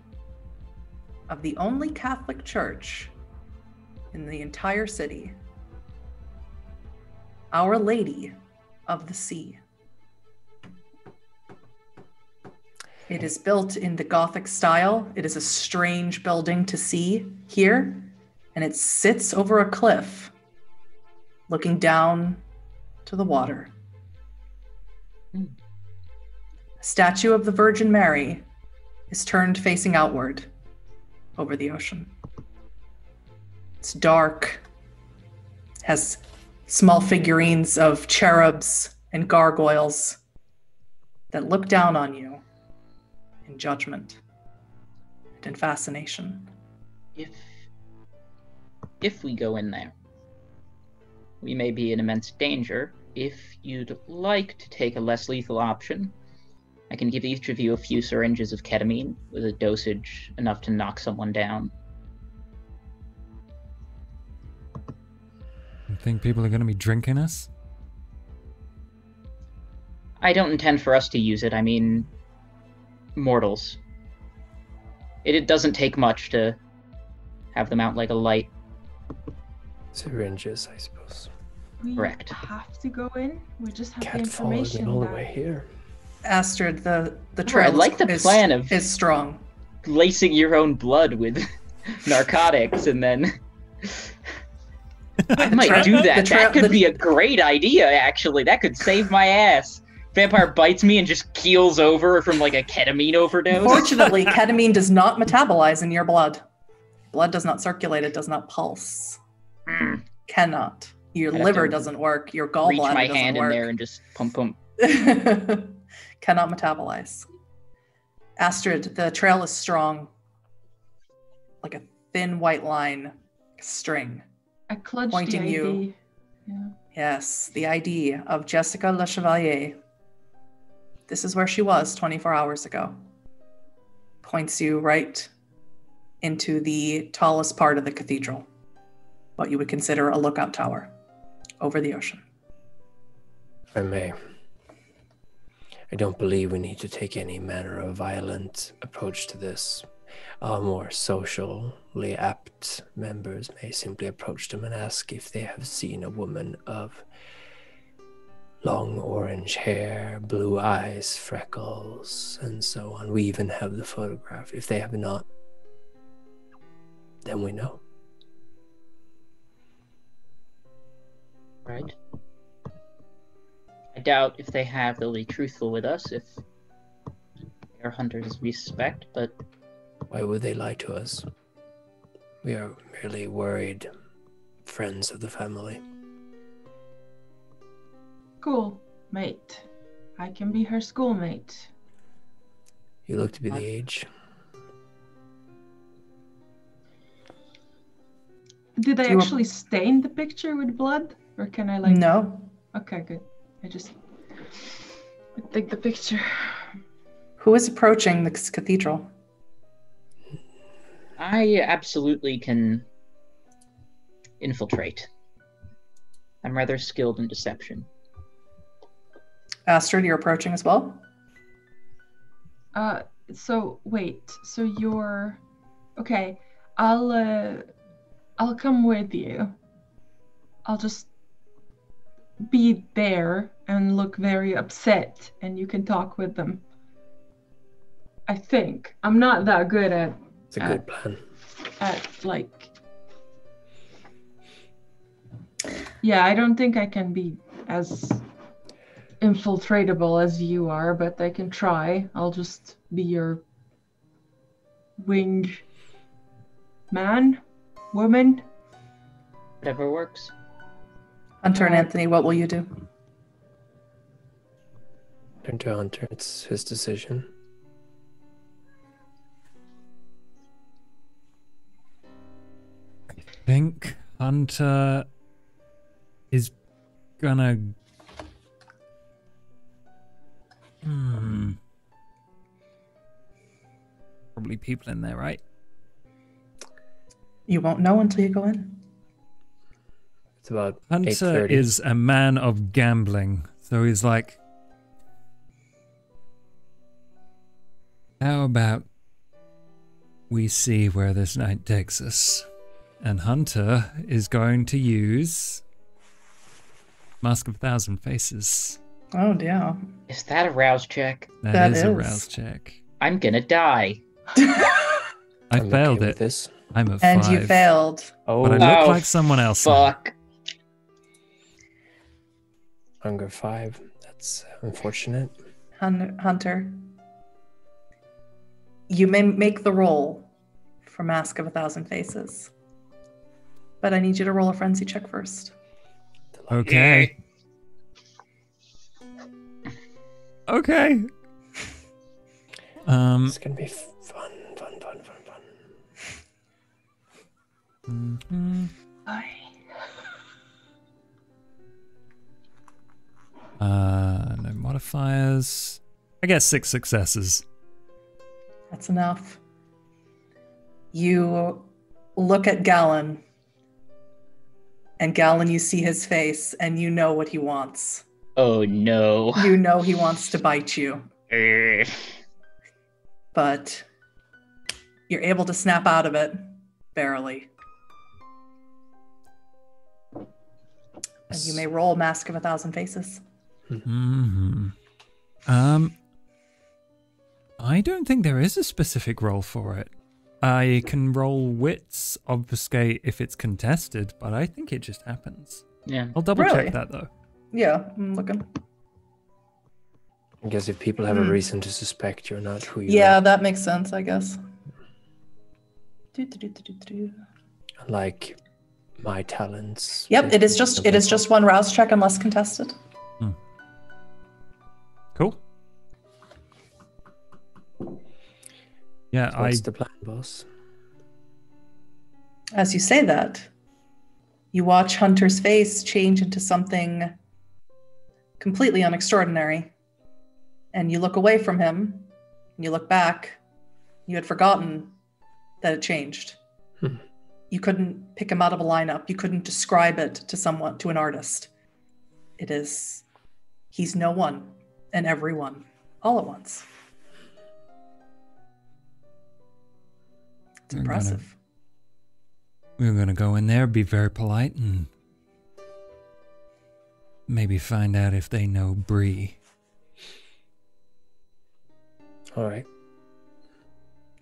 of the only Catholic church in the entire city, Our Lady of the Sea. It is built in the Gothic style. It is a strange building to see here, and it sits over a cliff, looking down to the water. A statue of the Virgin Mary is turned facing outward over the ocean. It's dark, has small figurines of cherubs and gargoyles that look down on you in judgment and in fascination. If we go in there, we may be in immense danger. If you'd like to take a less lethal option, I can give each of you a few syringes of ketamine with a dosage enough to knock someone down. You think people are going to be drinking us? I don't intend for us to use it. I mean, mortals. It doesn't take much to have them out like a light. Syringes, I suppose. We Correct. have to go in. We just have the Cat followed information me all the that- way here. Astrid, the I trail like the plan of is strong. lacing your own blood with narcotics and then... I might do that. That could be a great idea, actually. That could save my ass. Vampire bites me and just keels over from like a ketamine overdose. Fortunately, ketamine does not metabolize in your blood. Blood does not circulate, it does not pulse. Cannot. Your I'd have liver to doesn't work, your Reach gallbladder my doesn't hand in work. there and just pump pump. Cannot metabolize. Astrid, the trail is strong. Like a thin white line, a string. I clutched Pointing the ID. you. Yeah. Yes, the ID of Jessica Le Chevalier. This is where she was 24 hours ago. Points you right into the tallest part of the cathedral. What you would consider a lookout tower over the ocean. If I may. I don't believe we need to take any manner of violent approach to this. Our more socially apt members may simply approach them and ask if they have seen a woman of long orange hair, blue eyes, freckles, and so on. We even have the photograph. If they have not, then we know. Right. I doubt if they have, they'll be truthful with us if they're hunters we suspect, but... Why would they lie to us? We are merely worried friends of the family. Cool, mate. I can be her schoolmate. You look to be the age. Did I Do you- actually stain the picture with blood? Or can I like... No. Okay, good. I take the picture. Who is approaching this cathedral? I absolutely can infiltrate. I'm rather skilled in deception. Astrid, you're approaching as well? So wait, so you're... Okay, I'll come with you. I'll just be there and look very upset, and you can talk with them. I think. I'm not that good at... It's a good plan. Yeah, I don't think I can be as infiltratable as you are, but I can try. I'll just be your wing man, woman. Whatever works. Hunter and Anthony, what will you do? Turn to Hunter. It's his decision. I think Hunter is gonna... Probably people in there, right? You won't know until you go in. It's about Hunter 8:30. is a man of gambling, so he's like, how about we see where this night takes us? And Hunter is going to use Mask of 1,000 Faces. Oh, dear. Is that a rouse check? That That is a is. rouse check. I'm gonna die. I I'm failed okay with it. this. I'm a 5. And you failed. Oh, But I look Oh, like someone else. now. Fuck. Hunger 5. That's unfortunate. Hunter, you may make the roll for Mask of 1,000 Faces, but I need you to roll a frenzy check first. Okay. Okay. It's gonna be fun. Mhm. No modifiers. I guess 6 successes. That's enough. You look at Gallon, and Gallon, you see his face, and you know what he wants. Oh no. You know he wants to bite you, but you're able to snap out of it, barely. And you may roll Mask of 1,000 Faces. Mm-hmm. I don't think there is a specific roll for it. I can roll wits, obfuscate if it's contested, but I think it just happens. Yeah. I'll double Really? check that though. Yeah, I'm looking. I guess if people have a reason to suspect you're not who you Yeah, are. that makes sense, I guess. Do. Like my talents. Yep, it is just one rouse check unless contested. Cool. Yeah, So what's the plan, boss? As you say that, you watch Hunter's face change into something completely unextraordinary. And you look away from him, and you look back. You had forgotten that it changed. You couldn't pick him out of a lineup. You couldn't describe it to an artist. He's no one and everyone, all at once. It's impressive. We're gonna go in there, be very polite, and maybe find out if they know Bree. All right.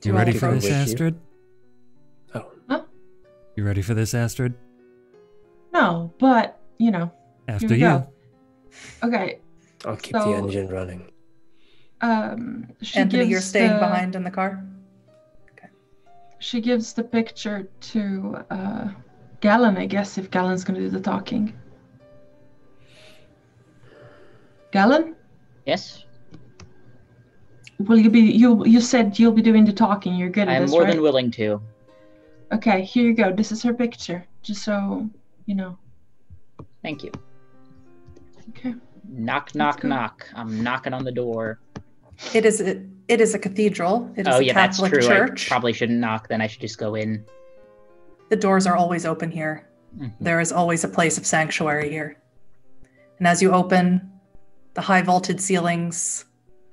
You Well, ready for approach. this, Astrid? Oh, You ready for this, Astrid? No, but, After we you. go. Okay. I'll keep So- the engine running. She Anthony, gives you're staying the- behind in the car? She gives the picture to Gallon, I guess, if Gallon's going to do the talking. Gallon? Yes? Will you be, you said you'll be doing the talking. You're good at I'm this, more right? than willing to. Okay, here you go. This is her picture, just so you know. Thank you. Okay. Knock, Let's knock, go. knock. I'm knocking on the door. It is a cathedral. It is Oh a yeah, Catholic that's true. church. I probably shouldn't knock. Then I should just go in. The doors are always open here. Mhm. There is always a place of sanctuary here. And as you open, the high vaulted ceilings,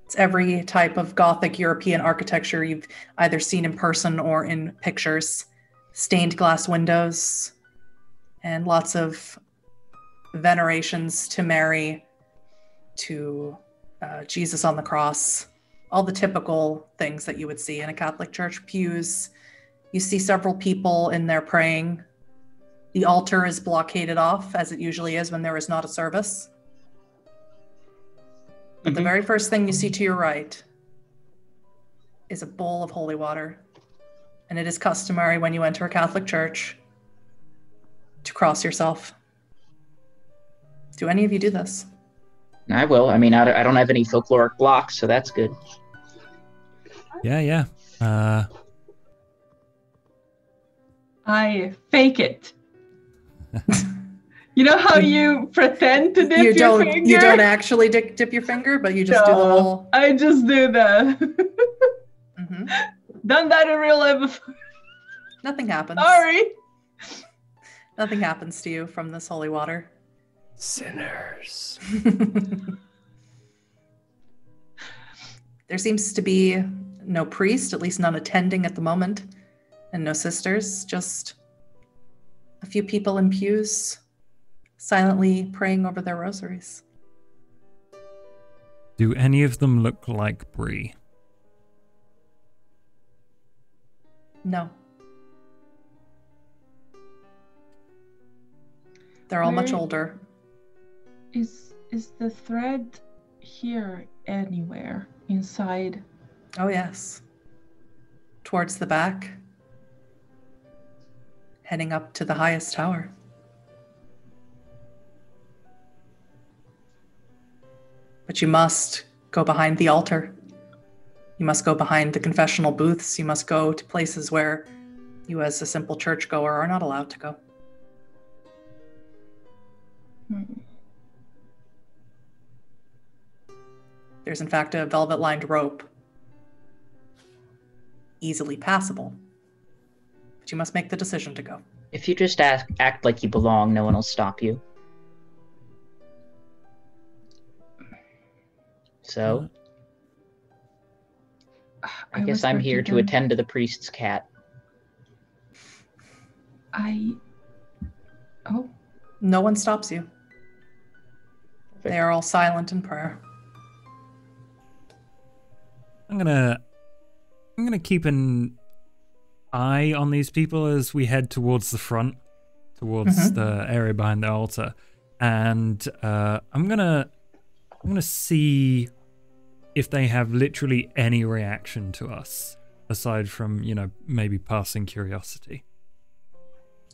it's every type of Gothic European architecture you've either seen in person or in pictures. Stained glass windows and lots of venerations to Mary, to Jesus on the cross, all the typical things that you would see in a Catholic church. Pews, you see several people in there praying. The altar is blockaded off, as it usually is when there is not a service. But the very first thing you see to your right is a bowl of holy water. And it is customary when you enter a Catholic church to cross yourself. Do any of you do this? I will. I mean, I don't have any folkloric blocks, so that's good. Yeah. I fake it. You know how you pretend to dip your finger? You don't actually dip your finger, but you just do the whole... I just do that. Done that in real life before. Nothing happens. Sorry. Nothing happens to you from this holy water. Sinners. There seems to be no priest, at least none attending at the moment, and no sisters, just a few people in pews silently praying over their rosaries. Do any of them look like Bree? No. They're all much older. Is the thread here anywhere inside? Oh, yes. Towards the back. Heading up to the highest tower. But you must go behind the altar. You must go behind the confessional booths. You must go to places where you as a simple churchgoer are not allowed to go. There's in fact a velvet-lined rope. Easily passable. But you must make the decision to go. If you just act like you belong, no one will stop you. So, I guess I'm here to attend to the priest's cat. No one stops you. They are all silent in prayer. I'm gonna keep an eye on these people as we head towards the front, towards the area behind the altar, and I'm gonna see if they have literally any reaction to us aside from, maybe passing curiosity.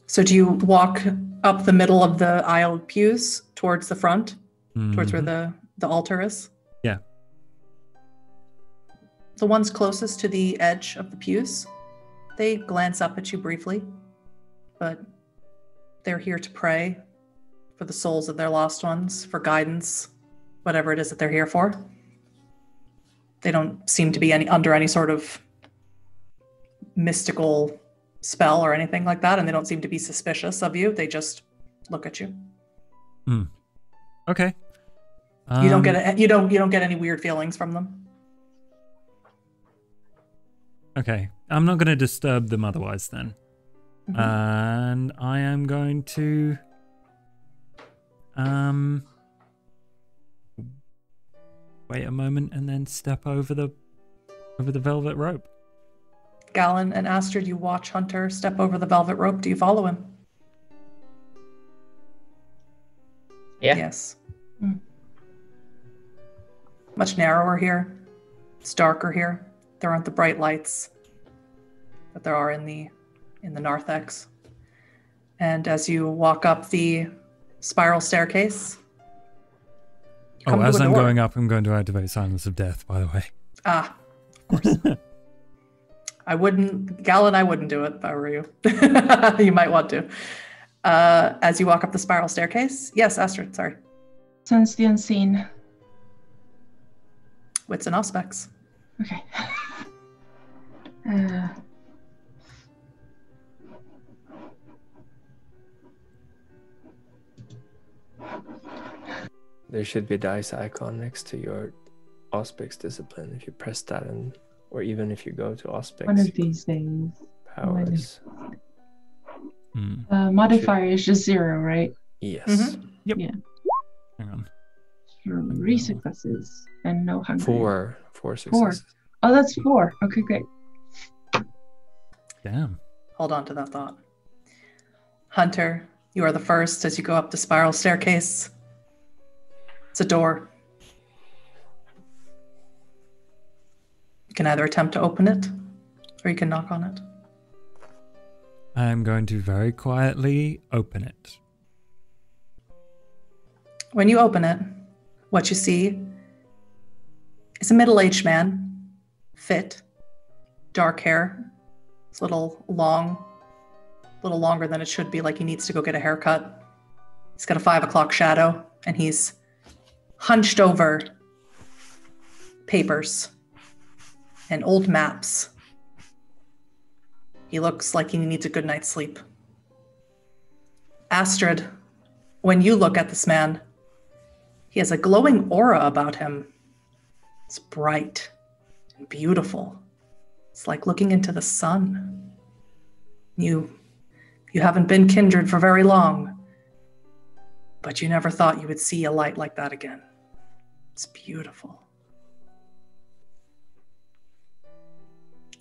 So do you walk up the middle of the aisle pews towards the front, towards where the altar is? Yeah. The ones closest to the edge of the pews, they glance up at you briefly, but they're here to pray for the souls of their lost ones, for guidance, whatever it is that they're here for. They don't seem to be under any sort of mystical spell or anything like that, and they don't seem to be suspicious of you. They just look at you. Okay. You don't get any weird feelings from them. Okay. I'm not going to disturb them otherwise then. And I am going to wait a moment and then step over the velvet rope. Galen and Astrid, you watch Hunter step over the velvet rope. Do you follow him? Yeah. Yes. Much narrower here. It's darker here. There aren't the bright lights that there are in the narthex. And as you walk up the spiral staircase... as I'm going up, I'm going to activate Silence of Death, by the way. Ah, of course. Galen, I wouldn't do it if I were you. You might want to. As you walk up the spiral staircase. Yes, Astrid, sorry. Sense the unseen. Wits and aspects. Okay. There should be a dice icon next to your Auspex discipline. If you press that, or even if you go to Auspex. One of these days. Powers. Modifier is just 0, right? Yes. Yep. Yeah. Hang on. 3 successes and no hungry. Four successes. Oh, that's 4. Okay, great. Damn. Hold on to that thought. Hunter, you are the first as you go up the spiral staircase. It's a door. You can either attempt to open it, or you can knock on it. I'm going to very quietly open it. When you open it, what you see is a middle-aged man, fit, dark hair. It's a little long, a little longer than it should be, like he needs to go get a haircut. He's got a 5 o'clock shadow, and he's hunched over papers and old maps. He looks like he needs a good night's sleep. Astrid, when you look at this man, he has a glowing aura about him. It's bright and beautiful. It's like looking into the sun. You haven't been kindred for very long, but you never thought you would see a light like that again. It's beautiful.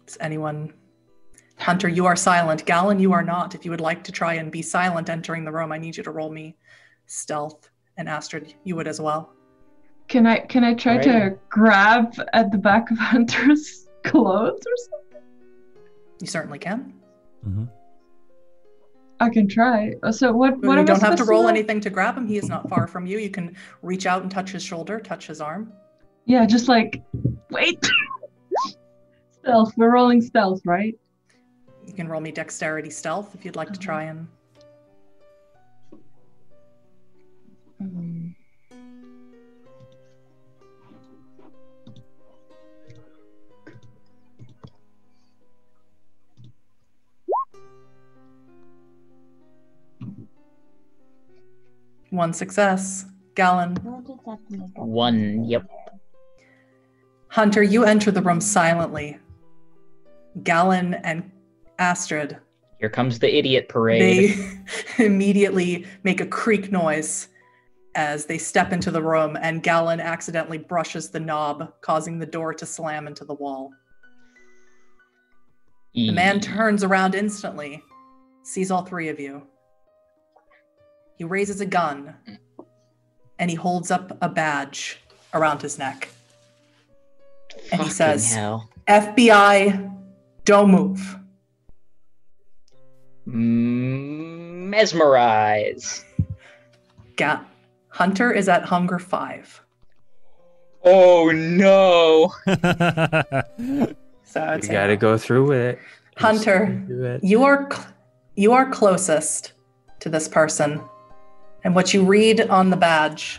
Does anyone... Hunter, you are silent. Galen, you are not. If you would like to try and be silent entering the room, I need you to roll me stealth. And Astrid, you would as well. Can I try to grab at the back of Hunter's clothes or something? You certainly can. Mm-hmm. I can try. So what You am I don't have to supposed roll do? anything to grab him. He is not far from you. You can reach out and touch his shoulder, touch his arm. Yeah, just like, wait. Stealth. We're rolling stealth, right? You can roll me dexterity stealth if you'd like to try and... Mm. One success. Galen. 1, yep. Hunter, you enter the room silently. Galen and Astrid, Here comes the idiot parade. they immediately make a creak noise as they step into the room, and Galen accidentally brushes the knob, causing the door to slam into the wall. The man turns around instantly, sees all three of you. He raises a gun, and he holds up a badge around his neck. And he says, hell. FBI, don't move. Mesmerize. Hunter is at hunger 5. Oh no. So You gotta go through with it. Hunter, you are closest to this person. And what you read on the badge,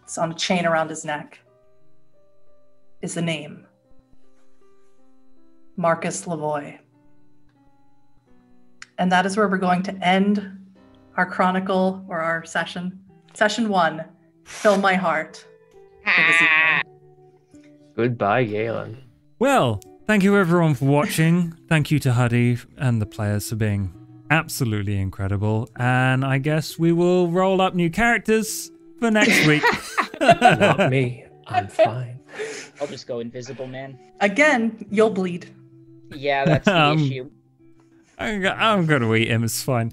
it's on a chain around his neck, is the name. Marcus Lavoie. And that is where we're going to end our chronicle, or our session. Session 1, Fill My Heart. For this evening. Goodbye, Galen. Well, thank you everyone for watching. Thank you to Huddy and the players for being absolutely incredible. And I guess we will roll up new characters for next week. Not me. I'm fine. I'll just go invisible, man. Again, you'll bleed. Yeah, that's the issue. I'm going to eat him. It's fine.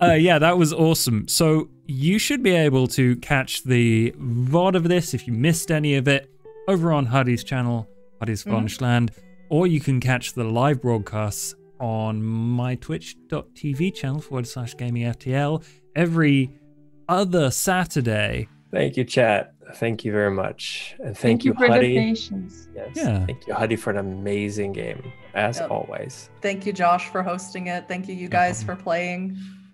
Yeah, that was awesome. So you should be able to catch the VOD of this if you missed any of it over on Huddy's channel, Huddyvonschland, or you can catch the live broadcasts on my twitch.tv channel /GamingFTL every other Saturday. Thank you, chat. Thank you very much. And Thank you for Huddy. the patience. Yes. Yeah. Thank you, Huddy, for an amazing game, as always. Thank you, Josh, for hosting it. Thank you, you guys, for playing.